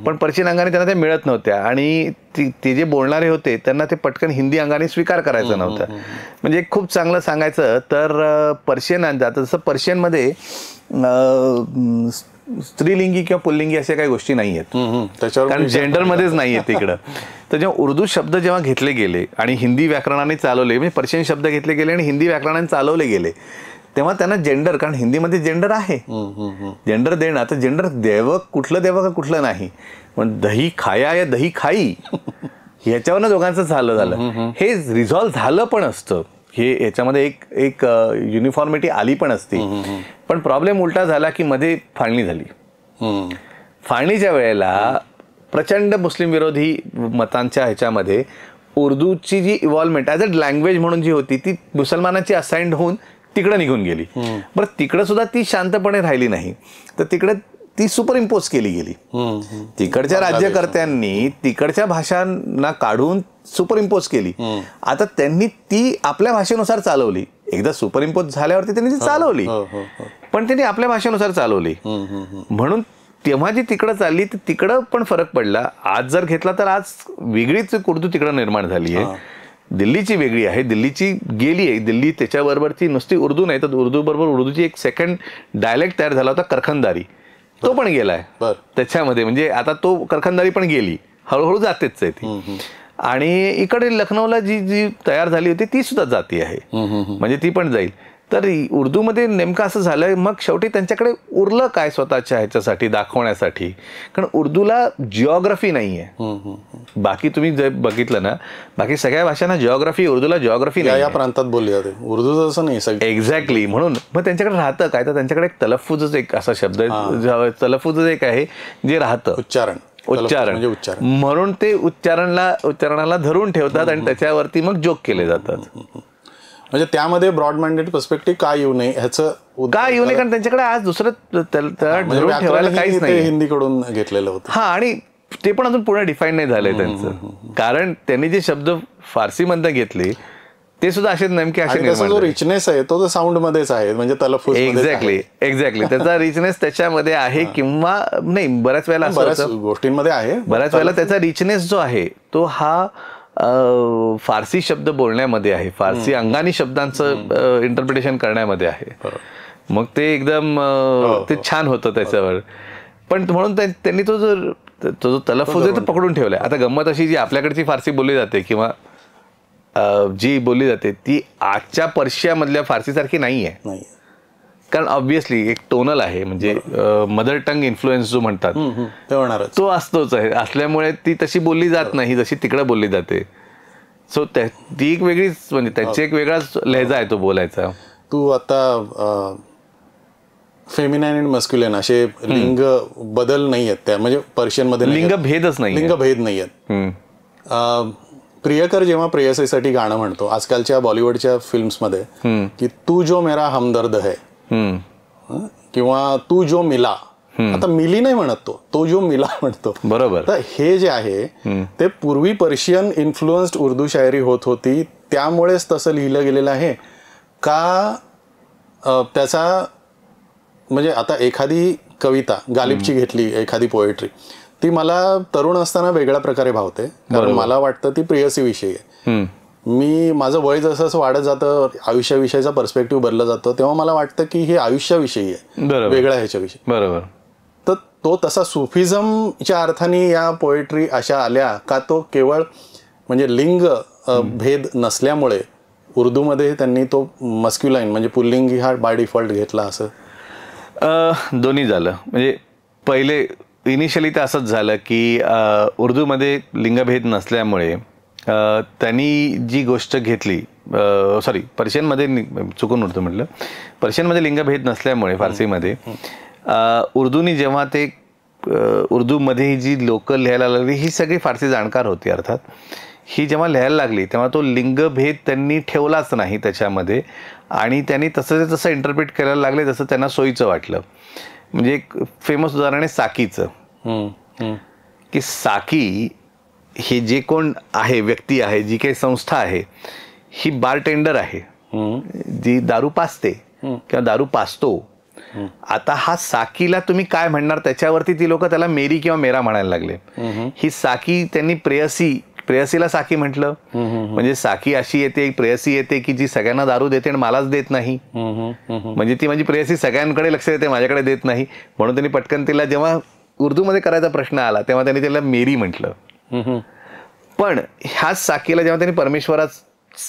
पण पर्शियन अंगाने त्यांना त्या मिळत नव्हत्या आणि ते जे बोलणारे होते त्यांना ते पटकन हिंदी अंगाने स्वीकार करायचा नव्हता. म्हणजे खूप चांगलं सांगायचं तर पर्शियन अंदाज, जसं पर्शियनमध्ये स्त्रीलिंगी किंवा पुल्लिंगी अशा काही गोष्टी नाही आहेत, कारण जेंडरमध्येच नाही आहेत तिकडं. तर जेव्हा उर्दू शब्द जेव्हा घेतले गेले आणि हिंदी व्याकरणाने चालवले, म्हणजे पर्शियन शब्द घेतले गेले आणि हिंदी व्याकरणाने चालवले गेले, तेव्हा त्यांना जेंडर, कारण हिंदीमध्ये जेंडर आहे, जेंडर देणं. आता जेंडर कुठलं द्यावं का कुठलं नाही, पण दही खाया या दही खाई ह्याच्यावरनं दोघांचं झालं. हे रिझॉल्व्ह झालं पण असतं, हे याच्यामध्ये एक युनिफॉर्मिटी आली पण असती. पण प्रॉब्लेम उलटा झाला की मध्ये फाळणी झाली. फाळणीच्या वेळेला प्रचंड मुस्लिम विरोधी मतांच्या ह्याच्यामध्ये उर्दूची जी इव्हॉल्वमेंट ॲज अ लँग्वेज म्हणून जी होती ती मुसलमानांची असाइंड होऊन तिकडं निघून गेली. बरं, तिकडं सुद्धा ती शांतपणे राहिली नाही. तर तिकडे ती सुपर इम्पोज केली गेली. तिकडच्या राज्यकर्त्यांनी तिकडच्या भाषांना काढून सुपर इम्पोज केली. आता त्यांनी ती आपल्या भाषेनुसार चालवली. एकदा सुपर इम्पोज झाल्यावरती त्यांनी ती चालवली, पण त्यांनी आपल्या भाषेनुसार चालवली. म्हणून तेव्हा जी तिकडं चालली तर तिकडं पण फरक पडला. आज जर घेतला तर आज वेगळीच उर्दू तिकडं निर्माण झाली आहे. दिल्लीची वेगळी आहे, दिल्लीची गेली आहे. दिल्ली त्याच्याबरोबरची नुसती उर्दू नाही तर उर्दू बरोबर उर्दूची एक सेकंड डायलेक्ट तयार झाला होता, करखनदारी. तो पण गेलाय त्याच्यामध्ये. म्हणजे आता तो करखनदारी पण गेली, हळूहळू जातेच आहे ती. आणि इकडे लखनौला जी जी तयार झाली होती ती सुद्धा जाती आहे, म्हणजे ती पण जाईल. तर उर्दूमध्ये नेमकं असं झालं. मग शेवटी त्यांच्याकडे उरलं काय स्वतःच्या ह्याच्यासाठी दाखवण्यासाठी, कारण उर्दूला जिओग्राफी नाही आहे. बाकी तुम्ही जर बघितलं ना, बाकी सगळ्या भाषांना जिओग्राफी, उर्दूला जिओग्राफी नाही. या प्रांतात बोलली जाते, उर्दू तसं नाही. एक्झॅक्टली. म्हणून मग त्यांच्याकडे राहतं काय, तर त्यांच्याकडे एक तलफ्फुजच एक असा शब्द आहे, तलफ्फुजच एक आहे जे राहतं. उच्चारण. म्हणून ते उच्चारणाला धरून ठेवतात आणि त्याच्यावरती मग जोक केले जातात. म्हणजे त्यामध्ये ब्रॉड माइंडेड पर्स्पेक्टिव्ह का येऊ नये ह्याचं का येऊ नये, कारण त्यांच्याकडे आज दुसरं धरून ठेवायला काहीच नाही. हिंदीकडून घेतलेलं होतं. हा, आणि ते पण अजून पूर्ण डिफाईन नाही झालंय त्यांचं. कारण त्यांनी जे शब्द फारसी मधनं घेतले ते सुद्धा असे नेमके असे जो रिचनेस आहे तो साऊंड मध्येच आहे, म्हणजे तलफ्फुज. एक्झॅक्टली त्याचा रिचनेस त्याच्यामध्ये आहे, किंवा नाही बऱ्याच वेळेला बऱ्याच गोष्टींमध्ये आहे. बऱ्याच वेळेला त्याचा रिचनेस जो आहे तो हा फारसी शब्द बोलण्यामध्ये आहे, फारसी अंगानी शब्दांचं इंटरप्रिटेशन करण्यामध्ये आहे. मग ते एकदम ते छान होतं त्याच्यावर. पण म्हणून त्यांनी तो जो तलफ्फुज आहे तो पकडून ठेवलाय. आता गंमत अशी, जी आपल्याकडची फारसी बोलली जाते किंवा जी बोलली जाते ती आजच्या पर्शियामधल्या फारसीसारखी नाही आहे. कारण ऑब्व्हियसली एक टोनल आहे, म्हणजे मदर टंग इन्फ्लुएन्स जो म्हणतात तो असतोच आहे. असल्यामुळे ती तशी बोलली जात नाही जशी तिकडे बोलली जाते. सो ती एक वेगळीच, म्हणजे त्यांची एक वेगळाच लहजा आहे तो बोलायचा. तू आता फेमिनाईन आणि मस्क्युलिन असे लिंग बदल नाही आहेत त्या, म्हणजे पर्शियन मध्ये लिंगभेदच नाही, लिंगभेद नाही आहेत. प्रियकर जेव्हा प्रेयसीसाठी गाणं म्हणतो आजकालच्या बॉलिवूडच्या फिल्म्समध्ये, की तू जो मेरा हमदर्द है किंवा तू जो मिला, आता मिली नाही म्हणत तो जो मिला म्हणतो. बरोबर. तर हे जे आहे ते पूर्वी पर्शियन इन्फ्लुएन्स्ड उर्दू शायरी होत होती, त्यामुळेच तसं लिहिलं गेलेलं आहे का? त्याचा म्हणजे आता एखादी कविता गालिबची घेतली, एखादी पोएट्री, ती मला तरुण असताना वेगळ्या प्रकारे भावते, कारण मला वाटतं ती प्रेयसीविषयी आहे. माझं वय जसं असं वाढत जातं, आयुष्याविषयीचा पर्स्पेक्टिव्ह बदलला जातो, तेव्हा मला वाटतं की हे आयुष्याविषयी आहे, वेगळ्या ह्याच्याविषयी. बरोबर. तर तो तसा सुफिझमच्या अर्थाने या पोएट्री अशा आल्या का? तो केवळ म्हणजे लिंग भेद नसल्यामुळे उर्दूमध्ये त्यांनी तो मस्क्युलाईन म्हणजे पुल्लिंगी हा बाय डिफॉल्ट घेतला, असं दोन्ही झालं. म्हणजे पहिले इनिशियली तर असंच झालं की उर्दूमध्ये लिंगभेद नसल्यामुळे त्यांनी जी गोष्ट घेतली, सॉरी पर्शियनमध्ये चुकून उर्दू म्हटलं, पर्शियनमध्ये लिंगभेद नसल्यामुळे फारसीमध्ये उर्दूनी जेव्हा ते उर्दूमध्ये जी लोकं लिहायला लागली, ही सगळी फारसी जाणकार होती अर्थात, ही जेव्हा लिहायला लागली तेव्हा तो लिंगभेद त्यांनी ठेवलाच नाही त्याच्यामध्ये, आणि त्यांनी तसं इंटरप्रिट करायला लागले जसं त्यांना सोयीचं वाटलं. म्हणजे एक फेमस उदाहरण आहे साकीचं, की साकी हे जे कोण आहे, व्यक्ती आहे, जी काही संस्था आहे, ही बारटेंडर आहे, जी दारू पाजते किंवा दारू पाजतो. आता हा साकीला तुम्ही काय म्हणणार त्याच्यावरती ती लोक त्याला मेरी किंवा मेरा म्हणायला लागले. ही साकी त्यांनी प्रेयसीला साकी म्हटलं, म्हणजे साकी अशी येते, प्रेयसी येते की जी सगळ्यांना दारू देते आणि मलाच देत नाही, म्हणजे ती माझी प्रेयसी सगळ्यांकडे लक्ष देते, माझ्याकडे देत नाही. म्हणून त्यांनी पटकन तिला जेव्हा उर्दूमध्ये करायचा प्रश्न आला तेव्हा त्यांनी तिला मेरी म्हटलं. पण ह्याच साकीला जेव्हा त्यांनी परमेश्वरात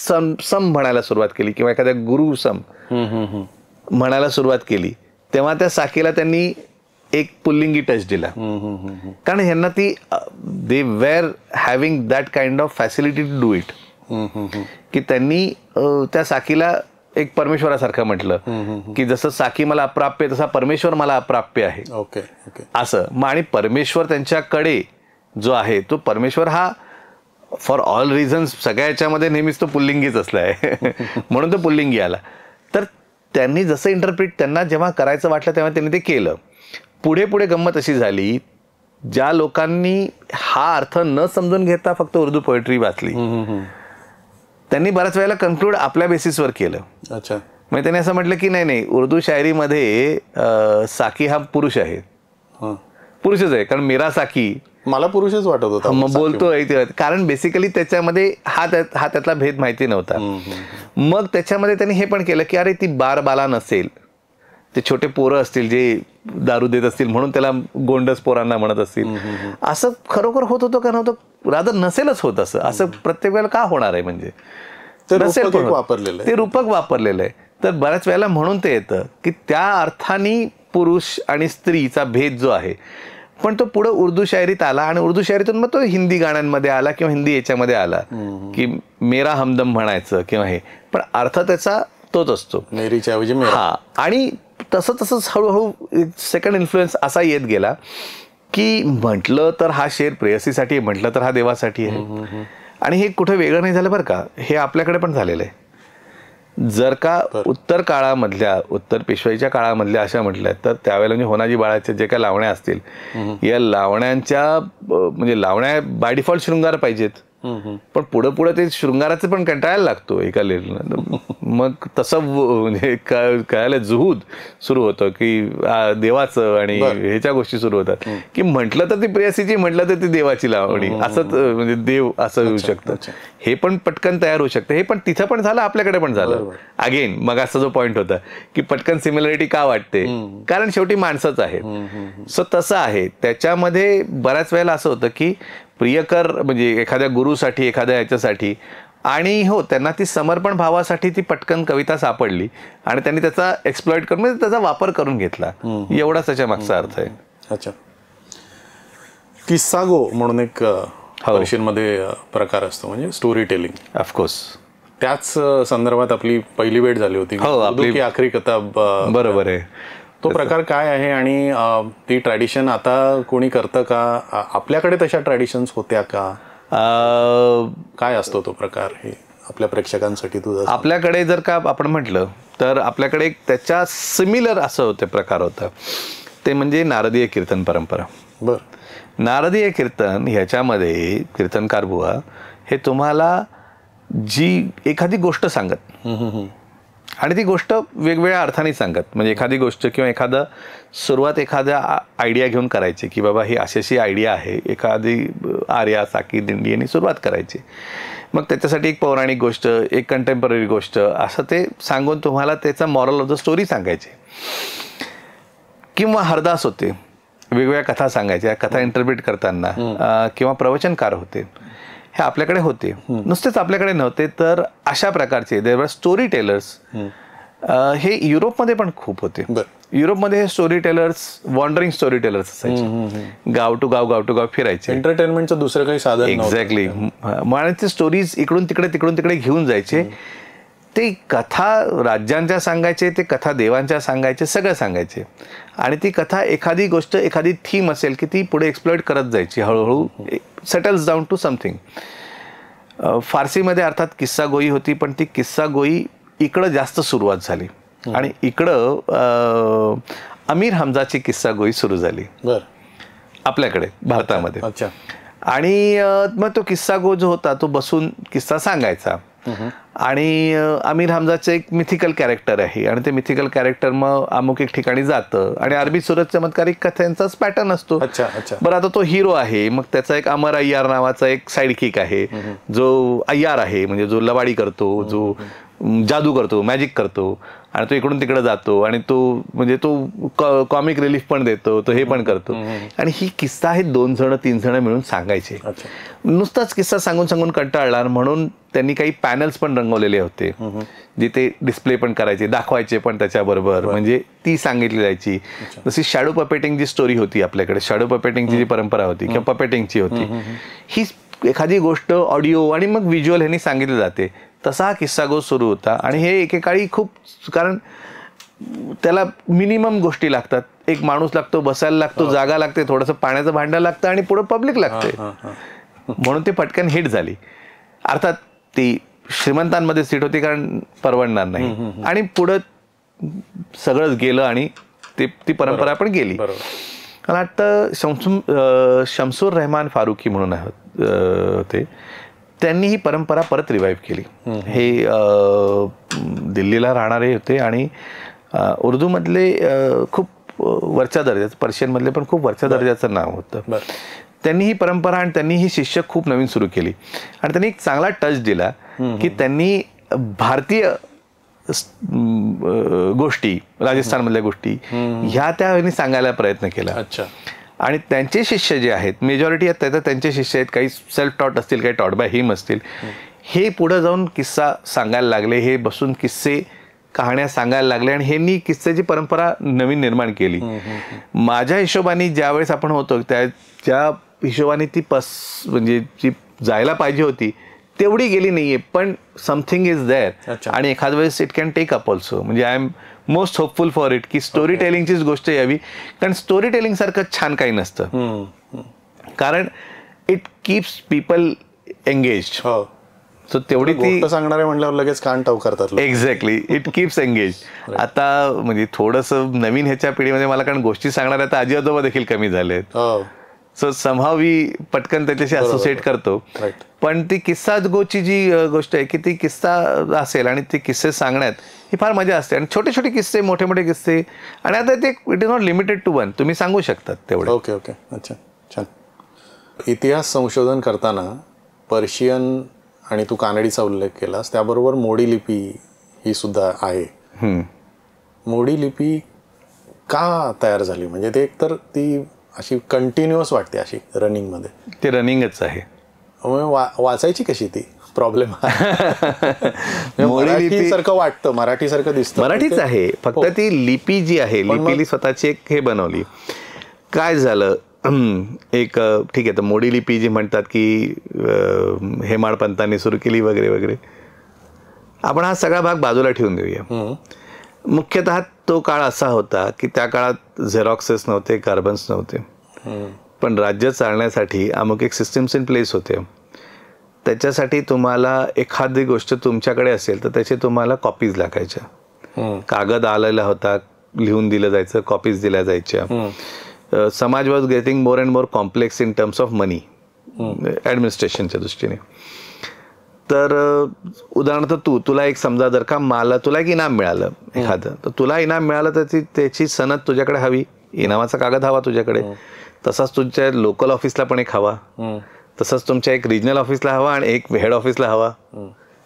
सम म्हणायला सुरुवात केली किंवा एखाद्या गुरु सम म्हणायला सुरुवात केली, तेव्हा त्या साकीला त्यांनी एक पुल्लिंगी टच दिला. कारण ह्यांना ती they were having that kind of facility to do it, की त्यांनी त्या साकीला एक परमेश्वरासारखं म्हटलं की जसं साकी मला अप्राप्य आहे तसा परमेश्वर मला अप्राप्य आहे. ओके असं. आणि परमेश्वर त्यांच्याकडे जो आहे तो परमेश्वर हा फॉर ऑल रिझन्स सगळ्या याच्यामध्ये नेहमीच तो पुल्लिंगीच असलाय म्हणून तो पुल्लिंगी आला. तर त्यांनी जसं इंटरप्रिट त्यांना जेव्हा करायचं वाटलं तेव्हा त्यांनी ते केलं. पुढे पुढे गंमत अशी झाली, ज्या लोकांनी हा अर्थ न समजून घेता फक्त उर्दू पोएट्री वाचली त्यांनी बऱ्याच वेळेला कन्क्लूड आपल्या बेसिसवर केलं. अच्छा. म्हणजे त्यांनी असं म्हटलं की नाही उर्दू शायरीमध्ये साकी हा पुरुष आहे, पुरुषच आहे, कारण मेरा साकी मला पुरुषच वाटत होता. मग बोलतोय कारण बेसिकली त्याच्यामध्ये हा त्यातला भेद माहिती नव्हता. मग त्याच्यामध्ये त्यांनी हे पण केलं की अरे ती बाला नसेल, ते छोटे पोरं असतील जे दारू देत असतील म्हणून त्याला गोंडस पोरांना म्हणत असतील, असं खरोखर होत होतं का नव्हतं, रादर नसेलच होत असं प्रत्येक वेळेला का होणार आहे, म्हणजे नसेल ते रूपक वापरलेलं आहे. तर बऱ्याच वेळेला म्हणून ते येतं की त्या अर्थाने पुरुष आणि स्त्रीचा भेद जो आहे, पण तो पुढे उर्दू शायरीत आला आणि उर्दू शायरीतून मग तो हिंदी गाण्यांमध्ये आला किंवा हिंदी याच्यामध्ये आला की मेरा हमदम म्हणायचं किंवा हे, पण अर्थ त्याचा तोच असतो, मेरीच्या ऐवजी मेरा. हा. आणि तसंच हळूहळू सेकंड इन्फ्लुएन्स असा येत गेला की म्हटलं तर हा शेर प्रेयसीसाठी, म्हटलं तर हा देवासाठी आहे. आणि हे कुठे वेगळं नाही झालं बरं का, हे आपल्याकडे पण झालेलं आहे. जर का उत्तर काळामधल्या, उत्तर पेशवाईच्या काळामधल्या अशा म्हटल्या तर त्यावेळेला म्हणजे होनाजी बाळाच्या जे काही लावण्या असतील, या लावण्यांच्या म्हणजे लावण्या बाय डिफॉल्ट शृंगार पाहिजेत, पण पुढे ते शृंगाराचे पण कंटाळायला लागतो एका लेवलला. मग तसं म्हणजे कळायला जुहूद सुरू होतं की देवाचं आणि ह्याच्या गोष्टी सुरू होतात की म्हटलं तर ती प्रेयसीची, म्हटलं तर ती देवाची लावणी, असंच म्हणजे देव असं होऊ शकतं. हे पण पटकन तयार होऊ शकतं. हे पण तिथं पण झालं, आपल्याकडे पण झालं. अगेन मग असा जो पॉईंट होता की पटकन सिमिलरिटी का वाटते, कारण शेवटी माणसंच आहे. सो तसं आहे. त्याच्यामध्ये बऱ्याच वेळेला असं होतं की प्रियकर म्हणजे एखाद्या गुरुसाठी, एखाद्या याच्यासाठी, आणि हो त्यांना ती समर्पण भावासाठी ती पटकन कविता सापडली आणि त्यांनी त्याचा एक्सप्लॉइट करून म्हणजे त्याचा वापर करून घेतला, एवढाच त्याच्या मागचा अर्थ आहे. अच्छा. किस्सागो म्हणून एक पर्शियनमध्ये प्रकार असतो, म्हणजे स्टोरी टेलिंग. ऑफकोर्स त्याच संदर्भात आपली पहिली भेट झाली होती. हो, आपली आखरी किताब. बरोबर आहे. तो प्रकार काय आहे आणि ती ट्रॅडिशन आता कोणी करतं का, आपल्याकडे तशा ट्रॅडिशन्स होत्या का, काय असतो तो प्रकार, हे आपल्या प्रेक्षकांसाठी तुझं? आपल्याकडे जर का आपण म्हटलं तर आपल्याकडे एक त्याच्या सिमिलर असं होतं प्रकार होता, ते म्हणजे नारदीय कीर्तन परंपरा. बर. नारदीय कीर्तन ह्याच्यामध्ये कीर्तनकार बुवा हे तुम्हाला जी एखादी गोष्ट सांगत आणि ती गोष्ट वेगवेगळ्या अर्थाने सांगत, म्हणजे एखादी गोष्ट किंवा एखादं सुरुवात एखाद्या आयडिया घेऊन करायची की बाबा ही अशी आयडिया आहे, एखादी आर्या साकी दिंडी यांनी सुरुवात करायची. मग त्याच्यासाठी एक पौराणिक गोष्ट, एक कंटेम्पररी गोष्ट असं ते सांगून तुम्हाला त्याचा मॉरल ऑफ द स्टोरी सांगायची. किंवा हरदास होते, वेगवेगळ्या कथा सांगायच्या, कथा इंटरप्रिट करताना, किंवा प्रवचनकार होते, हे आपल्याकडे होते. नुसतेच आपल्याकडे नव्हते तर अशा प्रकारचे देवर स्टोरी टेलर्स हे युरोपमध्ये पण खूप होते. युरोपमध्ये हे story tellers wandering story tellers असायचे, गाव टू गाव फिरायचे, एंटरटेनमेंटचं दुसरं काही साधन. एक्झॅक्टली. मग ते स्टोरीज इकडून तिकडे घेऊन जायचे. ते कथा राज्यांच्या सांगायचे, ते कथा देवांच्या सांगायचे, सगळं सांगायचे. आणि ती कथा एखादी गोष्ट, एखादी थीम असेल की ती पुढे एक्सप्लोइट करत जायची, हळूहळू सेटल्स डाऊन टू समथिंग. फारसीमध्ये अर्थात किस्सा गोई होती, पण ती किस्सा गोई इकडं जास्त सुरुवात झाली आणि इकडं अमीर हमजाची किस्सा गोई सुरू झाली आपल्याकडे भारतामध्ये. अच्छा. आणि मग तो किस्सा गो जो होता तो बसून किस्सा सांगायचा. आणि अमीर हमजाचं एक मिथिकल कॅरेक्टर आहे आणि ते मिथिकल कॅरेक्टर मग अमुक एक ठिकाणी जातं आणि अरबी सुरत चमत्कारिक कथांचाच पॅटर्न असतो. बरं, आता तो हिरो आहे, मग त्याचा एक अमर अय्यार नावाचा एक साईड किक आहे जो अय्यार आहे, म्हणजे जो लवाडी करतो, जो जादू करतो, मॅजिक करतो, आणि तो इकडून तिकडे जातो आणि तो म्हणजे तो कॉमिक रिलीफ पण देतो, तो हे पण करतो. आणि ही किस्सा हे 2 जण 3 जण मिळून सांगायचे. नुसताच किस्सा सांगून कंटाळला म्हणून त्यांनी काही पॅनल्स पण रंगवलेले होते जिथे डिस्प्ले पण करायचे, दाखवायचे पण त्याच्याबरोबर, म्हणजे ती सांगितली जायची. जशी शॅडो पपेटिंग जी स्टोरी होती आपल्याकडे, शॅडो पपेटिंगची जी परंपरा होती किंवा पपेटिंगची होती, ही एखादी गोष्ट ऑडिओ आणि मग व्हिज्युअल ह्यांनी सांगितली जाते, तसा हा किस्सा गो सुरू होता. आणि हे एकेकाळी खूप, कारण त्याला मिनिमम गोष्टी लागतात, एक माणूस लागतो, बसायला लागतो, जागा लागते, थोडंसं पाण्याचं भांडं लागतं आणि पुढे पब्लिक लागते, म्हणून ते पटकन हिट झाली. अर्थात ती श्रीमंतांमध्ये सीट होती कारण परवडणार नाही, आणि पुढं सगळंच गेलं आणि ती परंपरा पण गेली. मला वाटतं शमसूर रहमान फारुकी म्हणून आहेत ते, त्यांनी ही परंपरा परत रिवाईव्ह केली. हे दिल्लीला राहणारे होते आणि उर्दूमधले खूप वरच्या दर्जाचं, पर्शियनमधले पण खूप वरच्या दर्जाचं नाव होतं. त्यांनी ही परंपरा आणि त्यांनी ही शिष्य खूप नवीन सुरू केली आणि त्यांनी एक चांगला टच दिला की त्यांनी भारतीय गोष्टी, राजस्थानमधल्या गोष्टी ह्या त्यांनी सांगायला प्रयत्न केला. आणि त्यांचे शिष्य जे आहेत, मेजॉरिटी आहेत त्याचं त्यांचे शिष्य आहेत, काही सेल्फ टॉट असतील, काही टॉट बाय हिम असतील, हे पुढे जाऊन किस्सा सांगायला लागले, हे बसून किस्से कहाण्या सांगायला लागले आणि ह्यांनी किस्साची परंपरा नवीन निर्माण केली. माझ्या हिशोबाने ज्यावेळेस आपण होतो ज्या हिशोबाने ती म्हणजे जी जायला पाहिजे होती तेवढी गेली नाहीये, पण समथिंग इज देअर आणि एखाद वेळेस it can take up also. म्हणजे I am most hopeful for it की स्टोरी टेलिंगचीच गोष्ट यावी, कारण स्टोरी टेलिंग सारखं छान काही नसतं, कारण it keeps people engaged. So तेवढी ती सांगणारे म्हणल्यावर लगेच कान टव करतात. Exactly, it keeps engage. आता म्हणजे थोडंसं नवीन ह्याच्या पिढीमध्ये मला, कारण गोष्टी सांगणाऱ्या आता आजी आजोबा देखील कमी झालेत, सो समहाव वी पटकन त्याच्याशी असोसिएट करतो. पण ती किस्सा गोची जी गोष्ट आहे की ती किस्सा असेल आणि ती किस्से सांगण्यात ही फार मजा असते. आणि छोटे छोटे किस्से, मोठे मोठे किस्से, आणि आता ते it is not limited to one, तुम्ही सांगू शकतात तेवढे. ओके ओके, अच्छा, छान. इतिहास संशोधन करताना पर्शियन आणि तू कानडीचा उल्लेख केलास, त्याबरोबर मोडी लिपी ही सुद्धा आहे. मोडी लिपी का तयार झाली? म्हणजे ते एकतर ती अशी कंटिन्युअस वाटते, अशी रनिंगमध्ये. ते रनिंगच आहे. वाचायची कशी ती? प्रॉब्लेम मोडी सारखं वाटतं, मराठी सारखं दिसतं, मराठीच आहे, फक्त ती लिपी जी आहे, लिपीली स्वतःची एक हे बनवली. काय झालं, एक ठीक आहे, तर मोडी लिपी जी म्हणतात की हेमाडपंतांनी सुरू केली वगैरे वगैरे, आपण हा सगळा भाग बाजूला ठेवून देऊया. मुख्यतः तो काळ असा होता की त्या काळात झेरॉक्सेस नव्हते, कार्बन्स नव्हते, पण राज्य चालण्यासाठी अमुक एक सिस्टम्स इन प्लेस होते. त्याच्यासाठी तुम्हाला एखादी गोष्ट तुमच्याकडे असेल तर त्याचे तुम्हाला कॉपीज लागायच्या. कागद आलेला होता, लिहून दिलं जायचं, कॉपीज दिल्या जायच्या. समाज was getting more and more complex in terms of money, ॲडमिनिस्ट्रेशनच्या दृष्टीने. तर उदाहरणार्थ तुला एक समजा, जर का तुला एक इनाम मिळालं एखादं, तर तुला इनाम मिळालं तर त्याची सनद तुझ्याकडे हवी, इनामाचा कागद हवा तुझ्याकडे. तसाच तुमच्या लोकल ऑफिसला पण एक हवा, तसंच तुमच्या एक रिजनल ऑफिसला हवा आणि एक हेड ऑफिसला हवा.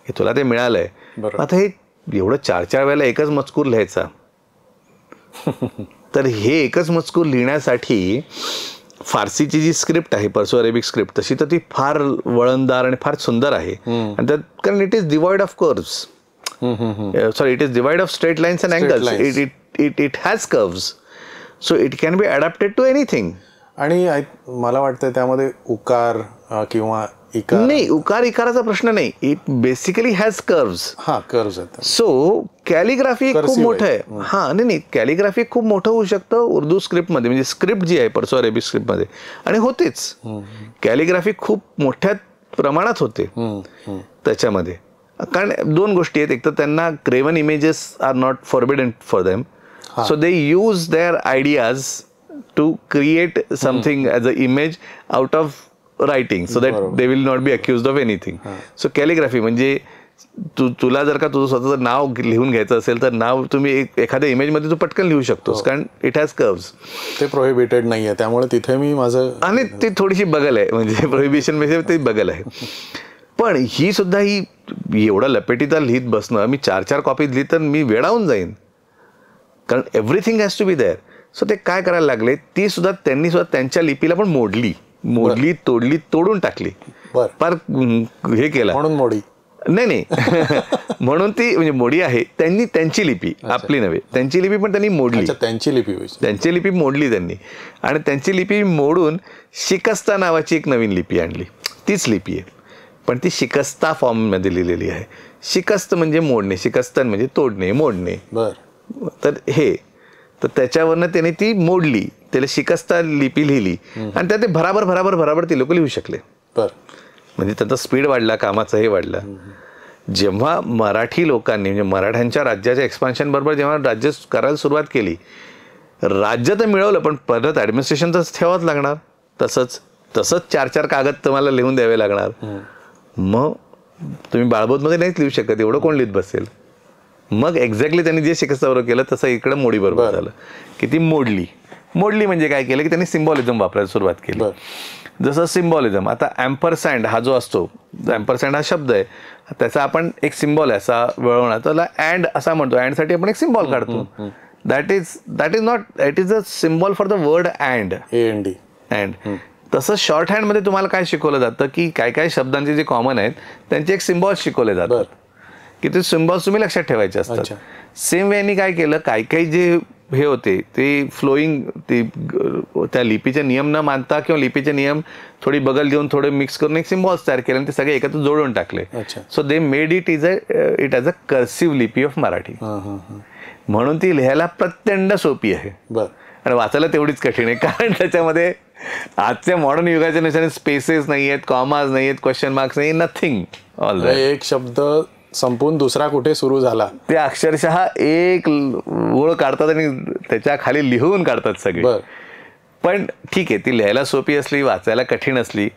हे तुला ते मिळालंय. आता हे एवढं 4-4 वेळेला एकच मजकूर लिहायचा, तर हे एकच मजकूर लिहिण्यासाठी फारसीची जी स्क्रिप्ट आहे, पर्सो अरेबिक स्क्रिप्ट, तशी तर ती फार वळणदार आणि फार सुंदर आहे. आणि त्यात, कारण it is devoid of curves, sorry, it is devoid of straight lines and angles, it has curves, so it can be adapted to anything. आणि मला वाटतं त्यामध्ये उकार किंवा इकार नाही, उकार इकाराचा प्रश्न नाही, it basically has curves. Curves आहेत. सो कॅलिग्राफी खूप मोठं आहे. नाही, कॅलिग्राफी खूप मोठं होऊ शकतं उर्दू स्क्रिप्टमध्ये, म्हणजे स्क्रिप्ट जी आहे पर्सो अरेबिक स्क्रिप्टमध्ये, आणि होतेच. कॅलिग्राफी खूप मोठ्या प्रमाणात होते त्याच्यामध्ये, कारण 2 गोष्टी आहेत. एक तर त्यांना graven images are not forbidden for them, so they use their ideas to create something as a image out of writing, so that they will not be accused of anything. So calligraphy म्हणजे तुला जर का तुझं स्वतःचं नाव लिहून घ्यायचं असेल तर नाव तुम्ही एखाद्या इमेजमध्ये तू पटकन लिहू शकतोस, कारण इट हॅज कर्व्स. ते प्रोहिबिटेड नाही आहे, त्यामुळे तिथे मी माझं, आणि ती थोडीशी बगल आहे, म्हणजे प्रोहिबिशन ते बगल आहे. पण ही सुद्धा ही एवढं लपेटीता लिहित बसणं, मी 4-4 कॉपीज लिहित तर मी वेडावून जाईन, कारण everything has to be there. So ते काय करायला लागले, त्यांनी सुद्धा त्यांच्या लिपीला पण मोडली, तोडली, तोडून टाकली, फार हे केलं. म्हणून मोडी नाही म्हणून ती म्हणजे मोडी आहे, त्यांनी त्यांची लिपी, आपली नव्हे, त्यांची लिपी पण त्यांनी मोडली. त्यांची लिपी मोडली त्यांनी, आणि त्यांची लिपी मोडून शिकस्ता नावाची एक नवीन लिपी आणली. तीच लिपी आहे, पण ती शिकस्ता फॉर्ममध्ये लिहिलेली आहे. शिकस्त म्हणजे मोडणे, शिकस्तन म्हणजे तोडणे, मोडणे. तर तर त्याच्यावरनं त्याने ती मोडली, त्याला शिकस्ता लिपी लिहिली, आणि त्यात ते भराभर ती लोक लिहू शकले. म्हणजे त्यांचा स्पीड वाढला, कामाचा हे वाढला. जेव्हा मराठी लोकांनी, म्हणजे मराठ्यांच्या राज्याच्या एक्सपान्शन बरोबर जेव्हा राज्य करायला सुरुवात केली, राज्य तर मिळवलं पण परत ॲडमिनिस्ट्रेशन तर ठेवावंच लागणार. तसंच 4 कागद तुम्हाला लिहून द्यावे लागणार. मग तुम्ही बाळबोधमध्ये नाहीच लिहू शकत, एवढं कोण लिहित बसेल. मग एक्झॅक्टली त्यांनी जे शिकस्तवर केलं तसं इकडं मोडी बरोबर झालं की ती मोडली म्हणजे काय केलं की त्यांनी सिम्बॉलिझम वापरायला सुरुवात केली. जसं सिम्बॉलिझम, आता ॲम्परसँड हा जो असतो, ॲम्परसँड हा शब्द आहे, त्याचा आपण एक सिम्बॉल आहे असा वळवणार, त्याला अँड असा म्हणतो. अँडसाठी आपण एक सिम्बॉल काढतो. That is not, it is a symbol for the word and. And तसं शॉर्ट हँडमध्ये तुम्हाला काय शिकवलं जातं की काय शब्दांचे जे कॉमन आहेत त्यांचे एक सिम्बॉल्स शिकवले जातात की ते सिम्बॉल्स तुम्ही लक्षात ठेवायचे असतात. सेम वेनी काय केलं, काही जे हे होते ते फ्लोईंग, ते त्या लिपीचे नियम न मानता किंवा लिपीचे नियम थोडी बगल देऊन थोडे मिक्स करून एक सिम्बॉल्स तयार केले आणि ते सगळे एकत्र जोडून टाकले. So they made it as a cursive लिपी ऑफ मराठी. म्हणून ती लिहायला प्रचंड सोपी आहे आणि वाचायला तेवढीच कठीण आहे, कारण त्याच्यामध्ये आजच्या मॉडर्न युगाच्या नुसार स्पेसेस नाही आहेत, कॉमाज नाही आहेत, क्वेश्चन मार्क्स नाही, नथिंग. ऑल एक शब्द संपून दुसरा कुठे सुरू झाला ते अक्षरशः एक ओळ काढतात आणि त्याच्या खाली लिहून काढतात सगळे. पण ठीक आहे, ती लिहायला सोपी असली, वाचायला कठीण असली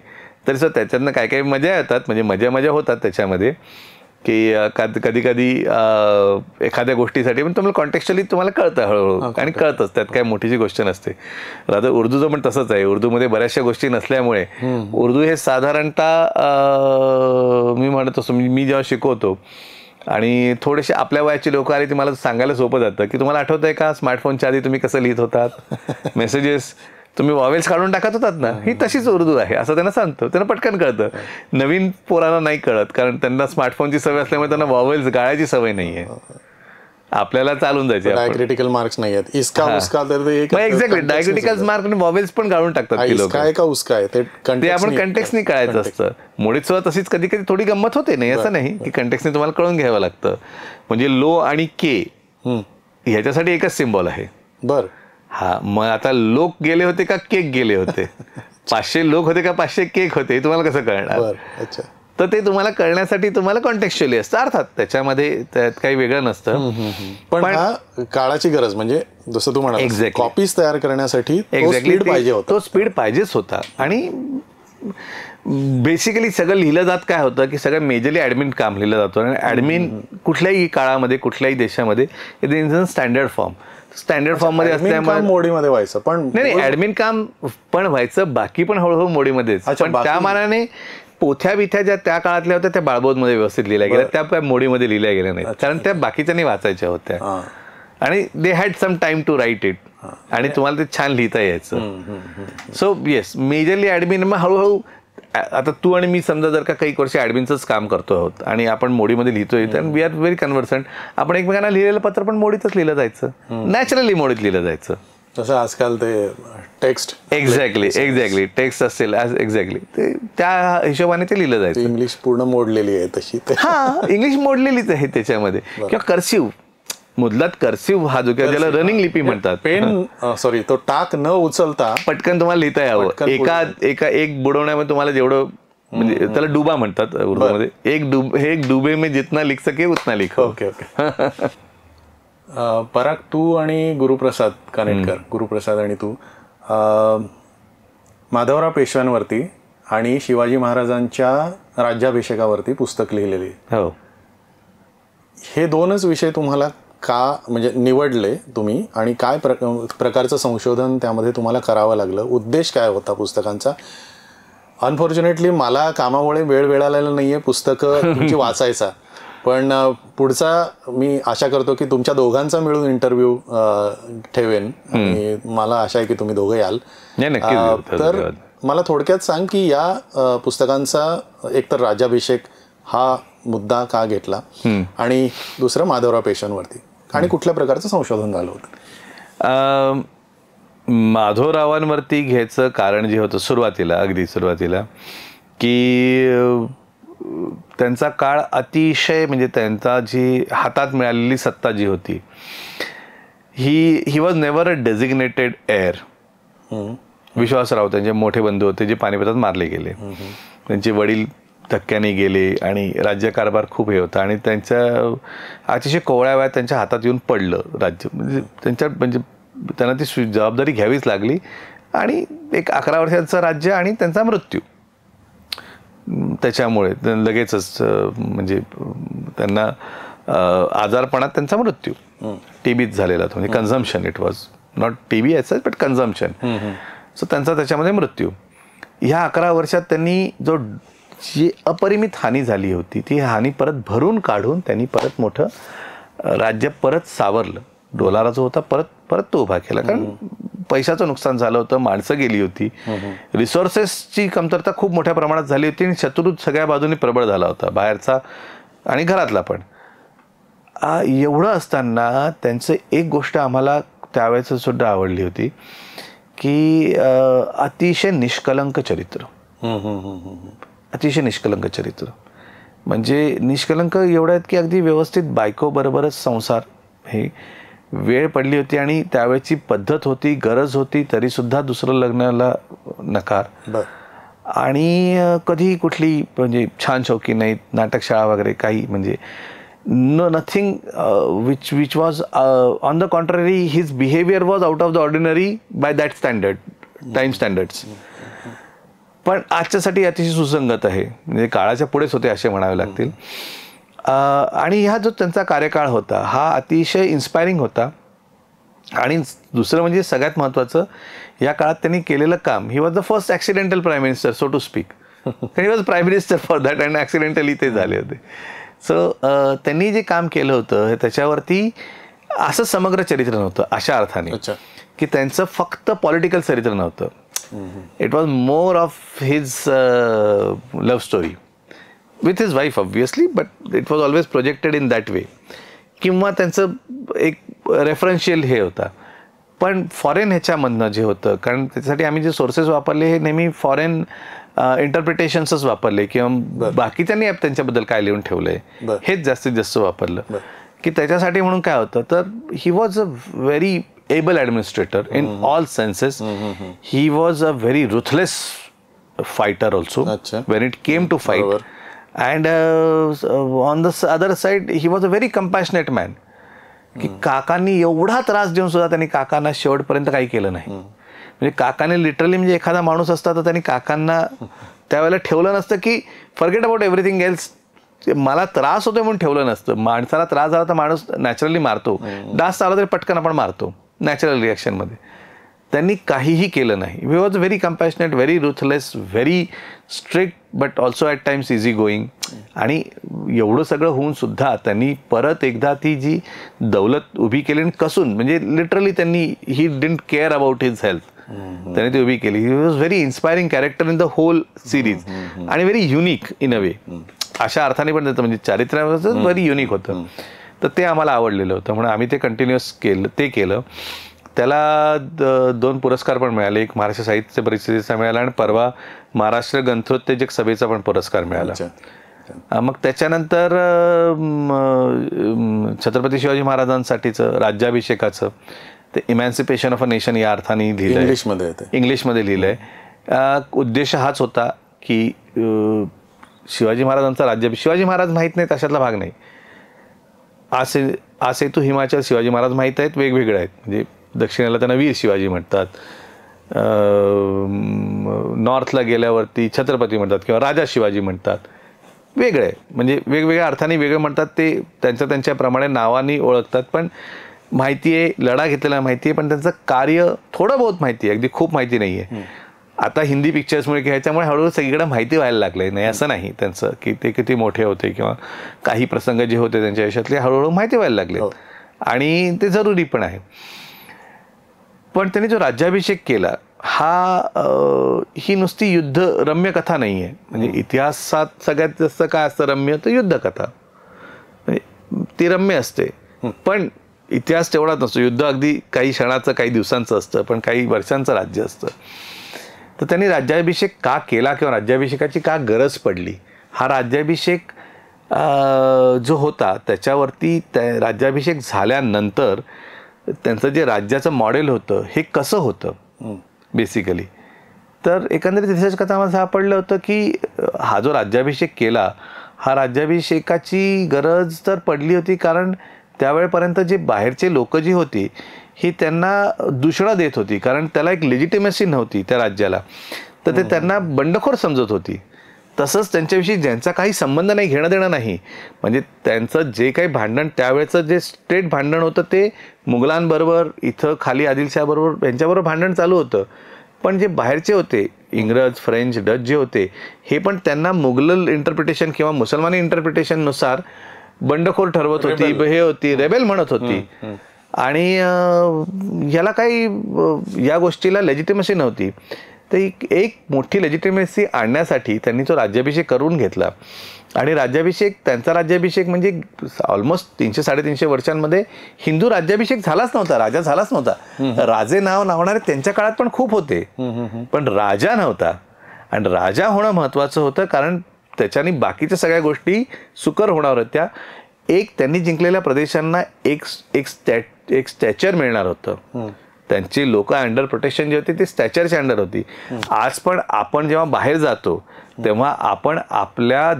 तरी सुद्धा त्याच्यातनं काही मजा येतात, म्हणजे मजा होतात त्याच्यामध्ये की कधी एखाद्या गोष्टीसाठी पण तुम्हाला कॉन्टेक्स्चुअली तुम्हाला कळतं हळूहळू आणि कळतंच, त्यात काय मोठीची गोष्ट नसते. आता उर्दूचं पण तसंच आहे. उर्दूमध्ये बऱ्याचशा गोष्टी नसल्यामुळे उर्दू हे साधारणतः मी म्हणत असतो, मी जेव्हा शिकवतो आणि थोडेसे आपल्या वयाची लोक आली ती मला सांगायला सोपं जातं की तुम्हाला आठवत आहे का स्मार्टफोनच्या आधी तुम्ही कसं लिहित होतात मेसेजेस, तुम्ही वॉवेल्स काढून टाकत होतात ना, ही तशीच उर्दू आहे असं त्यांना सांगतो. त्यांना पटकन कळतं. नवीन पोरांना नाही कळत, कारण त्यांना स्मार्टफोनची सवय असल्यामुळे त्यांना वॉवेल्स गाळायची सवय नाहीये. आपल्याला चालून जायचे. डायक्रिटिकल मार्क्स नाही आहेत, इसका उसका तर एक्झॅक्टली डायक्रिटिकल मार्क आणि वॉवेल्स पण गाळून टाकतात की लोक. ते आपण कंटेक्सनी कळायचं असतं. मोडीत सुद्धा तशीच कधी कधी थोडी गंमत होते, नाही असं नाही की कंटेक्सनी तुम्हाला कळून घ्यावं लागतं. म्हणजे लो आणि के ह्याच्यासाठी एकच सिम्बॉल आहे. हा, मग आता लोक गेले होते का केक गेले होते, 500 लोक होते का 500 केक होते, हे तुम्हाला कसं कळणार. तर ते तुम्हाला कळण्यासाठी तुम्हाला कॉन्टेक्स्चुअली असतं. अर्थात त्याच्यामध्ये त्यात काही वेगळं नसतं, पण काळाची गरज, म्हणजे जसं तू म्हणाला कॉपीज तयार करण्यासाठी तो स्पीड पाहिजेच होता. आणि बेसिकली सगळं लिहिलं जात काय होतं की सगळं मेजरली ॲडमिन काम लिहिलं जातं. आणि ॲडमिन कुठल्याही काळामध्ये कुठल्याही देशामध्ये it is in standard form. Standard form मध्ये असल्यामुळे मोडीमध्ये व्हायचं, पण नाही ॲडमिन काम पण व्हायचं, बाकी पण हळूहळू मोडीमध्येच. पण त्या मानाने पोथ्या बिथ्या ज्या त्या काळातल्या होत्या त्या बाळबोधमध्ये व्यवस्थित लिहिल्या गेल्या, त्या काय मोडीमध्ये लिहिल्या गेल्या नाहीत, कारण त्या बाकीच्यांनी वाचायच्या होत्या आणि they had some time to write it आणि तुम्हाला ते छान लिहिता यायचं. So yes, majorly admin. मग हळूहळू आता तू आणि मी समजा जर का काही वर्ष ॲडमिनचंच काम करतो आहोत आणि आपण मोडीमध्ये लिहितोय, तर वी आर व्हेरी कन्व्हर्संट. आपण एकमेकांना लिहिलेलं पत्र पण मोडीतच लिहिलं जायचं, नॅचरली मोडीत लिहिलं जायचं. तसं आजकाल ते टेक्स्ट एक्झॅक्टली टेक्स्ट असेल एक्झॅक्टली ते त्या हिशोबाने ते लिहिलं जायचं. इंग्लिश पूर्ण मोडलेली आहे तशी. हा, इंग्लिश मोडलेलीच आहे त्याच्यामध्ये. किंवा कर्सिव्ह, मुदलात कर्सिव्ह हा जो ज्याला रनिंग लिपी म्हणतात, पेन सॉरी तो टाक न उचलता पटकन तुम्हाला लिहिता यावं. एक बुडवण्यामध्ये तुम्हाला जेवढं, म्हणजे त्याला डुबा म्हणतात उर्दूमध्ये. एक डुबे में जितना लिख सके उतना लिखो. ओके. पराग, तू आणि गुरुप्रसाद कानेटकर, गुरुप्रसाद आणि तू माधवराव पेशव्यांवरती आणि शिवाजी महाराजांच्या राज्याभिषेकावरती पुस्तक लिहिलेले. हो. हे दोनच विषय तुम्हाला का म्हणजे निवडले तुम्ही, आणि काय प्रकारचं संशोधन त्यामध्ये तुम्हाला करावं लागलं, उद्देश काय होता पुस्तकांचा? अनफॉर्च्युनेटली मला कामामुळे वेळ मिळालेला नाहीये पुस्तकं तुमची वाचायचा, पण पुढचा मी आशा करतो की तुमच्या दोघांचा मिळून इंटरव्ह्यू ठेवेन आणि मला आशा आहे की तुम्ही दोघं याल. तर मला थोडक्यात सांग की या पुस्तकांचा एकतर राज्याभिषेक हा मुद्दा का घेतला आणि दुसरं माधवराव पेशव्यांवरती, आणि कुठल्या प्रकारचं संशोधन झालं होतं? माधवरावांवरती घ्यायचं कारण जे होतं अगदी सुरुवातीला की त्यांचा काळ अतिशय, म्हणजे त्यांचा जी हातात मिळालेली सत्ता जी होती he was never a designated air. Vishwasrao त्यांचे मोठे बंधू होते जे पानिपतात मारले गेले, त्यांचे वडील धक्क्याने गेले आणि राज्यकारभार खूप हे होता आणि त्यांच्या अतिशय कोवळ्या वयात त्यांच्या हातात येऊन पडलं राज्य. म्हणजे त्यांच्या म्हणजे त्यांना ती जबाबदारी घ्यावीच लागली आणि एक 11 वर्षाचं राज्य आणि त्यांचा मृत्यू त्याच्यामुळे लगेचच म्हणजे त्यांना आजारपणात त्यांचा मृत्यू टीबीत झालेला तो म्हणजे consumption it was not TB as such but consumption so त्यांचा त्याच्यामध्ये मृत्यू. ह्या 11 वर्षात त्यांनी जी अपरिमित हानी झाली होती ती हानी परत भरून काढून त्यांनी परत मोठं राज्य परत सावरलं. डोलारा जो होता परत तो उभा केला कारण पैशाचं नुकसान झालं होतं, माणसं गेली होती, रिसोर्सेसची कमतरता खूप मोठ्या प्रमाणात झाली होती आणि शत्रू सगळ्या बाजूनी प्रबळ झाला होता, बाहेरचा आणि घरातला पण. एवढं असताना त्यांचं एक गोष्ट आम्हाला त्यावेळेस सुद्धा आवडली होती की अतिशय निष्कलंक चरित्र, अतिशय निष्कलंक चरित्र. म्हणजे निष्कलंक एवढं आहेत की अगदी व्यवस्थित बायकोबरोबरच संसार, हे वेळ पडली होती आणि त्यावेळची पद्धत होती, गरज होती, तरीसुद्धा दुसरं लग्नाला नकार. आणि कधी कुठली म्हणजे छान शौकी नाहीत, नाटकशाळा वगैरे काही म्हणजे nothing which was on the contrary his behaviour was out of the ordinary by that standard time standards. पण आजच्यासाठी अतिशय सुसंगत आहे, म्हणजे काळाच्या पुढेच होते असे म्हणावे लागतील. आणि हा जो त्यांचा कार्यकाळ होता हा अतिशय इन्स्पायरिंग होता. आणि दुसरं म्हणजे सगळ्यात महत्त्वाचं, या काळात त्यांनी केलेलं काम, he was the first accidental prime minister so to speak. He was prime minister for that and accidentally ते झाले होते. सो त्यांनी जे काम केलं होतं त्याच्यावरती असं समग्र चरित्र नव्हतं अशा अर्थाने की त्यांचं फक्त पॉलिटिकल चरित्र नव्हतं. It was more of his love story with his wife obviously, but it was always projected in that way. किंवा त्यांचं एक रेफरन्शियल हे होता. पण फॉरेन ह्याच्यामधनं जे होतं, कारण त्याच्यासाठी आम्ही जे सोर्सेस वापरले हे नेहमी फॉरेन इंटरप्रिटेशन्सच वापरले किंवा बाकीच्यांनी त्यांच्याबद्दल काय लिहून ठेवलंय हेच जास्तीत जास्त वापरलं. की त्याच्यासाठी म्हणून काय होतं तर he was a very able administrator in all senses. He was a very ruthless fighter also when it came to fight. And on the other side he was a very compassionate man. की काकांनी एवढा त्रास देऊन सुद्धा त्यांनी काकांना शेवटपर्यंत काही केलं नाही. म्हणजे काकाने लिटरली म्हणजे एखादा माणूस असता तर त्यांनी काकांना त्यावेळेला ठेवलं नसतं की फॉरगेट अबाउट एव्हरीथिंग एल्स, मला त्रास होतोय म्हणून ठेवलं नसतं. माणसाला त्रास झाला तर माणूस नॅचरली मारतो, डास चालला तरी पटकन आपण मारतो नॅचरल रिॲक्शनमध्ये. त्यांनी काहीही केलं नाही. He was very compassionate, very ruthless, very strict but also at times easy going. आणि एवढं सगळं होऊन सुद्धा त्यांनी परत एकदा ती जी दौलत उभी केली आणि कसून, म्हणजे लिटरली त्यांनी he didn't care about his health, त्यांनी ती उभी केली. He was very inspiring character in the whole series आणि very unique in a way. अशा अर्थाने पण त्याचं म्हणजे चारित्र्याचं व्हेरी युनिक होतं. तर ते आम्हाला आवडलेलं होतं म्हणून आम्ही ते कंटिन्युअस केलं. त्याला 2 पुरस्कार पण मिळाले. एक महाराष्ट्र साहित्य परिषदेचा मिळाला आणि परवा महाराष्ट्र ग्रंथोत्तेजक सभेचा पण पुरस्कार मिळाला. मग त्याच्यानंतर छत्रपती शिवाजी महाराजांसाठीचं राज्याभिषेकाचं ते इमॅन्सिपेशन ऑफ अ नेशन या अर्थाने लिहिलं, इंग्लिशमध्ये लिहिलंय. उद्देश हाच होता की शिवाजी महाराजांचा राज्याभिषेक, शिवाजी महाराज माहीत नाहीत अशातला भाग नाही. आसेतू हिमाचल शिवाजी महाराज माहीत आहेत, वेगवेगळे आहेत. म्हणजे दक्षिणेला त्यांना वीर शिवाजी म्हणतात, नॉर्थला गेल्यावरती छत्रपती म्हणतात किंवा राजा शिवाजी म्हणतात. वेगळे म्हणजे वेगवेगळ्या अर्थाने वेगळे म्हणतात, ते त्यांच्याप्रमाणे नावानी ओळखतात. पण माहिती आहे, लढा घेतलेला माहिती आहे, पण त्यांचं कार्य थोडं बहुत माहिती आहे, अगदी खूप माहिती नाही आहे. आता हिंदी पिक्चर्समुळे ह्याच्यामुळे हळूहळू सगळीकडे माहिती व्हायला लागले. नाही असं नाही त्यांचं की ते किती मोठे होते किंवा काही प्रसंग जे होते त्यांच्या आयुष्यातले हळूहळू माहिती व्हायला लागले आणि ते जरुरी पण आहे. पण त्यांनी जो राज्याभिषेक केला ही नुसती युद्धरम्य कथा नाही आहे. म्हणजे इतिहासात सगळ्यात जास्त काय असतं रम्य, तर युद्धकथा. म्हणजे ती रम्य असते पण इतिहास तेवढाच नसतो. युद्ध अगदी काही क्षणाचं, काही दिवसांचं असतं, पण काही वर्षांचं राज्य असतं. तर त्यांनी राज्याभिषेक का केला किंवा राज्याभिषेकाची का गरज पडली, हा राज्याभिषेक जो होता त्याच्यावरती राज्याभिषेक झाल्यानंतर त्यांचं जे राज्याचं मॉडेल होतं हे कसं होतं बेसिकली. तर एकंदरीत रिसर्च करता मला सापडलं होतं की हा जो राज्याभिषेक केला, हा राज्याभिषेकाची गरज तर पडली होती कारण त्यावेळेपर्यंत जे बाहेरचे लोक जी होती ही त्यांना दूषणं देत होती, कारण त्याला एक लेजिटिमेसी नव्हती त्या राज्याला, तर ते त्यांना बंडखोर समजत होती. तसंच त्यांच्याविषयी ज्यांचा काही संबंध नाही, घेणं देणं नाही, म्हणजे त्यांचं जे काही भांडण त्यावेळेचं जे स्ट्रेट भांडण होतं ते मुघलांबरोबर, इथं खाली आदिलशाहबरोबर यांच्याबरोबर भांडण चालू होतं. पण जे बाहेरचे होते, इंग्रज, फ्रेंच, डच जे होते, हे पण त्यांना मुघल इंटरप्रिटेशन किंवा मुसलमानी इंटरप्रिटेशननुसार बंडखोर ठरवत होती, हे होती, रेबेल म्हणत होती. आणि याला काही या गोष्टीला लेजिटिमेसी नव्हती. तर एक मोठी लेजिटिमेसी आणण्यासाठी त्यांनी तो राज्याभिषेक करून घेतला. आणि राज्याभिषेक, त्यांचा राज्याभिषेक म्हणजे ऑलमोस्ट 300-350 वर्षांमध्ये हिंदू राज्याभिषेक झालाच नव्हता, राजा झालाच नव्हता. राजे नावणारे त्यांच्या काळात पण खूप होते, पण राजा नव्हता. आणि राजा होणं महत्त्वाचं होतं, कारण त्याच्याने बाकीच्या सगळ्या गोष्टी सुकर होणार होत्या. एक त्यांनी जिंकलेल्या प्रदेशांना एक स्टॅचर मिळणार होतं. त्यांची लोक अंडर प्रोटेक्शन जे होती ती स्टॅचरच्या अंडर होती. आज पण आपण जेव्हा बाहेर जातो तेव्हा आपण आपल्या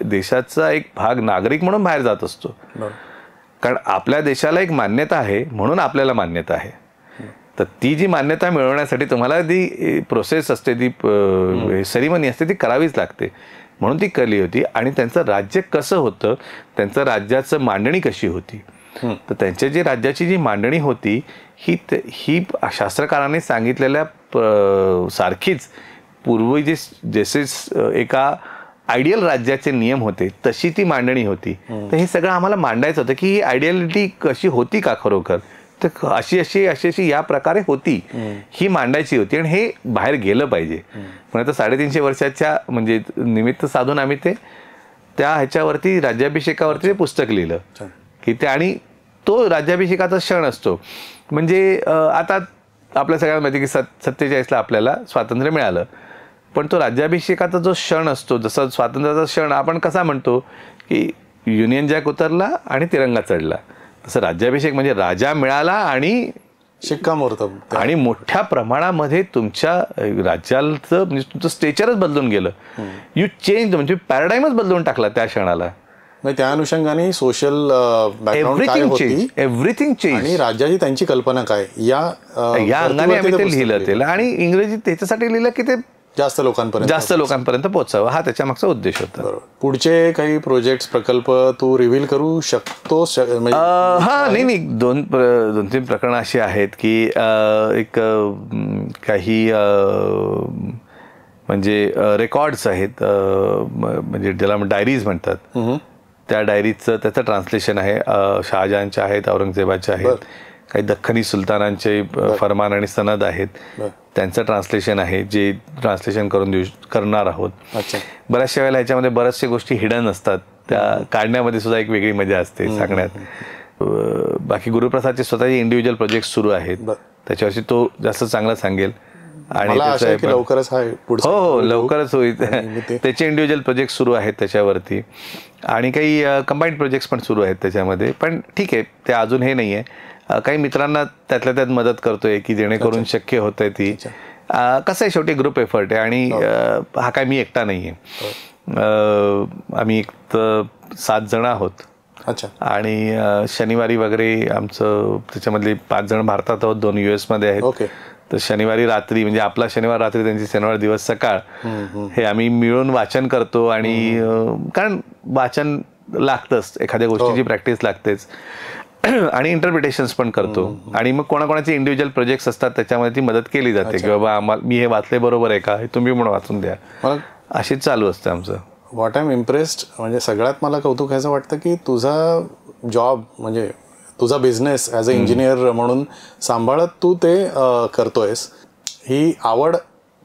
देशाचा एक भाग नागरिक म्हणून बाहेर जात असतो, कारण आपल्या देशाला एक मान्यता आहे, म्हणून आपल्याला मान्यता आहे. तर ती जी मान्यता मिळवण्यासाठी तुम्हाला ती प्रोसेस असते, ती सेरिमनी असते, ती करावीच लागते. म्हणून ती केली होती. आणि त्यांचं राज्य कसं होतं, त्यांचं राज्याचं मांडणी कशी होती, तर त्यांच्या जी राज्याची जी मांडणी होती ही शास्त्रकारांनी सांगितलेल्या सारखीच पूर्वी जसे एका आयडियल राज्याचे नियम होते तशी ती मांडणी होती. तर हे सगळं आम्हाला मांडायचं होतं की ही आयडियालिटी कशी होती का खरोखर, तर अशी या प्रकारे होती, ही मांडायची होती. आणि हे बाहेर गेलं पाहिजे. पण आता 350 वर्षाच्या म्हणजे निमित्त साधून आम्ही ते त्या ह्याच्यावरती राज्याभिषेकावरती ते पुस्तक लिहिलं की ते. आणि तो राज्याभिषेकाचा क्षण असतो. म्हणजे आता आपल्या सगळ्यांना माहिती की 47ला आपल्याला स्वातंत्र्य मिळालं, पण तो राज्याभिषेकाचा जो क्षण असतो, जसा स्वातंत्र्याचा क्षण आपण कसा म्हणतो की युनियन जॅक उतरला आणि तिरंगा चढला, तसं राज्याभिषेक म्हणजे राजा मिळाला आणि शिक्कामोर्तब, आणि मोठ्या प्रमाणामध्ये तुमच्या राज्याचं म्हणजे तुमचं स्टेचरच बदलून गेलं. यू चेंज, म्हणजे पॅराडाईमच बदलून टाकला त्या क्षणाला. त्या अनुषंगाने सोशल बॅकग्राऊंड काय होती, एव्हरीथिंग चेंज, आणि राज्याची त्यांची कल्पना काय, या अंगाने आम्ही ते लिहिलं. ते आणि इंग्रजीत त्याच्यासाठी लिहिलं की ते जास्त लोकांपर्यंत पोहोचावं, हा त्याच्या मागचा उद्देश होता. पुढचे काही प्रोजेक्ट्स, प्रकल्प तू रिव्हील करू शकतोस? हा, नाही, 2-3 प्रकरणं अशी आहेत की एक काही म्हणजे रेकॉर्ड्स आहेत, म्हणजे ज्याला डायरीज म्हणतात, त्या डायरीजचं त्याचं ट्रान्सलेशन आहे. शहाजहानच्या आहेत, औरंगजेबाच्या आहेत, काही दख्खनी सुलतानांचे फरमान आणि सनद आहेत, त्यांचं ट्रान्सलेशन आहे, जे ट्रान्सलेशन करणार आहोत. बऱ्याचशा वेळेला ह्याच्यामध्ये बऱ्याचशा गोष्टी हिडन असतात, त्या काढण्यामध्ये सुद्धा एक वेगळी मजा असते सांगण्यात. बाकी गुरुप्रसादचे स्वतःचे इंडिव्हिज्युअल प्रोजेक्ट सुरू आहेत, त्याच्यावरती तो जास्त चांगला सांगेल. आणि लवकरच हो लवकरच होईल. त्याचे इंडिव्हिज्युअल प्रोजेक्ट सुरू आहेत त्याच्यावरती, आणि काही कंबाईंड प्रोजेक्ट्स पण सुरू आहेत त्याच्यामध्ये. पण ठीक आहे, ते अजून हे नाही आहे. काही मित्रांना त्यातल्या त्यात मदत करतोय की जेणेकरून शक्य होतंय ती. कसं आहे, शेवटी ग्रुप एफर्ट आहे, आणि हा काय मी एकटा नाही आहे. आम्ही एक 7 जण आहोत. आणि शनिवारी वगैरे आमचं त्याच्यामधले 5 जण भारतात आहोत, 2 US मध्ये आहेत. तर शनिवारी रात्री, म्हणजे आपला शनिवार रात्री त्यांची शनिवार दिवस सकाळ, हे आम्ही मिळून वाचन करतो. आणि कारण वाचन लागतंच, एखाद्या गोष्टीची प्रॅक्टिस लागतेच, आणि इंटरप्रिटेशन्स पण करतो. आणि मग कोणाकोणाचे इंडिव्हिज्युअल प्रोजेक्ट्स असतात, त्याच्यामध्ये ती मदत केली जाते की बाबा आम्हाला, मी हे वाचले बरोबर आहे का, हे तुम्ही म्हणून वाचून द्या. अशीच चालू असतं आमचं. व्हॉट आय एम इम्प्रेस्ड, म्हणजे सगळ्यात मला कौतुक ह्याचं वाटतं की तुझा जॉब, म्हणजे तुझा बिझनेस ॲज अ इंजिनियर म्हणून सांभाळत तू ते करतोयस. ही आवड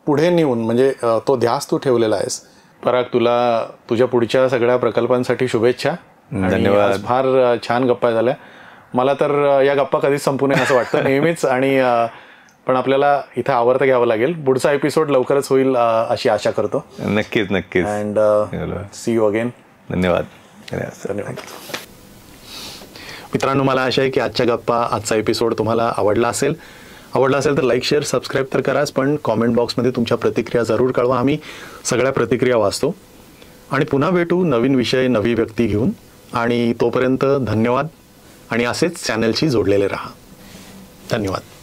पुढे नेऊन, म्हणजे तो ध्यास तू ठेवलेला आहेस. पराग, तुला तुझ्या पुढच्या सगळ्या प्रकल्पांसाठी शुभेच्छा. धन्यवाद. फार छान गप्पा झाल्या. मला तर या गप्पा कधीच संपू नये असं वाटतं नेहमीच. आणि पण आपल्याला इथं आवर्त घ्यावं लागेल. पुढचा एपिसोड लवकरच होईल अशी आशा करतो. नक्कीच. And see you again. धन्यवाद. मित्रांनो, मला आशा आहे की आजच्या गप्पा, आजचा एपिसोड तुम्हाला आवडला असेल तर लाईक, शेअर, सबस्क्राईब तर कराच, पण कॉमेंट बॉक्समध्ये तुमच्या प्रतिक्रिया जरूर कळवा. आम्ही सगळ्या प्रतिक्रिया वाचतो. आणि पुन्हा भेटू नवीन विषय, नवी व्यक्ती घेऊन. आणि तोपर्यंत धन्यवाद आणि असेच चॅनलशी जोडलेले राहा. धन्यवाद.